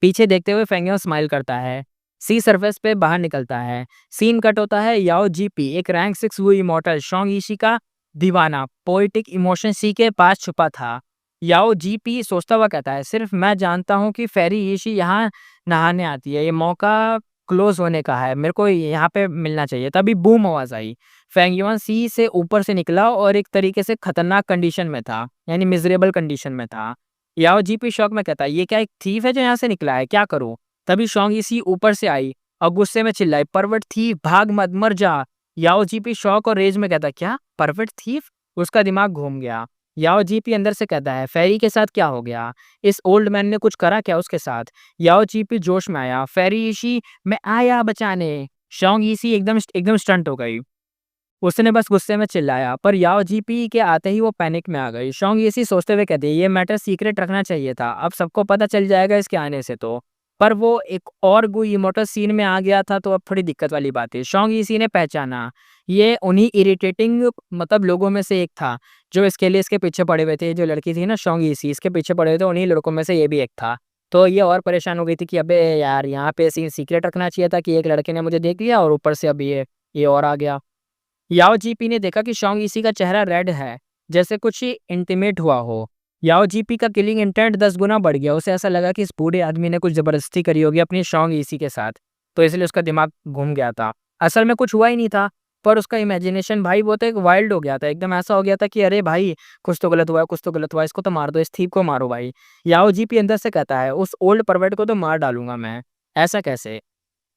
पीछे देखते हुए फेंगियो स्माइल करता है। सी सरफेस पे बाहर निकलता है। सीन कट होता है याओ जीपी, एक रैंक 6 वू इमॉर्टल शोंग ईशी का दीवाना, पोएटिक इमोशन सी के पास छुपा था। याओ जीपी सोचता हुआ कहता है, सिर्फ मैं जानता हूँ कि फेरी ईशी यहाँ नहाने आती है, ये मौका क्लोज होने का है, मेरे को यहाँ पे मिलना चाहिए। तभी बूम आवाज आई। फेंगयुआन सी से ऊपर से निकला और एक तरीके से खतरनाक कंडीशन में था, यानी मिजरेबल कंडीशन में था। याओ जीपी शॉक में कहता है, ये क्या एक थीफ है जो यहाँ से निकला है, क्या करूं? तभी शोंग इसी ऊपर से आई और गुस्से में चिल्लाई, परवर्ट थीफ, भाग मत, मर जा। याओ जीपी शॉक और रेज में कहता, क्या परवर्ट थीफ? उसका दिमाग घूम गया। याओ जीपी अंदर से कहता है, फेरी के साथ क्या हो गया? इस ओल्ड मैन ने कुछ करा क्या उसके साथ? याओ जीपी जोश में आया, फेरी इशी मैं आया बचाने। शोंग इसी एकदम एकदम स्टंट हो गई। उसने बस गुस्से में चिल्लाया, पर याओ जीपी के आते ही वो पैनिक में आ गई। शोंग इसी सोचते हुए कहती है, ये मैटर सीक्रेट रखना चाहिए था, अब सबको पता चल जाएगा इसके आने से तो। पर वो एक और गुई इमोटल सीन में आ गया था, तो अब थोड़ी दिक्कत वाली बात है। शोंग इसी ने पहचाना, ये उन्हीं इरिटेटिंग मतलब लोगों में से एक था जो इसके लिए इसके पीछे पड़े हुए थे। जो लड़की थी ना शोंग इसी, इसके पीछे पड़े हुए थे, उन्हीं लड़कों में से ये भी एक था। तो ये और परेशान हो गई थी कि अबे यार, यहाँ पे सीन सीक्रेट रखना चाहिए था कि एक लड़के ने मुझे देख लिया और ऊपर से अब ये और आ गया। याओ जीपी ने देखा कि शोंग इसी का चेहरा रेड है, जैसे कुछ इंटिमेट हुआ हो। याओ जीपी का किलिंग इंटेंट 10 गुना बढ़ गया। उसे ऐसा लगा कि इस बूढ़े आदमी ने कुछ जबरदस्ती करी होगी अपनी शोंग इसी के साथ, तो इसलिए उसका दिमाग घूम गया था। असल में कुछ हुआ ही नहीं था, पर उसका इमेजिनेशन भाई वो तो एक वाइल्ड हो गया था, एकदम ऐसा हो गया था कि अरे भाई, कुछ तो गलत हुआ है, कुछ तो गलत हुआ है, इसको तो मार दो, इस थीप को मारो भाई। याओ जीपी अंदर से कहता है, उस ओल्ड परवर्ट को तो मार डालूंगा मैं। ऐसा कैसे?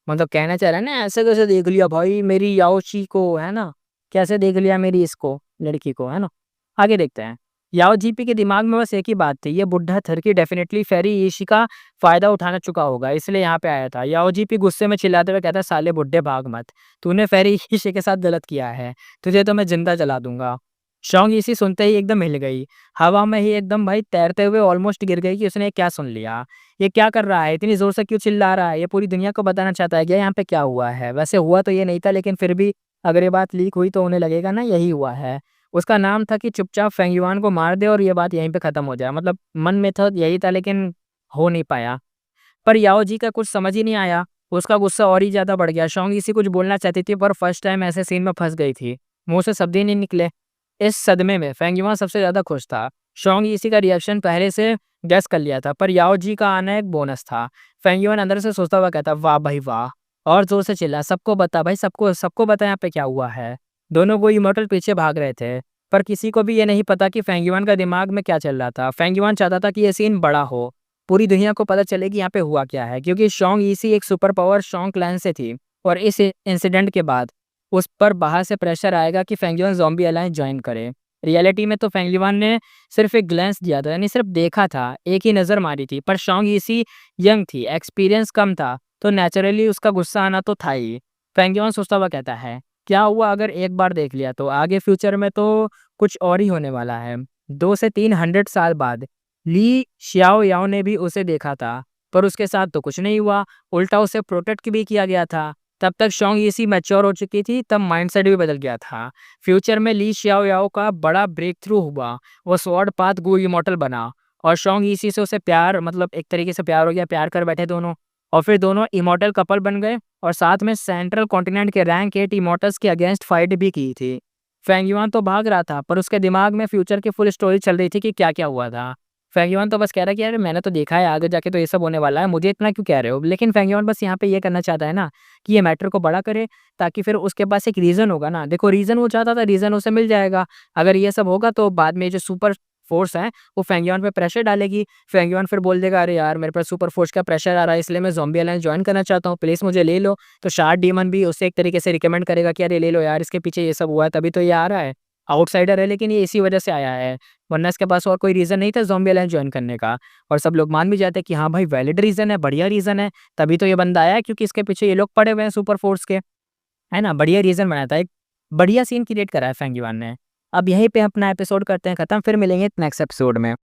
मतलब कहना चाह रहा है ना, ऐसे कैसे देख लिया भाई मेरी याओची को, है ना? कैसे देख लिया मेरी इसको, लड़की को, है ना? आगे देखते हैं। याओ जीपी के दिमाग में बस एक ही बात थी, ये बुड्ढा थरकी डेफिनेटली फेरी ईशी का फायदा उठाना चुका होगा, इसलिए यहाँ पे आया था। याओ जीपी गुस्से में चिल्लाते हुए कहता है, साले बुड्ढे भाग मत, तूने फेरी ईशी के साथ गलत किया है, तुझे तो मैं जिंदा जला दूंगा। शोंग ईशी सुनते ही एकदम हिल गई, हवा में ही एकदम भाई तैरते हुए ऑलमोस्ट गिर गई कि उसने क्या सुन लिया। ये क्या कर रहा है, इतनी ज़ोर से क्यों चिल्ला रहा है? ये पूरी दुनिया को बताना चाहता है क्या यहाँ पे क्या हुआ है? वैसे हुआ तो ये नहीं था, लेकिन फिर भी अगर ये बात लीक हुई तो उन्हें लगेगा ना यही हुआ है। उसका नाम था कि चुपचाप फेंग युआन को मार दे और ये बात यहीं पे खत्म हो जाए। मतलब मन में तो यही था, लेकिन हो नहीं पाया। पर याओ जी का कुछ समझ ही नहीं आया, उसका गुस्सा और ही ज़्यादा बढ़ गया। शोंग इसी कुछ बोलना चाहती थी, पर फर्स्ट टाइम ऐसे सीन में फँस गई थी, मुँह से शब्द ही नहीं निकले। इस सदमे में फेंग युआन सबसे ज़्यादा खुश था। शोंग इसी का रिएक्शन पहले से गेस कर लिया था, पर याओ जी का आना एक बोनस था। फेंग युआन अंदर से सोचता हुआ कहता, वाह भाई वाह, और ज़ोर से चिल्ला, सबको बता भाई, सबको सबको बता यहाँ पे क्या हुआ है। दोनों वो इमोर्टल पीछे भाग रहे थे, पर किसी को भी ये नहीं पता कि फेंग युआन का दिमाग में क्या चल रहा था। फेंग युआन चाहता था कि ये सीन बड़ा हो, पूरी दुनिया को पता चले कि यहाँ पे हुआ क्या है, क्योंकि शोंग ईसी एक सुपर पावर शोंग क्लैन से थी और इस इंसिडेंट के बाद उस पर बाहर से प्रेशर आएगा कि फेंगयुआन ज़ॉम्बी अलायंस ज्वाइन करे। रियलिटी में तो फेंगयुआन ने सिर्फ एक ग्लैंस दिया था, यानी सिर्फ देखा था, एक ही नज़र मारी थी, पर शोंग ईसी यंग थी, एक्सपीरियंस कम था, तो नेचुरली उसका गुस्सा आना तो था ही। फेंगयुआन सोचता हुआ कहता है, क्या हुआ अगर एक बार देख लिया तो आगे फ्यूचर में तो कुछ और ही होने वाला है। 2 से 300 साल बाद ली शियाओ याओ ने भी उसे देखा था, पर उसके साथ तो कुछ नहीं हुआ, उल्टा उसे प्रोटेक्ट भी किया गया था। तब तक शोंग यीसी मैच्योर हो चुकी थी, तब माइंडसेट भी बदल गया था। फ्यूचर में ली शियाओ याओ का बड़ा ब्रेक थ्रू हुआ, वो स्वॉर्ड पाथ गु इमॉर्टल बना और शोंग यीसी से उसे प्यार, मतलब एक तरीके से प्यार हो गया, प्यार कर बैठे दोनों, और फिर दोनों इमॉर्टल कपल बन गए और साथ में सेंट्रल कॉन्टिनेंट के रैंक 8 इमॉर्टल्स के अगेंस्ट फाइट भी की थी। फेंग युआन तो भाग रहा था, पर उसके दिमाग में फ्यूचर की फुल स्टोरी चल रही थी कि क्या-क्या हुआ था। फेंग युआन तो बस कह रहा है कि यार मैंने तो देखा है आगे जाके तो ये सब होने वाला है, मुझे इतना क्यों कह रहे हो? लेकिन फेंग युआन बस यहाँ पे ये करना चाहता है ना कि ये मैटर को बड़ा करे, ताकि फिर उसके पास एक रीज़न होगा ना। देखो रीज़न वो चाहता था, रीज़न उसे मिल जाएगा। अगर ये सब होगा तो बाद में जो सुपर फ़ोर्स है वो फेंग युआन पे प्रेशर डालेगी। फेंग युआन फिर बोल देगा, अरे यार मेरे पर सुपर फ़ोर्स का प्रेशर आ रहा है, इसलिए मैं ज़ॉम्बी अलायंस जॉइन करना चाहता हूँ, प्लीज़ मुझे ले लो। तो शार्ड डीमन भी उसे एक तरीके से रिकमेंड करेगा कि अरे ले लो यार, इसके पीछे ये सब हुआ है तभी तो ये आ रहा है। आउटसाइडर है लेकिन ये इसी वजह से आया है, वरना इसके पास और कोई रीज़न नहीं था ज़ॉम्बी अलायंस जॉइन करने का। और सब लोग मान भी जाते हैं कि हाँ भाई वैलिड रीज़न है, बढ़िया रीज़न है, तभी तो ये बंदा आया है क्योंकि इसके पीछे ये लोग पड़े हुए हैं सुपर फ़ोर्स के, है ना? बढ़िया रीज़न बनाया था, एक बढ़िया सीन क्रिएट करा है फेंगिवान ने। अब यहीं पे अपना एपिसोड करते हैं खत्म, फिर मिलेंगे नेक्स्ट एपिसोड में।